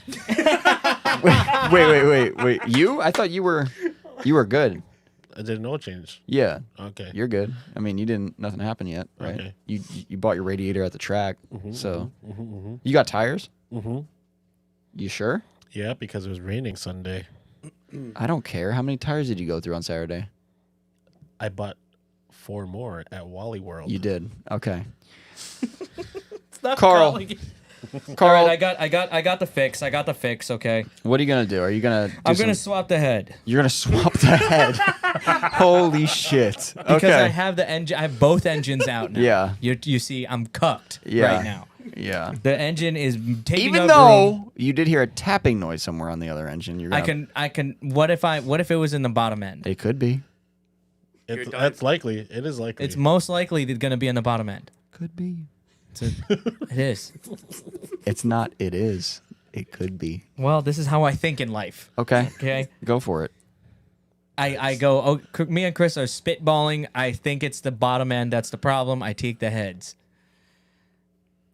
B: Wait. You? I thought you were good.
E: I did no change.
B: Yeah,
E: Okay.
B: you're good. I mean, nothing happened yet, right?
E: Okay.
B: You bought your radiator at the track, so
E: Mm-hmm.
B: you got tires?
E: Mm-hmm.
B: You sure?
E: Yeah, because it was raining Sunday.
B: I don't care. How many tires did you go through on Saturday?
E: I bought 4 more at Wally World.
B: You did. Okay.
A: It's not
B: Carl.
A: complicated.
B: Carl,
A: All right, I got the fix. I got the fix. Okay.
B: what are you gonna do? Are you gonna?
A: I'm gonna swap the head
B: You're gonna swap the head. Holy shit.
A: because
B: Okay.
A: I have the engine. I have both engines out now.
B: Yeah.
A: You see, I'm cucked
B: Yeah.
A: right now.
B: Yeah.
A: The engine is taking
B: Even
A: up
B: though
A: room.
B: you did hear a tapping noise somewhere on the other engine, you're gonna,
A: I can. What if it was in the bottom end?
B: It could be.
E: That's likely. It is likely.
A: It's most likely going to be in the bottom end.
B: Could be.
A: It is.
B: It's not. It is. It could be.
A: Well, this is how I think in life.
B: Okay.
A: Okay.
B: Go for it.
A: I go. Oh, me and Chris are spitballing. I think it's the bottom end that's the problem. I take the heads.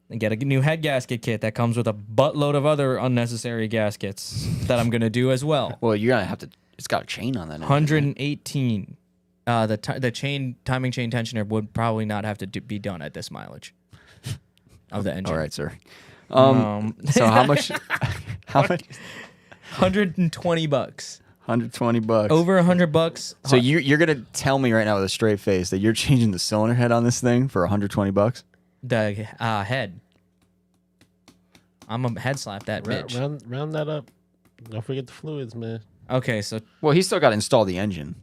A: And get a new head gasket kit that comes with a buttload of other unnecessary gaskets that I'm gonna do as well.
B: Well, you're gonna have to. It's got a chain on that. engine,
A: 118. The timing chain tensioner would probably not have to be done at this mileage of the
B: right?
A: engine.
B: All right, sir. So how much? How much?
A: 120 bucks.
B: $120.
A: Over $100.
B: So you're gonna tell me right now with a straight face that you're changing the cylinder head on this thing for $120?
A: The head. I'm a head slap that bitch.
E: Round that up. Don't forget the fluids, man.
A: Okay, so
B: Well, he's still got to install the engine.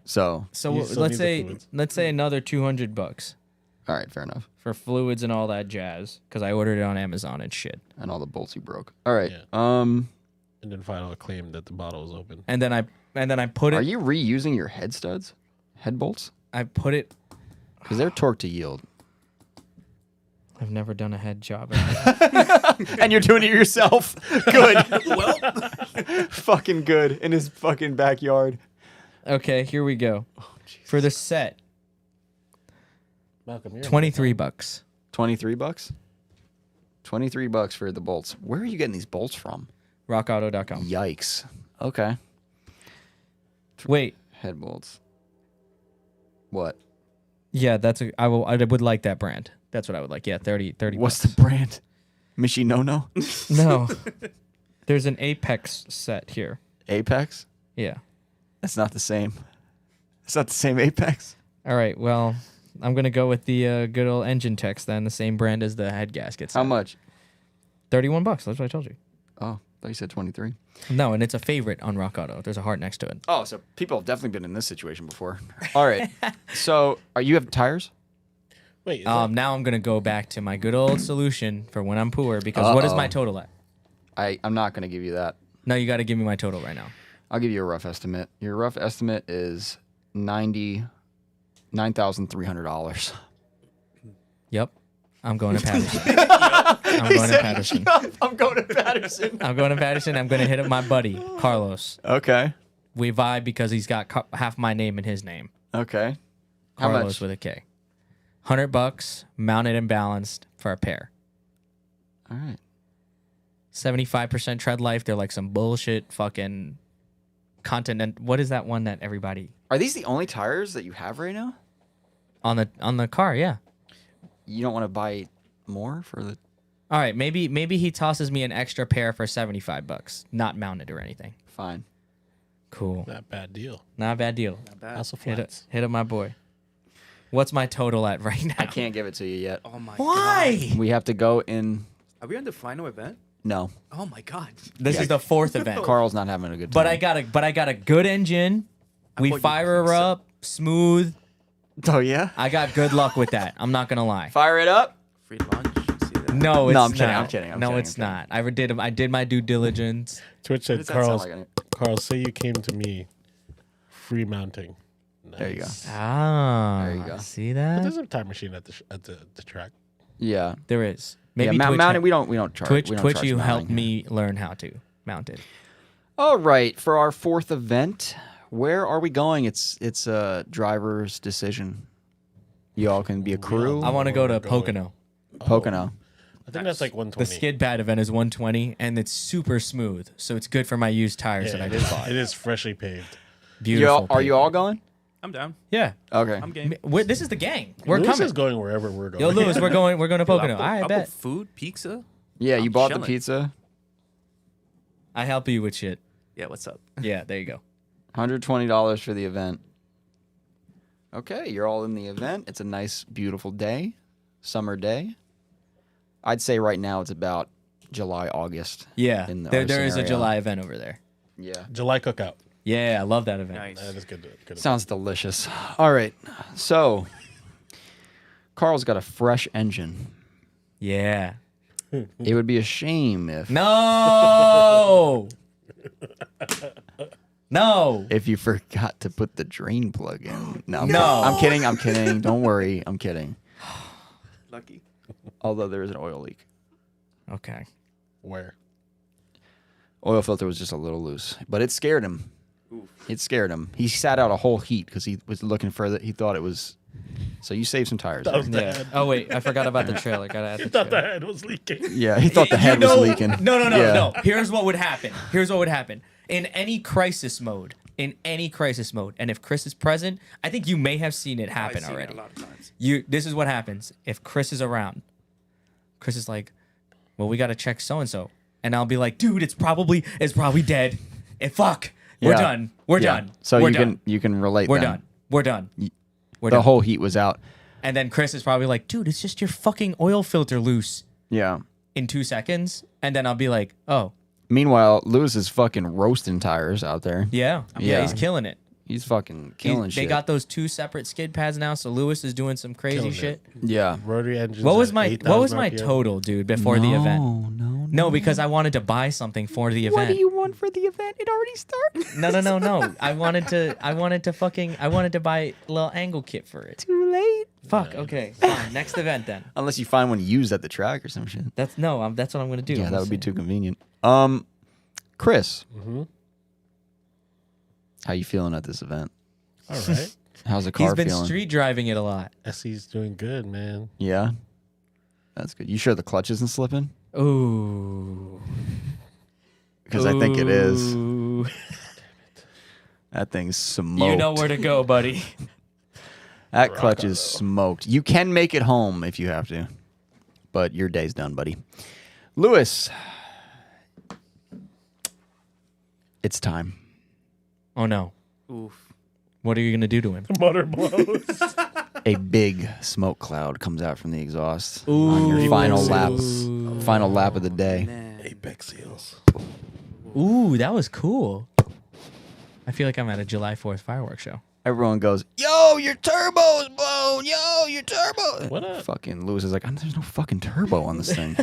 B: So
E: You still
A: let's
E: need the fluids.
A: say another $200
B: all right, fair enough.
A: for fluids and all that jazz because I ordered it on Amazon and shit.
B: And all the bolts you broke. All right.
E: Yeah.
B: Um,
E: And then file a claim that the bottle was open.
A: And then I put
B: are
A: it.
B: you reusing your head studs, head bolts?
A: I put it.
B: Because they're torque to yield.
A: I've never done a head job.
B: And you're doing it yourself. Good. Well, fucking good in his fucking backyard.
A: Okay, here we go. For the set,
E: Malcolm, you're
A: $23.
B: $23? $23 for the bolts. Where are you getting these bolts from?
A: RockAuto.com.
B: Yikes. Okay.
A: Wait,
B: Head bolts. What?
A: yeah, I would like that brand. That's what I would like. Yeah, 30
B: What's the brand? Michinono?
A: No. There's an Apex set here.
B: Apex?
A: Yeah.
B: That's not the same. It's not the same Apex.
A: All right, well, I'm going to go with the good old Engine Tex then, the same brand as the head gaskets.
B: How much?
A: $31. That's what I told you.
B: Oh, I thought you said 23.
A: No, and it's a favorite on Rock Auto. There's a heart next to it.
B: Oh, so people have definitely been in this situation before. All right. So, you have tires?
E: Wait, is
A: Now I'm going to go back to my good old solution for when I'm poor because what is my total at?
B: I'm not going to give you that.
A: No, you got to give me my total right now.
B: I'll give you a rough estimate. Your rough estimate is $9,300.
A: Yep. I'm going to Patterson. I'm going to Patterson.
B: I'm going to Patterson.
A: I'm going to Patterson. I'm going to hit up my buddy, Carlos.
B: Okay.
A: We vibe because he's got half my name in his name.
B: Okay. How
A: Carlos
B: much?
A: with a K. $100, mounted and balanced for a pair.
B: All right.
A: 75% tread life. They're like some bullshit fucking Continent. What is that one that everybody
B: Are these the only tires that you have right now?
A: on the car? Yeah.
B: You don't want to buy more for the...
A: All right. Maybe he tosses me an extra pair for $75, not mounted or anything.
B: Fine.
A: Cool.
E: not a bad deal.
A: Not a bad deal.
C: Not bad.
E: Also
A: Hit
E: flats.
A: up my boy. What's my total at right now?
B: I can't give it to you yet.
C: Oh my
A: Why?
B: We have to go in...
C: God. Are we on the final event?
B: No.
C: Oh my God.
A: This is the fourth event.
B: Carl's not having a good time.
A: But I got a good engine. We
C: thought you
A: fire her
C: said-
A: up smooth.
B: Oh, yeah?
A: I got good luck with that. I'm not gonna lie.
B: Fire it up.
C: Free lunch. See that?
A: No, it's
B: No, I'm kidding,
A: not.
B: I'm kidding, I'm
A: No,
B: kidding,
A: it's
B: I'm
A: not. I did my due diligence.
E: Twitch
B: What
E: said,
B: does that sound
E: Carl,
B: like?
E: Carl, say you came to me free mounting.
B: There you go.
A: Ah,
B: There you go.
A: see
E: But
A: that?
E: there's a time machine at the track.
B: Yeah.
A: There is.
B: Yeah,
A: Maybe Twitch,
B: mounting. We don't charge.
A: Twitch,
B: we don't
A: Twitch
B: charge
A: you
B: mounting
A: helped
B: here.
A: me learn how to mount it.
B: All right, for our fourth event, where are we going? It's a driver's decision. Y'all can be a crew.
A: I want to go to
E: we're going.
A: Pocono.
B: Pocono.
E: I think that's like 120.
A: The skid pad event is 120, and it's super smooth, so it's good for my used tires that I
E: it
A: just
E: is,
A: bought.
E: it is freshly paved.
A: Beautiful.
B: Are you all going?
C: I'm down.
A: Yeah.
B: Okay.
C: I'm game.
A: This is the gang. We're
E: Lewis
A: coming.
E: is going wherever we're going.
A: Yo, Lewis, we're going to Pocono.
C: I'll
A: I
C: put
A: bet.
C: food, pizza.
B: Yeah, you
C: I'm
B: bought the
C: chilling.
B: pizza.
A: I help you with shit.
C: Yeah, what's up?
A: Yeah, there you go.
B: $120 for the event. Okay, you're all in the event. It's a nice, beautiful day, summer day. I'd say right now it's about July, August.
A: Yeah,
B: In our
A: there is a
B: scenario.
A: July event over there.
B: Yeah.
E: July cookout.
A: Yeah, I love that event.
C: Nice.
E: That is good. Good.
B: Sounds delicious. All right, so Carl's got a fresh engine.
A: Yeah.
B: It would be a shame if
A: No. No.
B: if you forgot to put the drain plug in. No,
A: No.
B: I'm kidding. I'm kidding. Don't worry. I'm kidding.
C: Lucky.
B: Although there is an oil leak.
A: Okay.
E: Where?
B: Oil filter was just a little loose, but it scared him. It scared him. He sat out a whole heat because he was looking for it. He thought it was. So you saved some tires.
E: That was
B: there.
E: the
A: Yeah.
E: head.
A: Oh wait, I forgot about the trailer. Gotta add the
E: Thought the
A: trailer.
E: head was leaking.
B: Yeah, he thought the head
A: You know-
B: was leaking.
A: No.
B: Yeah.
A: No. Here's what would happen. In any crisis mode, and if Chris is present, I think you may have seen it happen
C: I've seen it
A: already.
C: a lot of times.
A: This is what happens if Chris is around. Chris is like, well, we gotta check so and so, and I'll be like, dude, it's probably dead. Fuck, we're
B: Yeah.
A: done. We're
B: Yeah.
A: done.
B: So
A: we're
B: you
A: done.
B: can relate.
A: We're
B: then.
A: done. We're done. We're
B: The
A: done.
B: whole heat was out.
A: And then Chris is probably like, dude, it's just your fucking oil filter loose
B: Yeah.
A: in 2 seconds, and then I'll be like, oh
B: Meanwhile, Lewis is fucking roasting tires out there.
A: yeah,
B: Yeah.
A: he's killing it.
B: He's fucking killing
A: They
B: shit.
A: got those 2 separate skid pads now, so Lewis is doing some crazy
E: Killing it.
A: shit.
B: yeah.
E: Rotary engines.
A: What was
E: at
A: my
E: 8,000 RPM.
A: total, dude, before the event? No, because I wanted to buy something for the event.
B: What do you want for the event? It already started.
A: No. I wanted to buy a little angle kit for it.
B: Too late.
A: Fuck. Okay. Fine. Next event then.
B: Unless you find one used at the track or some shit.
A: That's what I'm gonna do.
B: Yeah,
A: I'm
B: that would be
A: saying.
B: too convenient. Chris. How you feeling at this event?
E: All right.
B: How's the car
A: He's been
B: feeling?
A: street driving it a lot.
E: SC's doing good, man.
B: Yeah. That's good. You sure the clutch isn't slipping?
A: Ooh.
B: Because I think it is.
A: Ooh.
B: That thing's smoked.
A: You know where to go, buddy.
B: That clutch is smoked. You can make it home if you have to, but your day's done, buddy. Lewis, it's time.
A: Oh no.
C: Oof.
A: What are you gonna do to him?
E: Motor blows.
B: A big smoke cloud comes out from the exhaust on your final lap of the day.
C: Man.
E: Apex seals.
A: Ooh, that was cool. I feel like I'm at a July 4th fireworks show.
B: Everyone goes, "Yo, your turbo's blown! Yo, your turbo!"
E: What up?
B: Fucking Lewis is like, "There's no fucking turbo on this thing."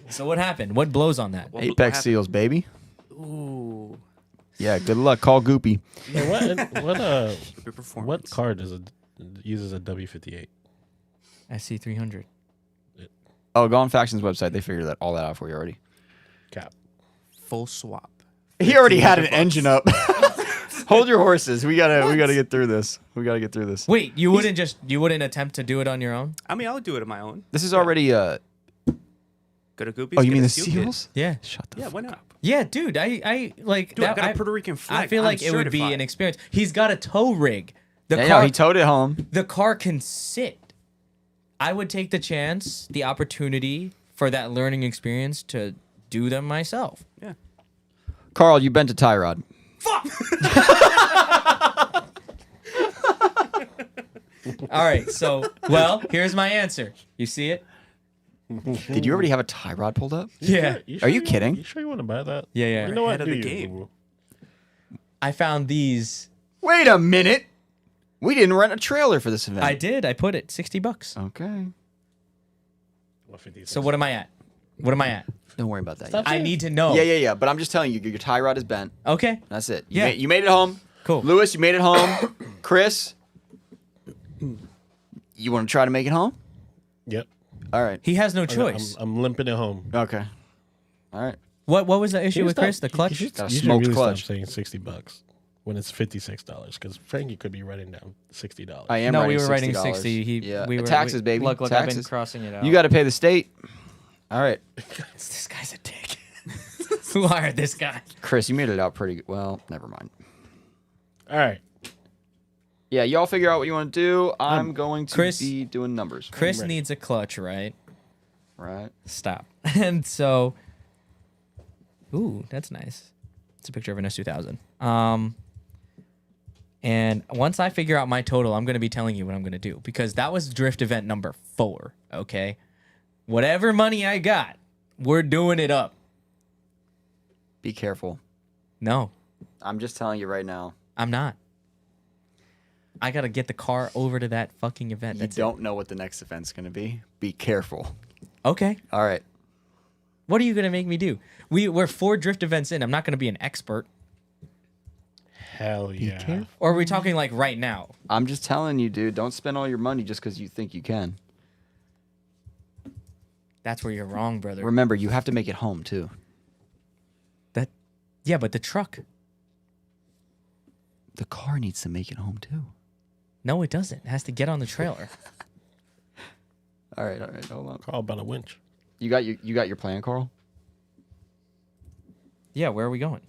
A: So what happened? What blows on that?
C: What
B: Apex
C: happened?
B: seals, baby.
C: Ooh.
B: Yeah, good luck. Call Goopy.
E: Hey,
C: Good performance.
E: what car uses a W58?
A: SC300.
B: Oh, go on Faction's website. They figured all that out for you already.
E: Cap.
C: Full swap.
B: He already had an
C: $1,500.
B: engine up. Hold your horses. We gotta get through this.
A: Wait, you wouldn't attempt to do it on your own?
C: I mean, I would do it on my own.
B: This is already
C: Go to Goopy's.
B: Oh, you
C: get
B: mean
C: a
B: the
C: seal kit.
B: seals?
A: Yeah.
B: Shut the
C: Yeah,
B: fuck
C: why not?
A: Yeah, dude. I like
C: Dude, I
A: that.
C: got a Puerto Rican flag.
A: I feel
C: I'm
A: like it would be
C: certified.
A: an experience. He's got a tow rig. The
B: Yeah,
A: car
B: no, he towed it home.
A: the car can sit. I would take the chance, the opportunity for that learning experience to do them myself.
C: Yeah.
B: Carl, you bent a tie rod.
A: All right, so here's my answer. You see it?
B: Did you already have a tie rod pulled up?
A: Yeah.
B: Are you kidding?
E: You sure you want to buy that?
A: Yeah, yeah.
E: You know what?
C: Ahead of
E: Do
C: the
E: you,
C: game.
E: boo-boo.
A: I found these.
B: Wait a minute. We didn't rent a trailer for this event.
A: I did. I put it $60.
B: Okay.
E: 150.
A: So what am I at? What am I at?
B: Don't worry about that.
E: Stop.
A: I need to know.
B: Yeah. But I'm just telling you, your tie rod is bent.
A: Okay.
B: That's it.
A: Yeah.
B: You made it home.
A: Cool.
B: Lewis, you made it home. Chris, you want to try to make it home?
E: Yep.
B: All right.
A: He has no choice.
E: I'm limping it home.
B: Okay. All right.
A: What was the issue with Chris? The clutch?
B: Got a
E: You should
B: smoked
E: really
B: clutch.
E: stop saying $60 when it's $56 because Frankie could be writing down $60.
B: I am.
A: No,
B: writing
A: we were writing
B: $60.
A: 60.
B: Yeah.
A: We were,
B: Taxes, baby.
A: Look, I've been
B: Taxes.
A: crossing it out.
B: You got to pay the state. All right.
A: This guy's a dick. Who hired this guy?
B: Chris, you made it out pretty good. Well, never mind.
E: All right.
B: Yeah, y'all figure out what you want to do. I'm going to
A: Chris-
B: be doing numbers.
A: Chris
E: ready.
A: needs a clutch, right?
B: Right.
A: Stop. And so, ooh, that's nice. It's a picture of an S2000. And once I figure out my total, I'm going to be telling you what I'm going to do because that was drift event number 4. Okay, whatever money I got, we're doing it up.
B: Be careful.
A: No,
B: I'm just telling you right now.
A: I'm not. I got to get the car over to that fucking event.
B: You
A: That's
B: don't know what the next event's going to be. Be careful.
A: it. Okay.
B: All right.
A: What are you going to make me do? We're 4 drift events in. I'm not going to be an expert.
E: Hell yeah.
A: Or are we talking like right now?
B: I'm just telling you, dude. Don't spend all your money just because you think you can.
A: That's where you're wrong, brother.
B: Remember, you have to make it home, too.
A: Yeah, but the truck.
B: The car needs to make it home, too.
A: No, it doesn't. It has to get on the trailer.
B: All right. Hold on.
E: Call about a winch.
B: You got your plan, Carl?
A: Yeah, where are we going?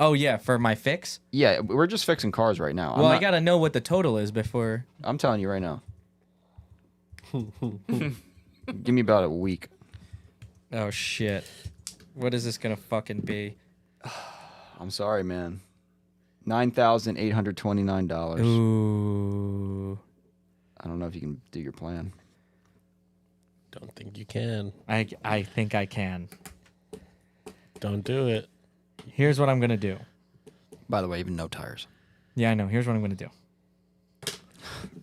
A: Oh, yeah, for my fix?
B: Yeah, we're just fixing cars right now.
A: Well, I got to know what the total is before.
B: I'm telling you right now. Give me about a week.
A: Oh, shit. What is this going to fucking be?
B: I'm sorry, man. $9,829.
A: Ooh.
B: I don't know if you can do your plan.
E: Don't think you can.
A: I think I can.
E: Don't do it.
A: Here's what I'm going to do.
B: By the way, even no tires.
A: Yeah, I know. Here's what I'm going to do.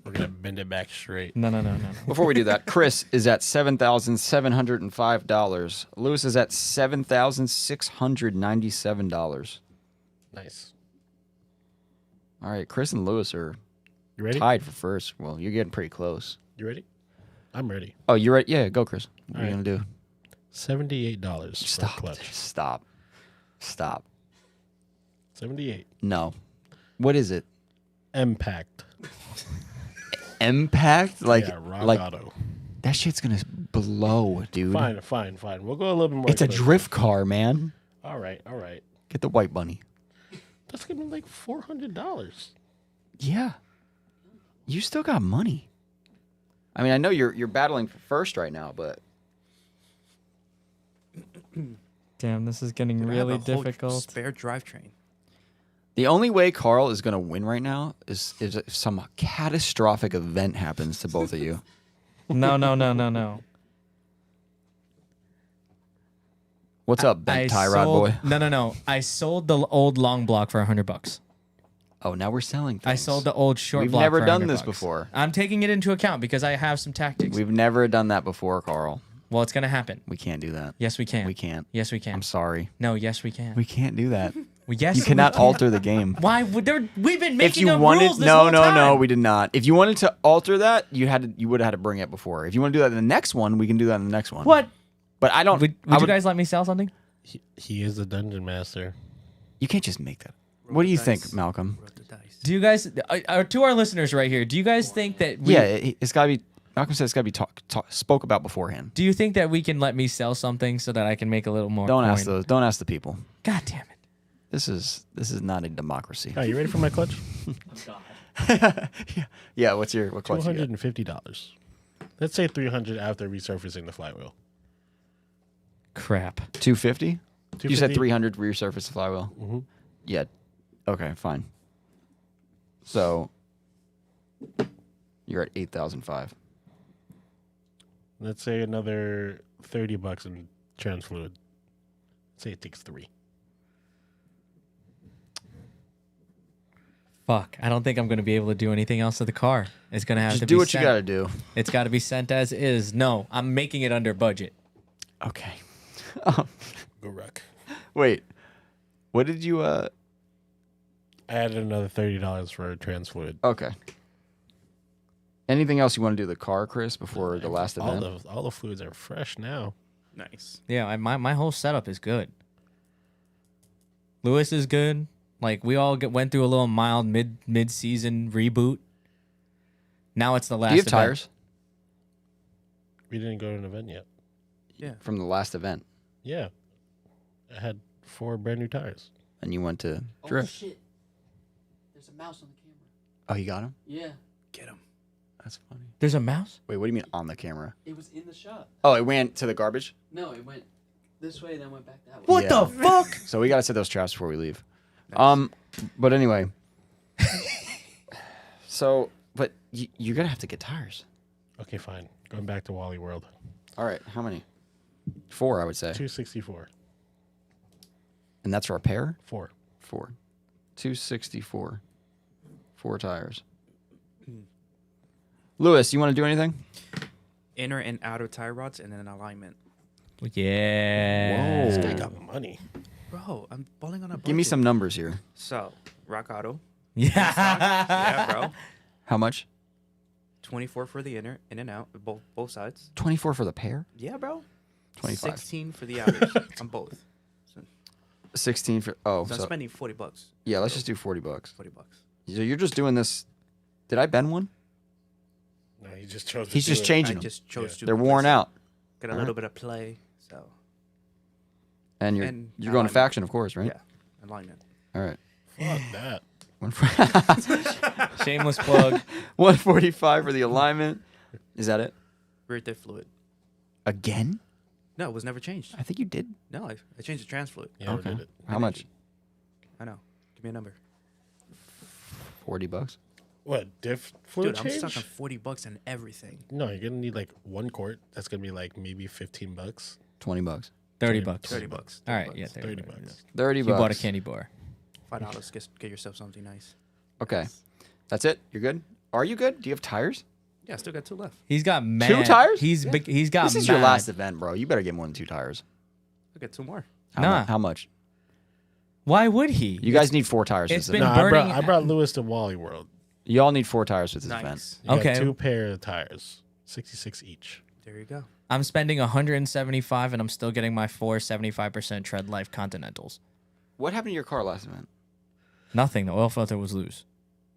E: We're going to bend it back straight.
A: No.
B: Before we do that, Chris is at $7,705. Lewis is at $7,697.
E: Nice.
B: All right, Chris and Lewis are
E: You ready?
B: tied for first. Well, you're getting pretty close.
E: You ready? I'm ready.
B: Oh, you're right. Yeah, go, Chris. What are you
E: All
B: going to do?
E: $78
B: Stop.
E: for a clutch.
B: Stop.
E: 78.
B: No. What is it?
E: Impact.
B: Impact? Like,
E: Yeah, Rock
B: like
E: Auto.
B: that shit's going to blow, dude.
E: Fine. We'll go a little bit more.
B: It's a
E: expensive.
B: drift car, man.
E: All right.
B: Get the white bunny.
E: That's going to be like $400.
B: Yeah. You still got money. I mean, I know you're battling for first right now, but
A: Damn, this is getting
C: Dude, I have
A: really
C: a whole
A: difficult.
C: Spare drivetrain.
B: the only way Carl is going to win right now is if some catastrophic event happens to both of you.
A: No.
B: What's up, bent tie rod boy?
A: No. I sold the old long block for $100.
B: Oh, now we're selling things.
A: I sold the old short
B: We've
A: block.
B: never
A: for
B: done
A: $100.
B: this before.
A: I'm taking it into account because I have some tactics.
B: We've never done that before, Carl.
A: Well, it's gonna happen.
B: We can't do that.
A: Yes, we can.
B: We can't.
A: Yes, we can.
B: I'm sorry.
A: No, yes, we can.
B: We can't do that.
A: Well, yes,
B: You cannot
A: we can.
B: alter the game.
A: Why would there? We've been
B: If
A: making
B: you
A: up
B: wanted,
A: rules this whole time.
B: no, we did not. If you wanted to alter that, you would have had to bring it before. If you want to do that in the next one, we can do that in the next one.
A: What?
B: But I don't.
A: Would
B: I
A: you guys let me sell something?
E: He is the dungeon master.
B: You can't just make that. What do you think,
C: Dice.
B: Malcolm?
C: Roll the dice.
A: Do you guys, to our listeners right here, do you guys think that we,
B: Yeah, it's got to be. Malcolm said it's got to be spoke about beforehand.
A: do you think that we can let me sell something so that I can make a little more
B: Don't
A: coin?
B: ask those. Don't ask the people.
A: God damn it.
B: This is not a democracy.
E: Are you ready for my clutch?
B: Yeah. What clutch you got?
E: $250. Let's say $300 after resurfacing the flywheel.
A: Crap.
B: 250. You said
E: 250?
B: 300 to resurface the flywheel.
E: Mhm.
B: Yeah. Okay. Fine. So you're at 8,005.
E: Let's say another $30 in trans fluid. Say it takes 3.
A: Fuck. I don't think I'm going to be able to do anything else to the car. It's going to have
B: Just
A: to
B: do
A: be
B: what
A: sent.
B: you got to do.
A: It's got to be sent as is. No, I'm making it under budget.
B: Okay.
E: Go wreck.
B: Wait. What did you
E: I added another $30 for trans fluid.
B: Okay. Anything else you want to do to the car, Chris, before the last event?
E: All the fluids are fresh now.
C: Nice.
A: Yeah, my whole setup is good. Lewis is good. Like we all went through a little mild mid season reboot. Now it's the last.
B: Do you have
A: event.
B: tires
E: We didn't go to an event yet.
C: Yeah.
B: from the last event?
E: Yeah. I had 4 brand new tires.
B: And you went to drift.
G: shit. There's a mouse on the camera.
B: Oh, you got him?
G: Yeah,
C: Get him.
B: That's funny.
A: There's a mouse.
B: Wait, what do you mean on the camera?
G: it was in the shop.
B: Oh, it went to the garbage?
G: No, it went this way, then went back that way.
A: What
B: Yeah.
A: the fuck?
B: So we got to set those traps before we leave. But anyway. So, but you're going to have to get tires.
E: Okay, fine. Going back to Wally World.
B: All right. How many? 4, I would say.
E: 264.
B: And that's for a pair?
E: 4.
B: 4. 264. 4 tires. Lewis, you want to do anything?
C: Inner and outer tie rods and then alignment.
A: Yeah.
E: This guy got money.
C: Bro, I'm balling on a budget.
B: Give me some numbers here.
C: So, Rock Auto.
A: Yeah.
C: Yeah, bro.
B: How much?
C: 24 for the inner, in and out, both sides.
B: 24 for the pair?
C: Yeah, bro.
B: 25.
C: 16 for the outers on both. So,
B: 16 for... Oh,
C: so I'm
B: so...
C: spending $40.
B: Yeah, let's just do $40.
C: $40.
B: So you're just doing this... Did I bend one?
E: No, he just chose.
B: He's
E: to
B: just
E: do it.
B: changing
C: I
B: them.
C: just chose to.
B: They're
C: replace
B: worn
C: it.
B: out.
C: Got a
B: Alright.
C: little bit of play, so
B: And you're
C: And
B: you're going to
C: alignment.
B: faction, of course, right?
C: yeah, alignment.
B: All right.
E: Fuck that.
B: 145
A: Shameless plug.
B: 145 for the alignment. Is that it?
C: Rear diff fluid.
B: Again?
C: No, it was never changed.
B: I think you did.
C: No, I changed the trans fluid.
E: Yeah, we
B: Okay.
E: did it.
B: How much?
C: I know. Give me a number.
B: $40.
E: What, diff fluid
C: Dude,
E: change?
C: I'm stuck on $40 and everything.
E: No, you're gonna need like 1 quart. That's gonna be like maybe $15.
B: $20.
A: $30.
C: $30.
A: All right, yeah,
E: 30
A: $30.
E: bucks.
B: 30
A: You
B: bucks.
A: bought a candy bar.
C: $5. Get yourself something nice.
B: Okay. That's it? You're good? Are you good? Do you have tires?
C: Yeah, I still got 2 left.
A: He's got mad.
B: 2 tires?
A: He's big. He's got.
B: This is
A: mad.
B: your last event, bro. You better get more than 2 tires.
C: I got 2 more.
A: Nah.
B: How much?
A: Why would he?
B: You guys need 4 tires for
A: it's
B: this
A: been
B: event.
E: No,
A: burning-
E: I brought Lewis to Wally World.
B: You all need 4 tires for this event.
C: Nice.
E: You got
A: Okay.
E: 2 pair of tires, 66 each.
C: There you go.
A: I'm spending 175, and I'm still getting my 4 75% tread life Continentals.
B: What happened to your car last event?
A: Nothing. The oil filter was loose.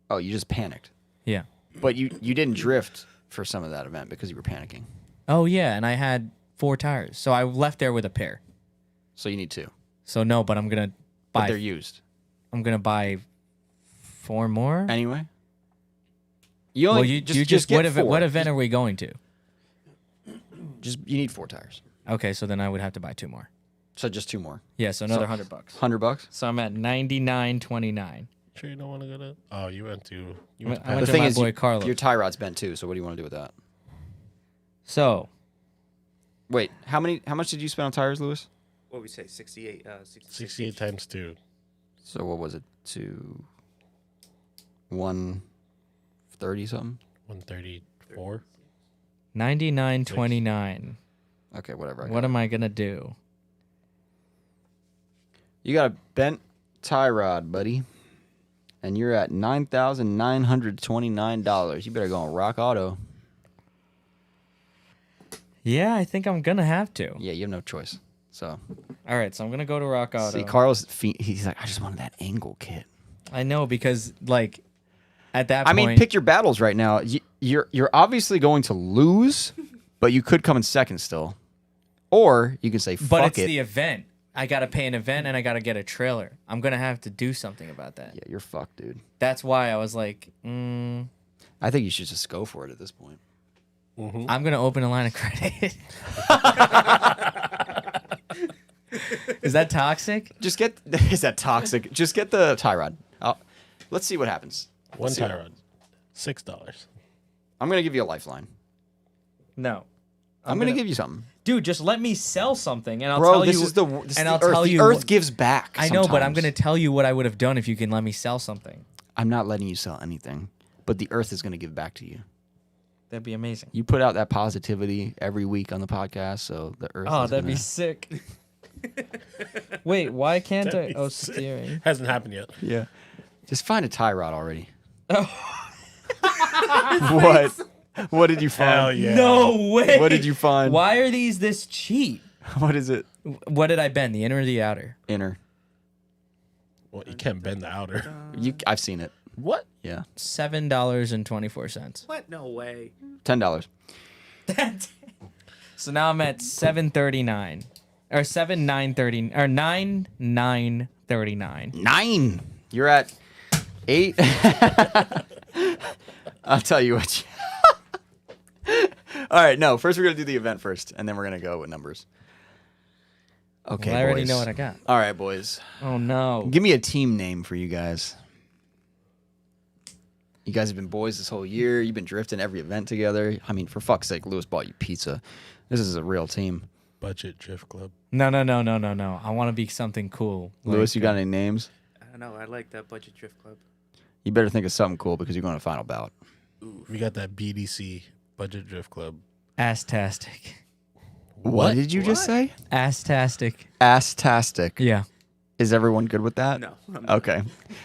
B: Oh, you just panicked.
A: Yeah.
B: But you didn't drift for some of that event because you were panicking.
A: Oh yeah, and I had 4 tires, so I left there with a pair.
B: So you need 2.
A: So no, but I'm gonna
B: But they're
A: buy.
B: used.
A: I'm gonna buy 4 more.
B: Anyway. You only
A: Well, you
B: just
A: just
B: get
A: what
B: 4.
A: what event are we going to?
B: You need 4 tires.
A: Okay, so then I would have to buy 2 more.
B: So just 2 more.
A: Yeah, so another
B: So-
A: $100.
B: $100?
A: So I'm at 99.29.
E: Sure, you don't want to go to? Oh, you went to. You
A: I
E: went to
A: went
B: The
A: to
B: thing
A: my
B: is,
A: boy Carlos.
B: your tie rod's bent too. So what do you want to do with that?
A: So
B: Wait, how much did you spend on tires, Lewis?
C: What we say? 68.
E: 68 times 2.
B: So what was it? 130 something?
E: 134.
A: 99.29.
B: Okay, whatever.
A: What am I gonna do?
B: You got a bent tie rod, buddy, and you're at $9,929. You better go on Rock Auto.
A: Yeah, I think I'm gonna have to.
B: Yeah, you have no choice. So
A: All right, so I'm gonna go to Rock Auto.
B: see, Carlos, he's like, I just wanted that angle kit.
A: I know because like at that
B: I
A: point,
B: mean, pick your battles right now. You're obviously going to lose, but you could come in second still, or you can say
A: but
B: fuck
A: it's
B: it.
A: the event. I gotta pay an event and I gotta get a trailer. I'm gonna have to do something about that.
B: Yeah, you're fucked, dude.
A: That's why I was like,
B: I think you should just go for it at this point.
A: I'm gonna open a line of credit. Is that toxic?
B: Just get is that toxic? Just get the tie rod. Let's see what happens.
E: One
B: see
E: tie
B: what-
E: rod. $6.
B: I'm gonna give you a lifeline.
A: No.
B: I'm gonna give you something,
A: Dude, just let me sell something and I'll
B: bro.
A: tell
B: This
A: you.
B: is this
A: and
B: is
A: I'll
B: the Earth.
A: tell
B: The
A: you.
B: Earth gives back.
A: I know, but I'm
B: sometimes.
A: gonna tell you what I would have done if you can let me sell something.
B: I'm not letting you sell anything, but the Earth is gonna give back to you.
A: That'd be amazing.
B: You put out that positivity every week on the podcast, so the Earth.
A: Oh,
B: is
A: that'd be
B: gonna-
A: sick. Wait, why can't
E: That'd
A: I?
E: be
A: Oh,
E: sick.
A: steering.
E: Hasn't happened yet.
B: yeah. Just find a tie rod already. What? What did you find?
E: Hell yeah.
A: No way.
B: What did you find?
A: Why are these this cheap?
B: What is it?
A: What did I bend? The inner or the outer?
B: Inner.
E: Well, you can't bend the outer.
B: I've seen it.
E: What?
B: Yeah.
A: $7.24.
C: What? No way.
B: $10.
A: So now I'm at $7.39 or $7.930 or $9.939.
B: 9. You're at 8. I'll tell you what. All right, no. First, we're gonna do the event first, and then we're gonna go with numbers. Okay,
A: Well, I already
B: boys.
A: know what I got.
B: All right, boys.
A: Oh no.
B: Give me a team name for you guys. You guys have been boys this whole year. You've been drifting every event together. I mean, for fuck's sake, Lewis bought you pizza. This is a real team.
E: Budget Drift Club.
A: No. I want to be something cool.
B: Lewis, you
A: Like,
B: got any names?
C: I don't know. I like that Budget Drift Club.
B: You better think of something cool because you're going to final bout.
E: We got that BDC Budget Drift Club.
A: Ass-tastic.
B: What did you just say?
A: Ass-tastic.
B: Ass-tastic.
A: Yeah.
B: Is everyone good with that?
C: No. I'm not.
B: Okay.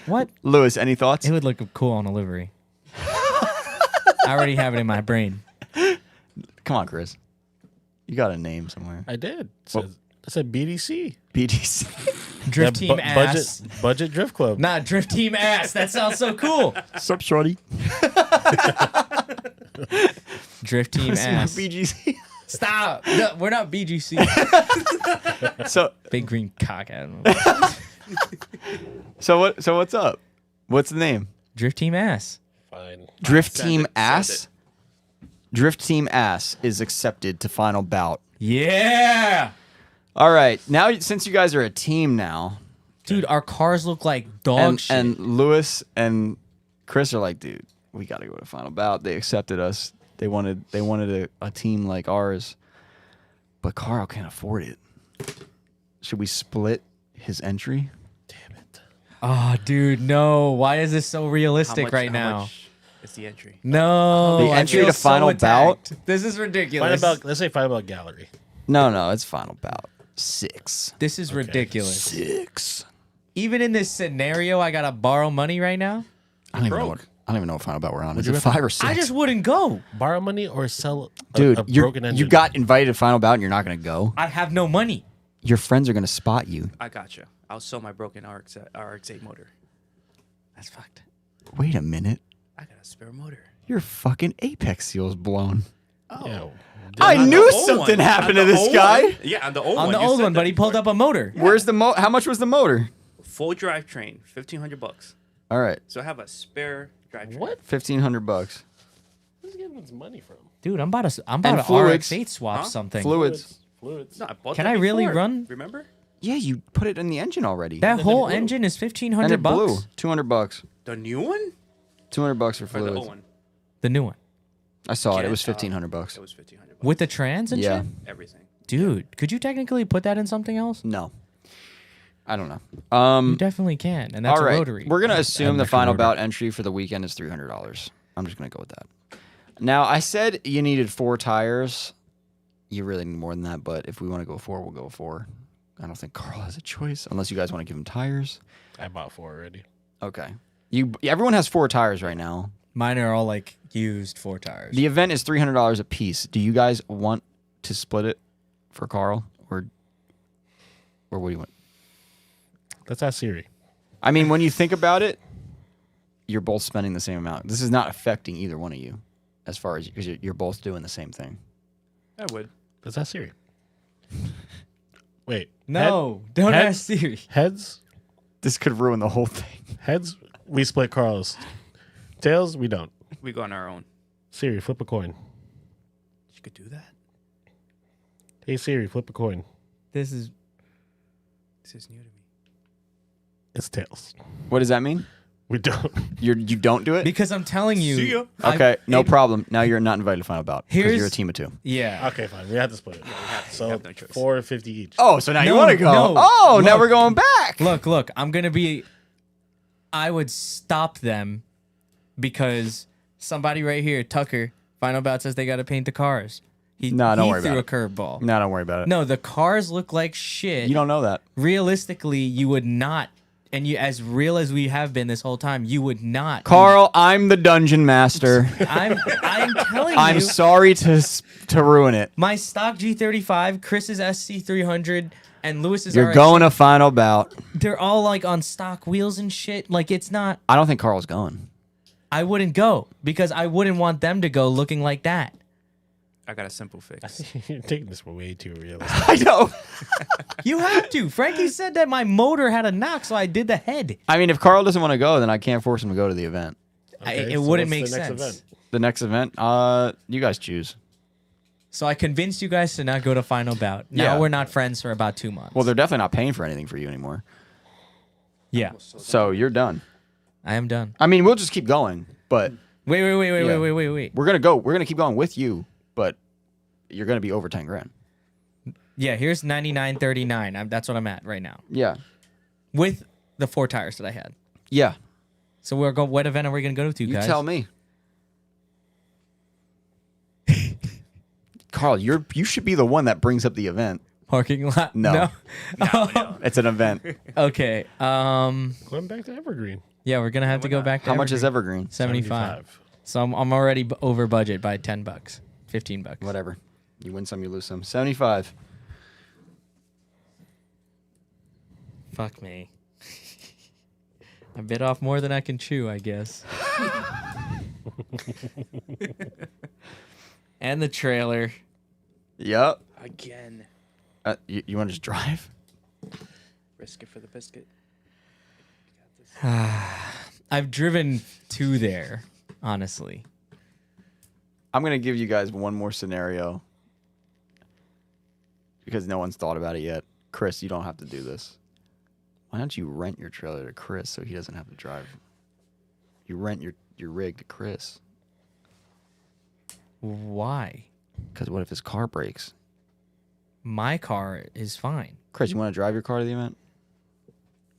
A: What?
B: Lewis, any thoughts?
A: It would look cool on a livery. I already have it in my brain.
B: Come on, Chris. You got a name somewhere.
E: I did.
B: Well-
E: I said BDC.
B: BDC.
A: Drift
E: That
A: Team Ass.
E: Budget Drift Club.
A: Nah, Drift Team Ass. That sounds so cool.
B: Sup, shorty?
A: Drift Team Ass.
B: BGC.
A: Stop. No, we're not BGC.
B: so,
A: Big green cock. I don't know.
B: what's up? What's the name?
A: Drift Team Ass.
E: Fine.
B: Drift
C: Send
B: Team
C: it, send
B: Ass. Drift Team Ass is accepted to final bout.
A: Yeah.
B: All right. Now, since you guys are a team now,
A: Dude, our cars look like dog
B: and,
A: shit.
B: and Lewis and Chris are like, dude, we got to go to final bout. They accepted us. They wanted a team like ours, but Carl can't afford it. Should we split his entry?
E: Damn it.
A: Oh, dude, no. Why is this so
C: How
A: realistic
C: much-
A: right
C: how
A: now?
C: much is the entry?
A: No.
B: The
A: I
B: entry
A: feel
B: to final
A: attacked. This is ridiculous.
E: Let's say Final Bout Gallery.
B: No, it's final bout. 6.
A: This is ridiculous.
B: 6.
A: Even in this scenario, I gotta borrow money right now.
B: I don't even know what final bout we're on. Is it 5 or 6?
A: I just wouldn't go.
E: Borrow money or sell
B: Dude,
E: a
B: you
E: broken engine.
B: got invited to final bout and you're not going to go.
A: I have no money.
B: Your friends are going to spot you.
C: I got you. I'll sell my broken RX-8 motor.
A: That's fucked.
B: Wait a minute.
C: I got a spare motor.
B: Your fucking apex seal's blown.
E: Yeah.
B: I
C: On the
B: knew
C: old
B: something
C: one.
B: happened
C: On
B: to
C: the
B: this
C: old
B: guy.
C: one. Yeah, on the old
A: On
C: one.
A: the
C: You
A: old
C: said
A: one,
C: that
A: but he pulled
C: before.
A: up a motor.
B: Where's the how much was the motor?
C: Full drivetrain, $1,500.
B: All right.
C: So I have a spare drivetrain.
E: What?
B: $1,500.
E: Where's he getting his money from?
A: Dude, I'm about to
B: And
A: RX
B: fluids.
A: 8 swap
C: Huh?
A: something.
B: Fluids.
E: Fluids.
C: No, I bought
A: Can
C: that
A: I really
C: before.
A: run?
C: Remember?
B: Yeah, you put it in the engine already.
A: That whole
E: blew.
A: engine is
B: and
A: $1,500
B: it blew.
A: bucks.
B: $200.
C: The new one?
B: $200 for
C: Or the
B: fluids.
C: old one?
A: The new one.
B: I saw it. It
C: Yeah,
B: was $1,500.
C: It was $1,500.
A: With the trans and
B: Yeah.
A: shit?
C: Everything.
A: Dude, could you technically put that in something else?
B: No. I don't know.
A: You definitely can, and that's
B: all right.
A: a rotary.
B: We're gonna assume the
A: Electric
B: final
A: motor.
B: bout entry for the weekend is $300. I'm just gonna go with that. Now I said you needed 4 tires. You really need more than that, but if we want to go 4, we'll go 4. I don't think Carl has a choice unless you guys want to give him tires.
E: I bought 4 already.
B: Okay. Everyone has 4 tires right now.
A: Mine are all like used 4 tires.
B: The event is $300 a piece. Do you guys want to split it for Carl or what do you want?
E: Let's ask Siri.
B: I mean, when you think about it, you're both spending the same amount. This is not affecting either one of you, as far as because you're both doing the same thing.
C: I would.
E: Let's ask Siri. Wait.
A: No, don't
E: head-
A: ask Siri.
E: Heads?
B: This could ruin the whole thing.
E: Heads? We split Carlos. Tails? We don't.
C: We go on our own.
E: Siri, flip a coin.
C: You could do that.
E: Hey Siri, flip a coin.
A: This is
C: This is new to me.
E: It's tails.
B: What does that mean?
E: We don't.
B: You don't do it?
A: because I'm telling you.
C: See ya.
B: Okay, no
A: it-
B: problem. Now you're not invited to final bout because
A: Here's-
B: you're a team of 2.
A: Yeah.
E: Okay, fine. We have to split it. So
C: have no choice.
E: 450 each.
B: Oh, so now you
A: No,
B: want to go?
A: no.
B: Oh, now
A: Look.
B: we're going back.
A: Look. I'm gonna be. I would stop them because somebody right here, Tucker, Final Bout says they got to paint the cars. He
B: Nah, don't worry
A: threw
B: about
A: a
B: it.
A: curveball.
B: No, don't worry about it.
A: No, the cars look like shit.
B: You don't know that.
A: Realistically, you would not and you, as real as we have been this whole time, you would not.
B: Carl, I'm the dungeon master.
A: I'm telling
B: I'm
A: you.
B: sorry to ruin it.
A: My stock G35, Chris's SC300, and Lewis's
B: You're
A: RX,
B: going to final bout.
A: they're all like on stock wheels and shit. Like it's not.
B: I don't think Carl's going.
A: I wouldn't go because I wouldn't want them to go looking like that.
C: I got a simple fix.
E: You're taking this way too realistic.
B: I know.
A: You have to. Frankie said that my motor had a knock, so I did the head.
B: I mean, if Carl doesn't want to go, then I can't force him to go to the event.
E: Okay,
A: It
E: so
A: wouldn't
E: what's
A: make
E: the next
A: sense.
E: event?
B: The next event, you guys choose.
A: So I convinced you guys to not go to final bout. Now
B: Yeah.
A: we're not friends for about 2 months.
B: Well, they're definitely not paying for anything for you anymore.
A: yeah,
B: So you're done.
A: I am done.
B: I mean, we'll just keep going, but
A: Wait.
B: Yeah.
A: We're
B: we're gonna keep going with you, but you're gonna be over 10 grand.
A: Yeah, here's 99.39. That's what I'm at right now
B: Yeah.
A: with the 4 tires that I had.
B: Yeah.
A: So we're going. What event are we gonna go to,
B: You
A: guys?
B: tell me. Carl, you should be the one that brings up the event.
A: Parking lot.
B: No.
A: No.
B: It's an event.
A: Okay.
E: Going back to Evergreen.
A: Yeah, we're gonna have to go back to
B: How much is Evergreen?
A: 75. So I'm already over budget by $10, $15.
B: Whatever. You win some, you lose some. 75.
A: Fuck me. I bit off more than I can chew, I guess. And the trailer.
B: Yep.
C: Again.
B: You want to just drive?
C: Risk it for the biscuit.
A: I've driven to there, honestly.
B: I'm going to give you guys one more scenario because no one's thought about it yet. Chris, you don't have to do this. Why don't you rent your trailer to Chris so he doesn't have to drive? You rent your rig to Chris.
A: Why?
B: Because what if his car breaks?
A: My car is fine.
B: Chris, you want to drive your car to the event?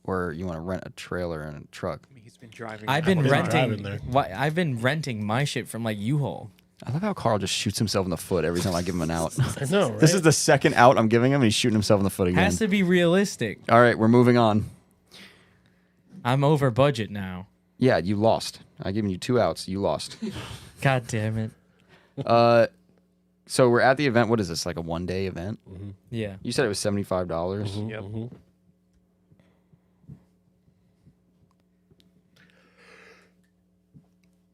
B: Or you want to rent a trailer and a truck?
C: I mean, he's been driving.
A: I've been
E: He's not
A: renting.
E: driving there.
A: I've been renting my shit from like U-Haul.
B: I love how Carl just shoots himself in the foot every time I give him an out.
E: I know, right?
B: This is the second out I'm giving him, and he's shooting himself in the foot again.
A: Has to be realistic.
B: All right, we're moving on.
A: I'm over budget now.
B: Yeah, you lost. I given you 2 outs. You lost.
A: God damn it.
B: So we're at the event. What is this? Like a 1-day event?
A: Yeah.
B: You said it was $75.
C: Yep.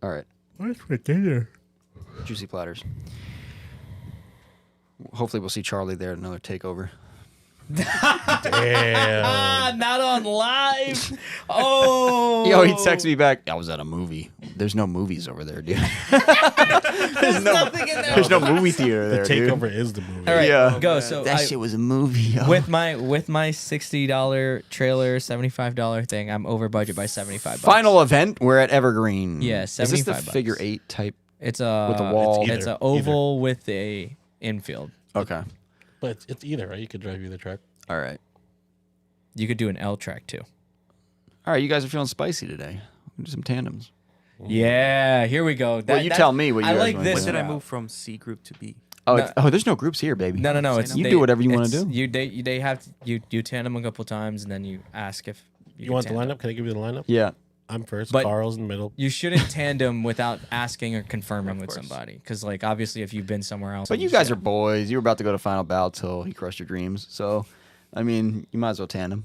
B: All right.
E: What's for dinner?
B: Juicy platters. Hopefully we'll see Charlie there at another takeover.
E: Damn.
A: Not on live. Oh.
B: Yo, he texted me back. I was at a movie. There's no movies over there, dude.
A: Nothing in there.
B: There's no movie theater
E: The
B: there, dude.
E: takeover is the movie.
A: All right,
B: Yeah.
A: go. So
B: That
A: I-
B: shit was a movie. Yo.
A: with my $60 trailer, $75 thing, I'm over budget by $75.
B: Final event, we're at Evergreen.
A: Yeah,
B: Is this the
A: $75.
B: figure 8 type?
A: It's a
B: With the wall.
A: It's
E: Either.
A: a oval with a infield.
B: Okay.
E: But it's either, right? You could drive either truck.
B: All right.
A: You could do an L track too.
B: All right, you guys are feeling spicy today. We'll do some tandems.
A: Yeah, here we go.
B: Well, you tell me what you
A: I
B: guys
A: like
B: wanna
A: this.
B: do.
C: When did I
A: route.
C: move from C group to B?
B: Oh,
A: No.
B: there's no groups here, baby.
A: No. It's
B: You do whatever you wanna
A: it's-
B: do.
A: They have to, you tandem a couple times and then you ask if
E: You
A: can
E: want the
A: tandem.
E: lineup? Can I give you the lineup?
B: Yeah.
E: I'm first.
A: But-
E: Carl's in the middle.
A: You shouldn't tandem without asking or confirming with
C: course.
A: somebody, because like obviously if you've been somewhere else.
B: But you guys are boys. You were about to go to final bout till he crushed your dreams. So, I mean, you might as well tandem.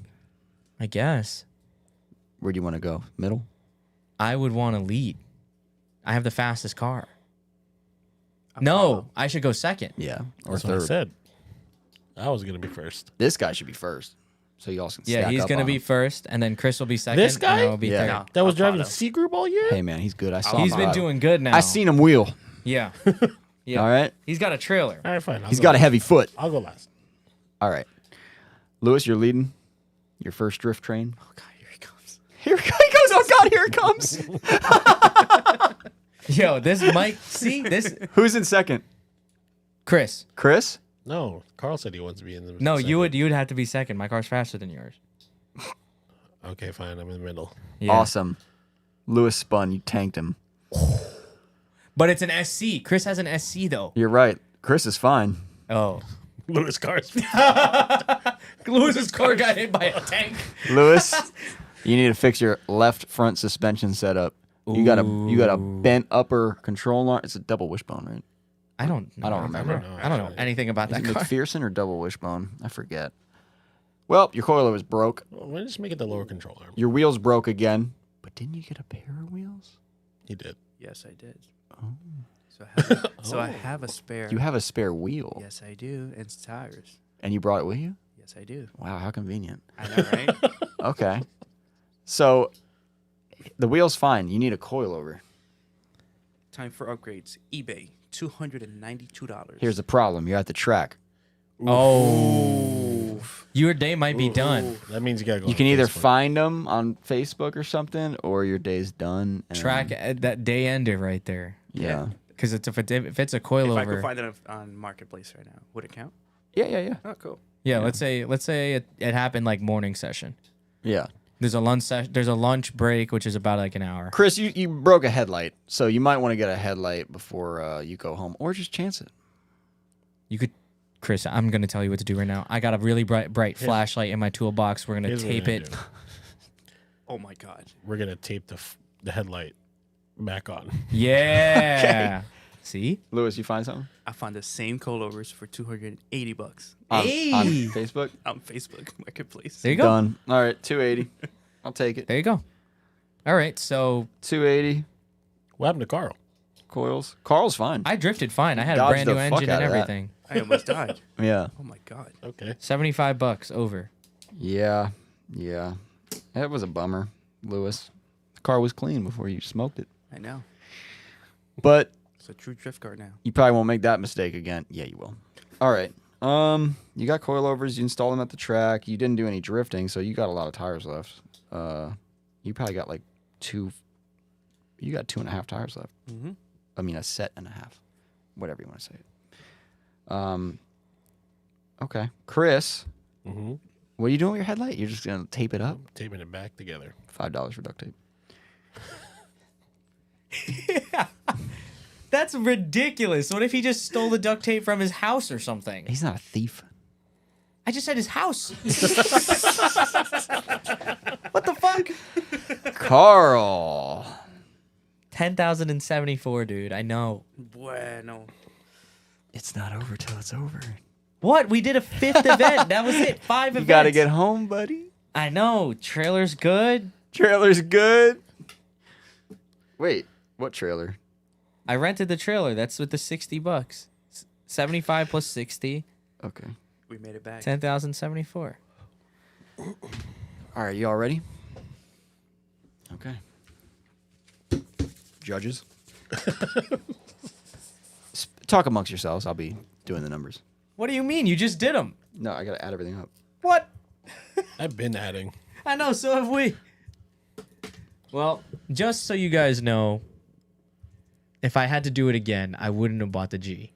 A: I guess
B: Where do you want to go? Middle?
A: I would want to lead. I have the fastest car.
C: I'm
A: No,
C: follow.
A: I should go second.
B: Yeah. Or
E: That's what I
B: third.
E: said. I was gonna be first.
B: This guy should be first. So y'all can
A: Yeah,
B: stack
A: he's
B: up
A: gonna
B: on
A: be
B: him.
A: first, and then Chris will be second.
E: This
A: and
E: guy?
A: I will be
B: Yeah.
A: third.
C: No,
E: That was
C: I'll
E: driving
C: follow.
E: C group all year.
B: Hey, man, he's good. I saw
A: He's
B: him
A: been
B: drive.
A: doing good now.
B: I seen him wheel.
A: Yeah. Yeah.
B: All right.
A: He's got a trailer.
E: All right, fine.
B: He's got a heavy foot.
E: I'll go last.
B: All right. Lewis, you're leading your first drift train.
C: Oh God, here he comes.
B: Here he goes. Oh, God, here it comes.
A: Yo, this might see this
B: Who's in second?
A: Chris.
B: Chris?
E: No, Carl said he wants to be in the.
A: No,
E: second.
A: you would have to be second. My car's faster than yours.
E: Okay, fine. I'm in the middle.
A: Yeah.
B: Awesome. Lewis spun. You tanked him.
A: But it's an SC. Chris has an SC though.
B: You're right. Chris is fine.
A: Oh.
E: Lewis Cars.
A: Lewis's car got hit by a tank.
B: Lewis, You need to fix your left front suspension setup. You got a bent upper control arm. It's a double wishbone, right?
A: I don't
B: remember.
A: I don't know anything about
B: Is
A: that
B: it
A: car.
B: McPherson or double wishbone? I forget. Well, your coilover's broke.
E: Well, why just make it the lower control arm?
B: Your wheels broke again. But didn't you get a pair of wheels?
E: He did.
C: Yes, I did.
B: Oh.
C: So I have a spare.
B: You have a spare wheel.
C: Yes, I do. And tires.
B: And you brought it with you?
C: Yes, I do.
B: Wow, how convenient.
C: I know, right?
B: Okay. So the wheel's fine. You need a coilover.
C: Time for upgrades. eBay, $292.
B: Here's the problem. You're at the track.
A: Oh, your day might be done.
E: That means you gotta go.
B: You
E: on
B: can either
E: Facebook.
B: find them on Facebook or something, or your day's done. and-
A: Track that day ender right there.
B: Yeah.
A: Because if it's a
C: If I could
A: coilover,
C: find it on Marketplace right now, would it count?
B: Yeah.
C: Oh, cool.
A: yeah. Let's say it happened like morning session.
B: Yeah.
A: There's a lunch session. There's a lunch break, which is about like an hour.
B: Chris, you broke a headlight, so you might want to get a headlight before you go home, or just chance it.
A: You could, Chris. I'm gonna tell you what to do right now. I got a really bright flashlight in my toolbox. We're gonna
E: Here's what we're
A: tape
E: gonna
A: it.
E: do.
C: Oh my God.
E: We're gonna tape the headlight back on.
A: Yeah. See?
B: Lewis, you find something
C: I found the same coilovers for $280
B: on
A: Hey!
B: Facebook?
C: on Facebook Marketplace.
A: There you go.
B: Done. All right, 280. I'll take it.
A: There you go. All right. So
B: 280
E: What happened to Carl?
B: coils. Carl's fine.
A: I drifted fine. I had a
B: Dodged
A: brand new
B: the fuck
A: engine and
B: out of that.
A: everything.
C: I almost died.
B: Yeah.
C: Oh my God.
E: Okay.
A: $75 over.
B: Yeah. That was a bummer, Lewis. The car was clean before you smoked it.
C: I know.
B: But
C: It's a true drift car now.
B: you probably won't make that mistake again. Yeah, you will. All right. You got coilovers. You installed them at the track. You didn't do any drifting, so you got a lot of tires left. You probably got like two. You got 2.5 tires left.
C: Mm-hmm.
B: I mean, a set and a half, whatever you want to say it. Okay, Chris,
E: Mm-hmm.
B: what are you doing with your headlight? You're just gonna tape it up?
E: Taping it back together.
B: $5 for duct tape.
A: That's ridiculous. What if he just stole the duct tape from his house or something?
B: He's not a thief.
A: I just said his house. What the fuck?
B: Carl.
A: 10,074, dude. I know.
C: Bueno.
B: It's not over till it's over.
A: What? We did a 5th event. That was it. 5
B: You
A: events.
B: gotta get home, buddy.
A: I know. Trailer's good.
B: Trailer's good. Wait, what trailer?
A: I rented the trailer. That's with the $60. 75 plus 60.
B: Okay.
C: We made it back.
A: 10,074.
B: All right, you all ready? Okay. Judges. Talk amongst yourselves. I'll be doing the numbers.
A: What do you mean? You just did them.
B: No, I gotta add everything up.
A: What?
E: I've been adding.
A: I know, so have we. Well, just so you guys know, if I had to do it again, I wouldn't have bought the G.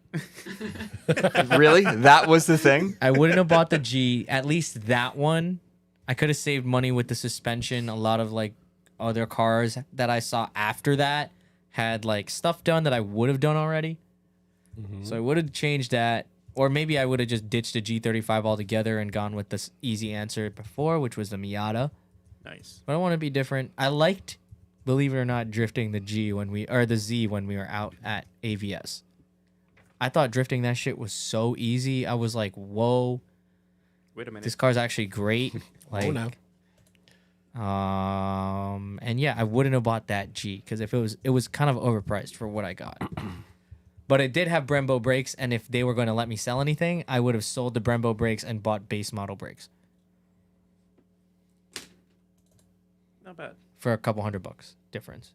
B: Really? That was the thing?
A: I wouldn't have bought the G. At least that one. I could have saved money with the suspension. A lot of like other cars that I saw after that had like stuff done that I would have done already. So I would have changed that. Or maybe I would have just ditched a G35 altogether and gone with this easy answer before, which was the Miata.
C: Nice.
A: But I want to be different. I liked, believe it or not, drifting the the Z when we were out at AVS. I thought drifting that shit was so easy. I was like, whoa,
C: Wait a minute.
A: this car's actually great. Like,
E: no.
A: and yeah, I wouldn't have bought that G because if it was kind of overpriced for what I got. But it did have Brembo brakes, and if they were going to let me sell anything, I would have sold the Brembo brakes and bought base model brakes
C: Not bad.
A: for a couple $100 difference.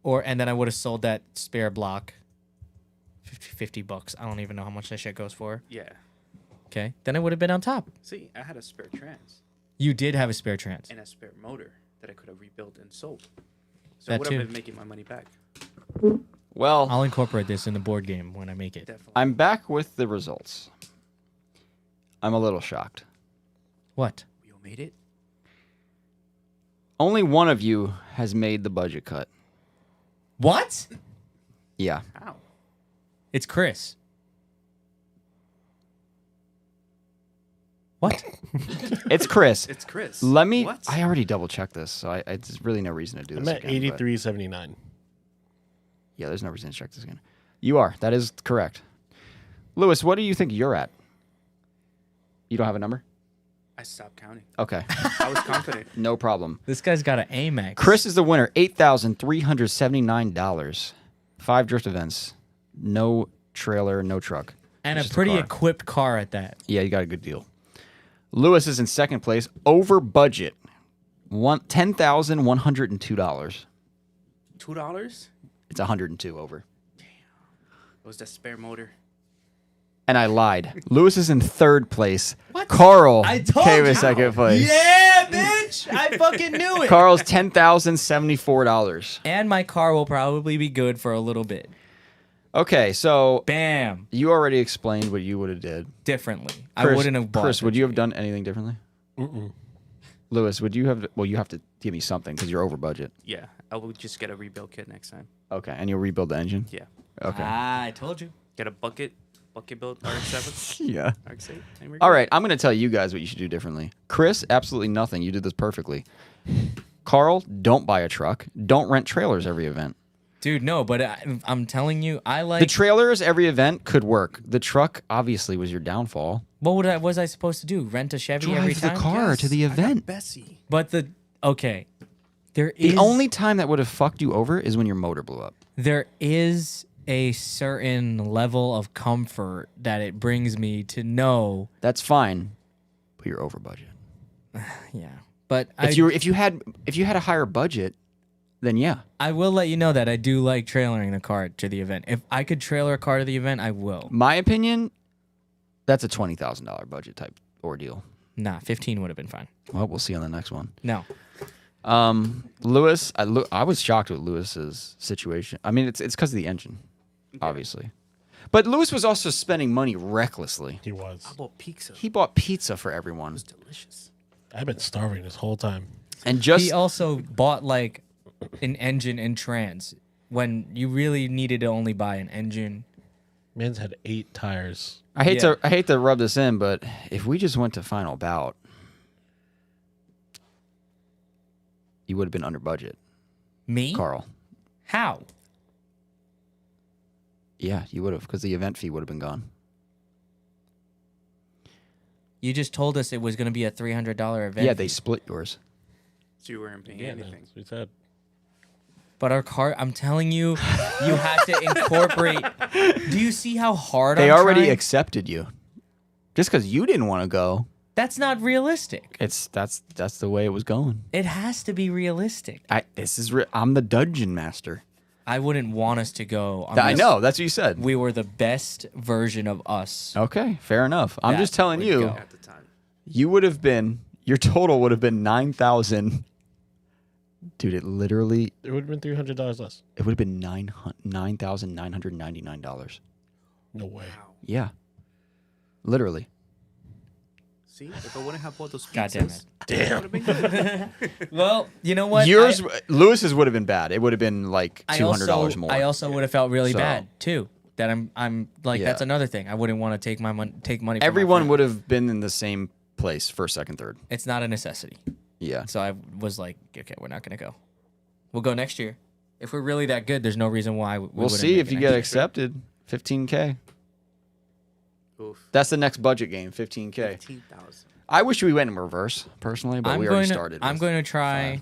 A: And then I would have sold that spare block, $50. I don't even know how much that shit goes for.
C: Yeah.
A: Okay, then I would have been on top.
C: See, I had a spare trans
A: You did have a spare trans.
C: and a spare motor that I could have rebuilt and sold. So I
A: That
C: would have
A: too.
C: been making my money back.
B: Well,
A: I'll incorporate this in the board game when I make it.
C: Definitely.
B: I'm back with the results. I'm a little shocked.
A: What?
C: We all made it.
B: Only one of you has made the budget cut.
A: What?
B: Yeah.
C: How?
A: It's Chris. What?
B: It's Chris.
C: It's Chris.
B: Let me.
C: What?
B: I already double checked this, so there's really no reason to do
E: I'm
B: this
E: at
B: again. but-
E: 83.79.
B: Yeah, there's no reason to check this again. You are. That is correct. Lewis, what do you think you're at? You don't have a number?
C: I stopped counting.
B: Okay,
C: I was confident.
B: no problem.
A: This guy's got an Amex.
B: Chris is the winner. $8,379. 5 drift events. No trailer, no truck.
A: and a
B: It's just
A: pretty
B: car.
A: equipped car at that.
B: Yeah, you got a good deal. Lewis is in second place, over budget. $10,102.
C: $2?
B: It's 102 over.
C: It was that spare motor.
B: And I lied. Lewis is in third place. What? Carl came in second place.
A: Yeah, bitch! I fucking knew it.
B: Carl's $10,074.
A: And my car will probably be good for a little bit.
B: Okay, so
A: Bam.
B: you already explained what you would have did.
A: Differently.
B: Chris,
A: I wouldn't have bought
B: Chris,
A: the
B: would you have
A: Jeep.
B: done anything differently? Lewis, would you have? Well, you have to give me something because you're over budget.
C: Yeah, I will just get a rebuild kit next time.
B: Okay, and you'll rebuild the engine.
C: Yeah.
B: Okay.
A: I told you.
C: Get a bucket built RX-7,
B: Yeah.
C: RX-8. and we're
B: All
C: good.
B: right, I'm going to tell you guys what you should do differently. Chris, absolutely nothing. You did this perfectly. Carl, don't buy a truck. Don't rent trailers every event.
A: Dude, no, but I'm telling you, I like.
B: The trailers every event could work. The truck obviously was your downfall.
A: what was I supposed to do? Rent a Chevy every
B: Drive the
A: time?
B: car to the
C: I got
B: event.
C: Bessie.
A: But okay, there is
B: The only time that would have fucked you over is when your motor blew up.
A: there is a certain level of comfort that it brings me to know.
B: That's fine, but you're over budget.
A: Yeah, but
B: If you had a higher budget, then yeah.
A: I will let you know that I do like trailering the car to the event. If I could trailer a car to the event, I will.
B: My opinion, that's a $20,000 budget type ordeal.
A: Nah, 15 would have been fine.
B: Well, we'll see on the next one.
A: No.
B: Lewis, I was shocked with Lewis's situation. I mean, it's because of the engine, obviously. But Lewis was also spending money recklessly.
E: He was.
C: I bought pizza.
B: He bought pizza for everyone.
C: Delicious.
E: I've been starving this whole time.
B: And just
A: He also bought like an engine and trans when you really needed to only buy an engine.
E: Man's had 8 tires.
B: I hate
A: Yeah.
B: to rub this in, but if we just went to final bout, you would have been under budget,
A: Me?
B: Carl.
A: How?
B: Yeah, you would have, because the event fee would have been gone.
A: You just told us it was going to be a $300 event.
B: Yeah, they split yours.
C: So you weren't paying
E: Yeah,
C: anything.
E: that's what he said.
A: But our car, I'm telling you, you have to incorporate. Do you see how hard
B: They
A: I'm
B: already
A: trying?
B: accepted you. Just because you didn't want to go,
A: That's not realistic.
B: that's the way it was going.
A: It has to be realistic.
B: I'm the dungeon master.
A: I wouldn't want us to go.
B: I know. That's what you said.
A: We were the best version of us.
B: Okay, fair enough. I'm
A: That
B: just telling
A: would
B: you,
A: go.
C: At the time.
B: you would have been, your total would have been 9,000. Dude, it literally,
E: It would have been $300 less.
B: it would have been $9,999.
E: No way.
C: Wow.
B: Yeah. Literally.
C: See, if I wouldn't have bought those pizzas,
A: God damn it.
C: it would have been good.
A: Well, you know what?
B: Yours, Lewis's would have been bad. It would have been like $200 more.
A: I also would have felt really
B: So-
A: bad too. That I'm like
B: Yeah.
A: that's another thing. I wouldn't want to take money. From my
B: Everyone
A: friend.
B: would have been in the same place first, second, third.
A: It's not a necessity.
B: Yeah.
A: So I was like, okay, we're not gonna go. We'll go next year. If we're really that good, there's no reason why we
B: We'll
A: wouldn't
B: see
A: make
B: if
A: it
B: you
A: next
B: get
A: year.
B: accepted. 15K.
C: Oof.
B: That's the next budget game, 15K.
C: 15,000.
B: I wish we went in reverse, personally, but we already started.
A: I'm
B: with
A: going to try
B: 5.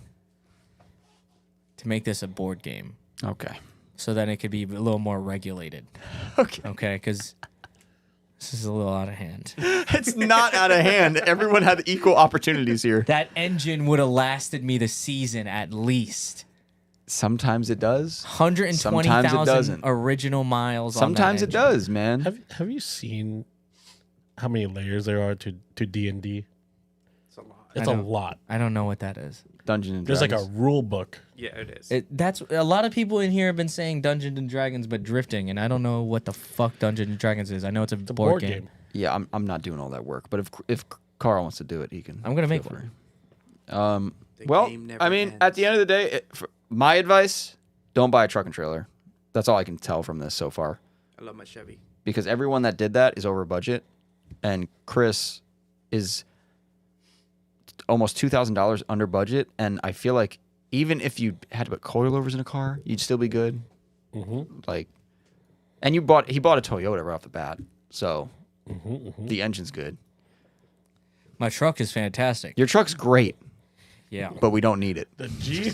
A: to make this a board game
B: Okay.
A: so that it could be a little more regulated.
B: Okay.
A: Okay, because this is a little out of hand.
B: It's not out of hand. Everyone had equal opportunities here.
A: That engine would have lasted me the season at least.
B: Sometimes it does. Sometimes it
A: 120,000
B: doesn't.
A: original miles.
B: Sometimes
A: on
B: it
A: that engine.
B: does, man.
E: Have you seen how many layers there are to D&D?
C: It's a lot.
E: It's
A: I
E: a
A: don't-
E: lot.
A: I don't know what that is.
B: Dungeons and
E: There's like
B: Dragons.
E: a rule book.
C: Yeah, it is.
A: That's a lot of people in here have been saying Dungeons and Dragons, but drifting, and I don't know what the fuck Dungeons and Dragons is. I know it's a,
E: It's a
A: board, game.
B: Yeah, I'm not doing all that work, but if Carl wants to do it, he can.
A: I'm gonna
B: feel
A: make
B: free.
A: one.
C: The
B: Well,
C: game never
B: I mean, at the end of the day, my advice: don't buy a truck and trailer. That's all I can tell from this so far,
C: I love my Chevy.
B: because everyone that did that is over budget, and Chris is almost $2,000 under budget, and I feel like even if you had to put coilovers in a car, you'd still be good. Like, and he bought a Toyota right off the bat, so the engine's good.
A: My truck is fantastic.
B: Your truck's great,
A: Yeah.
B: but we don't need it.
E: The G,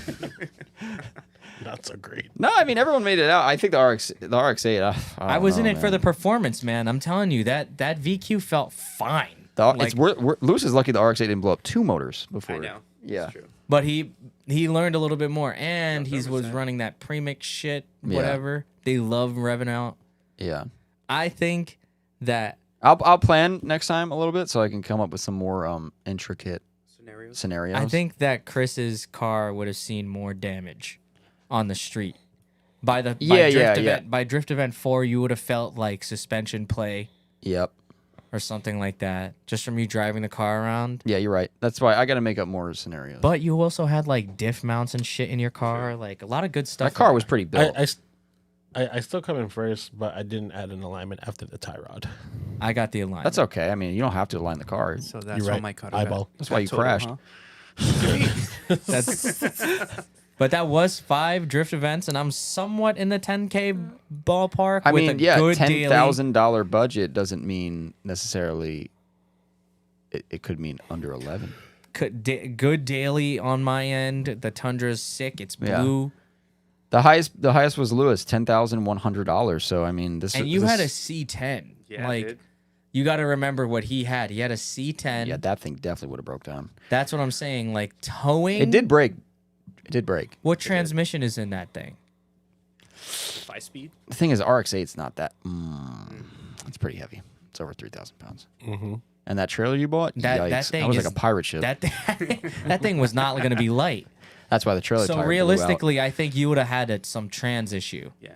E: not so great.
B: No, I mean everyone made it out. I think the RX-8.
A: I was in it for the performance, man. I'm telling you that VQ felt fine.
B: Lewis is lucky the RX-8 didn't blow up 2 motors before.
C: I know.
B: Yeah.
C: It's true.
A: But he learned a little bit more, and he was
C: 100%.
A: running that premix shit,
B: Yeah.
A: whatever. They love revving out.
B: Yeah.
A: I think that
B: I'll plan next time a little bit so I can come up with some more intricate scenarios.
A: I think that Chris's car would have seen more damage on the street. By drift event, by drift event 4, you would have felt like suspension play
B: Yep.
A: or something like that, just from you driving the car around.
B: Yeah, you're right. That's why I got to make up more scenarios.
A: But you also had like diff mounts and shit in your car, like a lot of good stuff.
B: that car
A: in
B: was
A: there.
B: pretty built.
E: I still come in first, but I didn't add an alignment after the tie rod.
A: I got the alignment.
B: That's okay. I mean, you don't have to align the car.
D: So that's
E: You're
D: what
E: right.
D: my car
E: Eyeball.
B: That's why you
D: Total,
B: crashed.
D: huh?
A: That's but that was 5 drift events, and I'm somewhat in the 10K ballpark.
B: I
A: with
B: mean,
A: a
B: yeah,
A: good daily.
B: $10,000 budget doesn't mean necessarily. It could mean under 11.
A: Good daily on my end. The Tundra's sick. It's
B: Yeah.
A: blue,
B: The highest was Lewis, $10,100. So I mean, this
A: and you
B: this,
A: had a C10.
C: Yeah,
A: like
C: dude.
A: you got to remember what he had. He had a C10.
B: yeah, that thing definitely would have broke down.
A: That's what I'm saying. Like towing.
B: It did break. It did break.
A: What transmission is in that thing?
C: 5-speed.
B: The thing is, RX-8's not that. It's pretty heavy. It's over 3,000 pounds. And that trailer you bought,
A: That
B: yikes,
A: thing
B: was
A: is-
B: like a pirate ship.
A: That that thing was not going to be light.
B: That's why the trailer.
A: So
B: tire blew out.
A: realistically, I think you would have had some trans issue.
C: Yeah.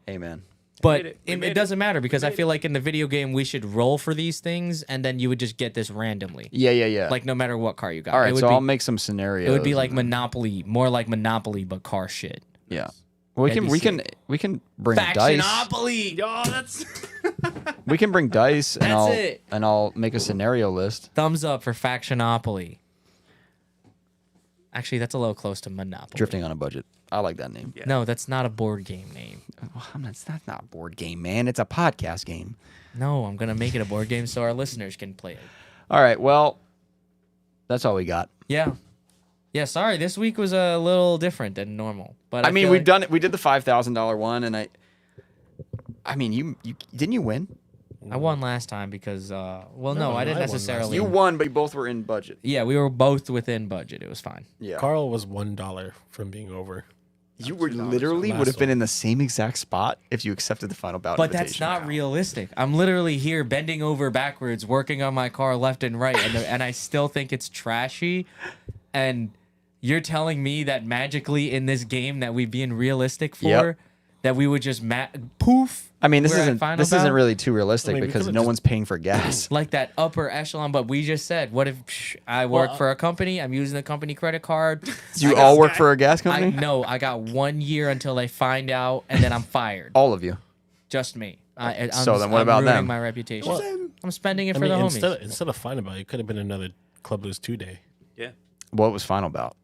B: Amen.
A: But
C: made
A: it,
C: it.
A: doesn't matter because I
C: made
A: feel like in the video game we should roll for these things, and then you would just get this randomly.
B: Yeah.
A: Like no matter what car you got.
B: all
A: It
B: right,
A: would
B: so
A: be,
B: I'll make some scenarios.
A: it would be like
B: and then-
A: Monopoly, more like Monopoly, but car shit.
B: Yeah. Well,
A: That'd be
B: we can bring dice.
A: Factionopoly.
C: Yo, that's
B: We can bring dice, and
A: That's it.
B: I'll make a scenario list.
A: Thumbs up for Factionopoly. Actually, that's a little close to Monopoly.
B: Drifting on a budget. I like that name.
C: Yeah.
A: No, that's not a board game name.
B: That's not a board game, man. It's a podcast game.
A: No, I'm gonna make it a board game so our listeners can play it.
B: All right. Well, that's all we got.
A: Yeah. Yeah, sorry. This week was a little different than normal. But
B: I mean,
A: feel
B: we've
A: like-
B: done it. We did the $5,000 one, and I mean, you didn't you win?
A: I won last time because no, I didn't
E: I won last
A: necessarily.
B: You won, but you both were in budget.
A: Yeah, we were both within budget. It was fine.
B: Yeah.
E: Carl was $1 from being over.
B: You were literally would have been in the same exact spot if you accepted the final bout.
A: But that's
B: invitation.
A: not realistic. I'm literally here bending over backwards, working on my car left and right, and I still think it's trashy. And you're telling me that magically in this game that we being realistic for,
B: Yep.
A: that we would just poof.
B: I mean, this
A: we're at
B: isn't
A: final
B: this isn't
A: bout?
B: really too realistic
E: I mean, we
B: because
E: could've
B: no
E: just-
B: one's paying for gas.
A: Like that upper echelon, but we just said, what if I work for a company? I'm using the company credit card.
B: Do you all work for a gas
A: I
B: company?
A: know I got 1 year until they find out, and then I'm fired.
B: All of you.
A: Just me.
B: So then what
A: I'm
B: about
A: ruining
B: them?
A: my reputation.
E: Well,
A: I'm spending it
E: I
A: for
E: mean,
A: the homies.
E: instead of finding about it could have been another Club Lose 2 day.
C: yeah.
B: What was final bout?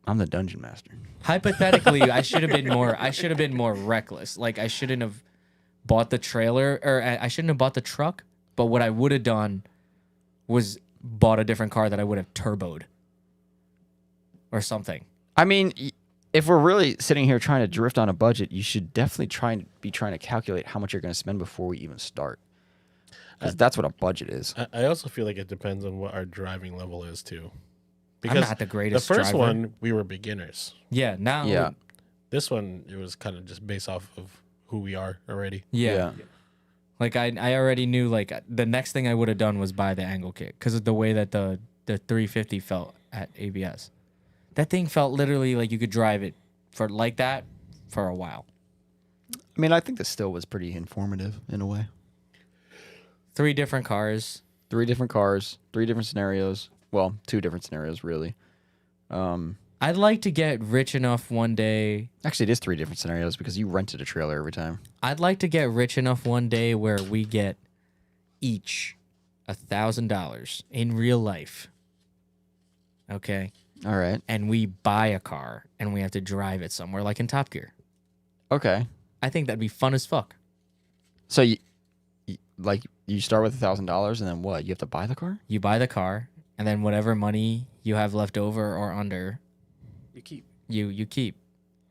B: I'm the dungeon master.
A: Hypothetically, I should have been more reckless. Like I shouldn't have bought the trailer, or I shouldn't have bought the truck. But what I would have done was bought a different car that I would have turboed or something.
B: I mean, if we're really sitting here trying to drift on a budget, you should definitely trying to calculate how much you're going to spend before we even start. Because that's what a budget is.
E: I also feel like it depends on what our driving level is too.
A: I'm not the greatest
E: The first
A: driver.
E: one, we were beginners.
A: Yeah. Now.
B: Yeah.
E: This one, it was kind of just based off of who we are already.
A: Yeah. Like I already knew like the next thing I would have done was buy the angle kit because of the way that the 350 felt at ABS. That thing felt literally like you could drive it for like that for a while.
B: I mean, I think this still was pretty informative in a way.
A: 3 different cars.
B: 3 different cars, 3 different scenarios. Well, 2 different scenarios, really.
A: I'd like to get rich enough one day.
B: Actually, it is 3 different scenarios because you rented a trailer every time.
A: I'd like to get rich enough one day where we get each $1,000 in real life, okay,
B: All right.
A: and we buy a car and we have to drive it somewhere like in Top Gear,
B: Okay.
A: I think that'd be fun as fuck.
B: So you start with $1,000 and then what? You have to buy the car?
A: You buy the car, and then whatever money you have left over or under,
C: You keep.
A: you keep,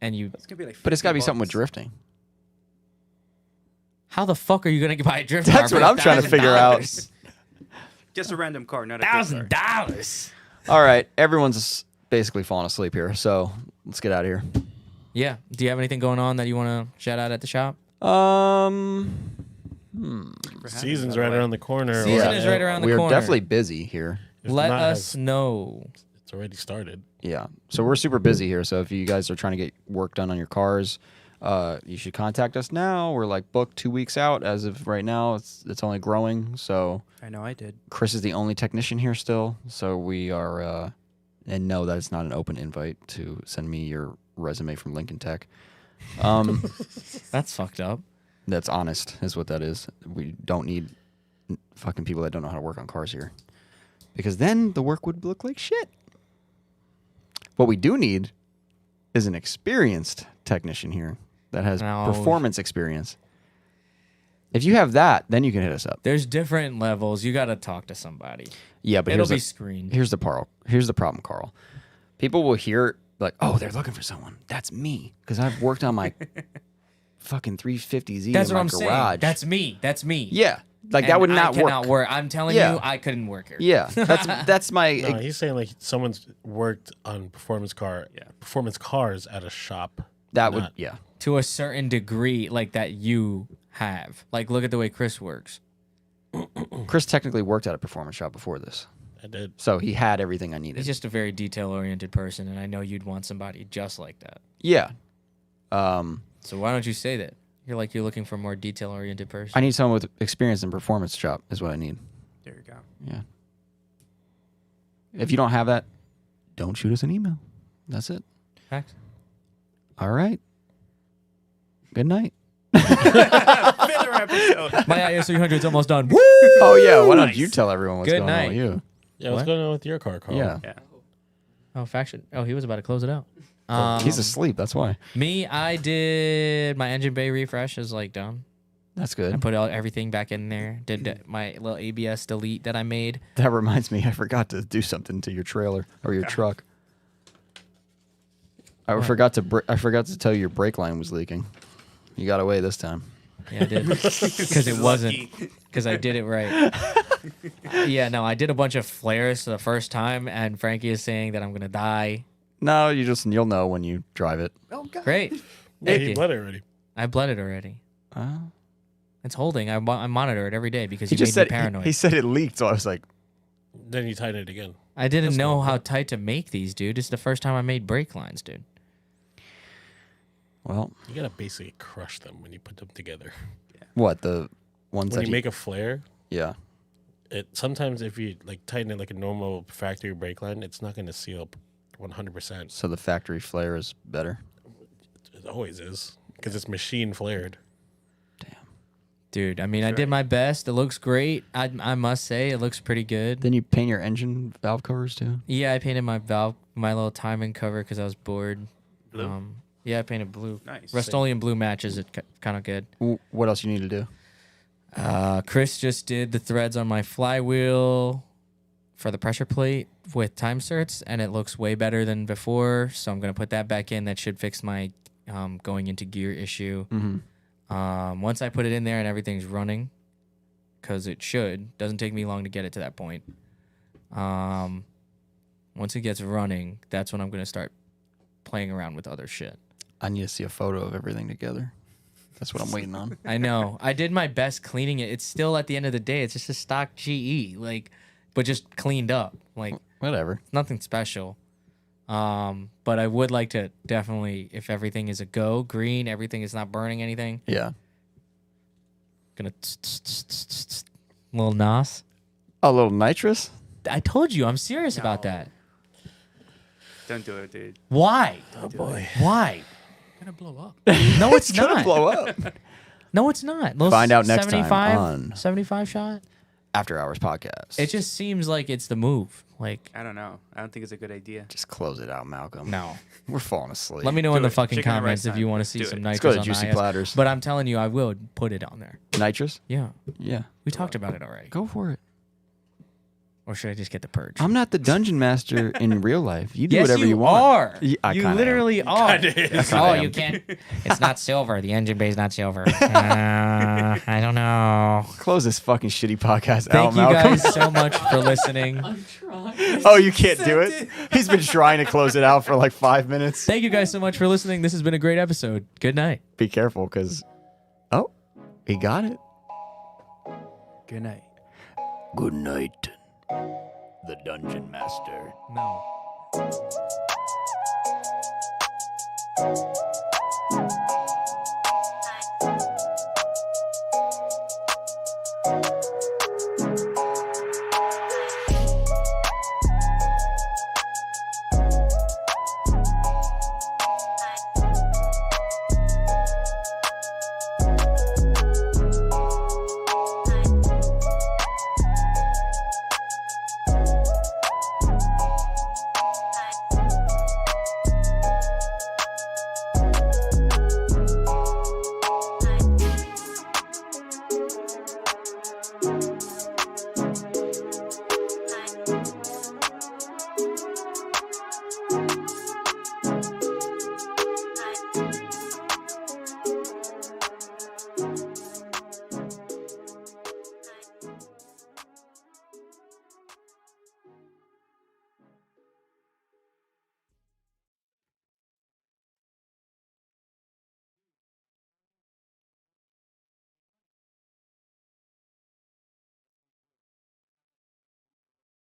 A: and you.
C: It's gonna be like.
B: But it's got to be
C: 50
B: something with
C: bucks.
B: drifting.
A: How the fuck are you gonna buy a drift car?
B: That's what I'm trying to figure out.
C: Just a random car, not a drift car.
A: $1,000.
B: All right. Everyone's basically falling asleep here. So let's get out of here.
A: Yeah. Do you have anything going on that you want to shout out at the shop?
E: Season's right around the corner.
A: Season
E: or-
A: is right around the
B: We're
A: corner.
B: definitely busy here.
E: if
A: Let
E: not,
A: us
E: has-
A: know.
E: It's already started.
B: Yeah. So we're super busy here. So if you guys are trying to get work done on your cars, you should contact us now. We're like booked 2 weeks out. As of right now, it's only growing. So
D: I know I did.
B: Chris is the only technician here still. So we are, and no, that is not an open invite to send me your resume from Lincoln Tech.
A: That's fucked up.
B: That's honest, is what that is. We don't need fucking people that don't know how to work on cars here, because then the work would look like shit. What we do need is an experienced technician here that has
A: No.
B: performance experience. If you have that, then you can hit us up.
A: There's different levels. You got to talk to somebody.
B: Yeah, but
A: It'll
B: here's
A: be
B: the,
A: screened.
B: here's the problem. Here's the problem, Carl. People will hear like, "Oh, they're looking for someone." That's me, because I've worked on my fucking 350Z
A: That's
B: in
A: what
B: my
A: I'm
B: garage.
A: saying. That's me. That's me.
B: yeah, like that
A: And
B: would not
A: I cannot
B: work.
A: I'm telling
B: Yeah.
A: you, I couldn't work here.
B: Yeah, that's my
E: No, he's saying like someone's worked on performance cars at a shop.
B: that would
E: not-
B: yeah.
A: To a certain degree, like that you have. Like, look at the way Chris works.
B: Chris technically worked at a performance shop before this,
E: I did.
B: so he had everything I needed.
A: He's just a very detail-oriented person, and I know you'd want somebody just like that.
B: Yeah.
A: So why don't you say that? You're looking for a more detail-oriented person.
B: I need someone with experience in performance shop is what I need.
C: There you go.
B: Yeah. If you don't have that, don't shoot us an email. That's it.
A: Facts.
B: All right. Good night.
C: Filler episode.
A: My IS300 is almost done. Woo!
B: Oh yeah, why don't
C: Nice.
B: you tell everyone what's
A: Good
B: going on
A: night.
B: with you?
E: Yeah, what's
A: What?
E: going on with your car, Carl?
B: Yeah.
C: Yeah.
A: Oh, faction. Oh, he was about to close it out.
B: He's asleep, that's why.
A: Me, I did my engine bay refresh is like done.
B: That's
A: I
B: good.
A: put everything back in there. Did my little ABS delete that I made.
B: That reminds me, I forgot to do something to your trailer or your truck. I forgot to tell you your brake line was leaking. You got away this time.
A: Yeah, I did. Because it wasn't. Because I did it right. Yeah, no, I did a bunch of flares for the first time, and Frankie is saying that I'm going to die.
B: No, you'll know when you drive it.
A: Great.
E: Yeah,
A: Thank
E: he
A: you.
E: bled it already.
A: I bled it already.
B: Oh.
A: It's holding. I monitor it every day because
B: He
A: you
B: just
A: made
B: said
A: me paranoid.
B: he said it leaked, so I was like,
E: Then you tighten it again.
A: I didn't know how tight to make these, dude. It's the first time I made brake lines, dude.
B: well,
E: You gotta basically crush them when you put them together.
B: what the ones
E: When
B: that
E: you make a flare,
B: yeah.
E: it sometimes if you like tighten it like a normal factory brake line, it's not gonna seal 100%.
B: So the factory flare is better.
E: It always is because it's machine flared.
A: Dude, I mean, I did my best. It looks great. I must say, it looks pretty good.
B: Then you paint your engine valve covers too.
A: Yeah, I painted my little timing cover because I was bored.
C: Blue?
A: Yeah, I painted blue.
C: Nice.
A: Rust-Oleum blue matches it kind of good.
B: What else you need to do?
A: Chris just did the threads on my flywheel for the pressure plate with time certs, and it looks way better than before. So I'm gonna put that back in. That should fix my going into gear issue.
B: Mm-hmm.
A: Once I put it in there and everything's running, because it should, doesn't take me long to get it to that point. Once it gets running, that's when I'm gonna start playing around with other shit.
B: I need to see a photo of everything together. That's what I'm waiting on.
A: I know. I did my best cleaning it. It's still at the end of the day, it's just a stock GE, like, but just cleaned up. Like,
B: Whatever.
A: nothing special. But I would like to definitely, if everything is a go, green, everything is not burning anything,
B: Yeah.
A: gonna little Nas.
B: A little nitrous.
A: I told you, I'm serious about that.
C: Don't do it, dude.
A: Why?
E: Oh boy.
A: Why?
D: Gonna blow up.
A: No, it's
B: Gonna
A: not.
B: blow up.
A: No, it's not. Little
B: Find out next time
A: 75
B: on-
A: 75 shot.
B: After Hours podcast.
A: It just seems like it's the move. Like,
C: I don't know. I don't think it's a good idea.
B: Just close it out, Malcolm.
A: no.
B: We're falling asleep.
A: Let me know in
C: Do
A: the
C: it.
A: fucking
C: Chicken and
A: comments
C: rice
A: if you
C: time.
A: want to see
C: Do
A: some
C: it.
A: nitrous
B: Let's go to
A: on
B: Juicy
A: the IS.
B: Platters.
A: But I'm telling you, I will put it on there.
B: Nitrous?
A: Yeah.
B: Yeah.
A: We talked about it already.
B: Go for it.
A: Or should I just get the purge?
B: I'm not the dungeon master in real life. You do
A: yes,
B: whatever you, want.
A: are.
B: Yeah, I
A: you
B: kinda
A: literally are.
B: kinda am.
A: You can't. It's not silver. The engine bay is not silver. I don't know.
B: Close this fucking shitty podcast
A: Thank
B: out,
A: you
B: Malcolm.
A: guys so much for listening.
G: I'm trying.
B: Oh, you can't do it? He's been trying to close it out for like 5 minutes.
A: Thank you guys so much for listening. This has been a great episode. Good night.
B: Be careful, because... Oh, he got it.
A: Good night.
B: Good night, the Dungeon Master.
A: No.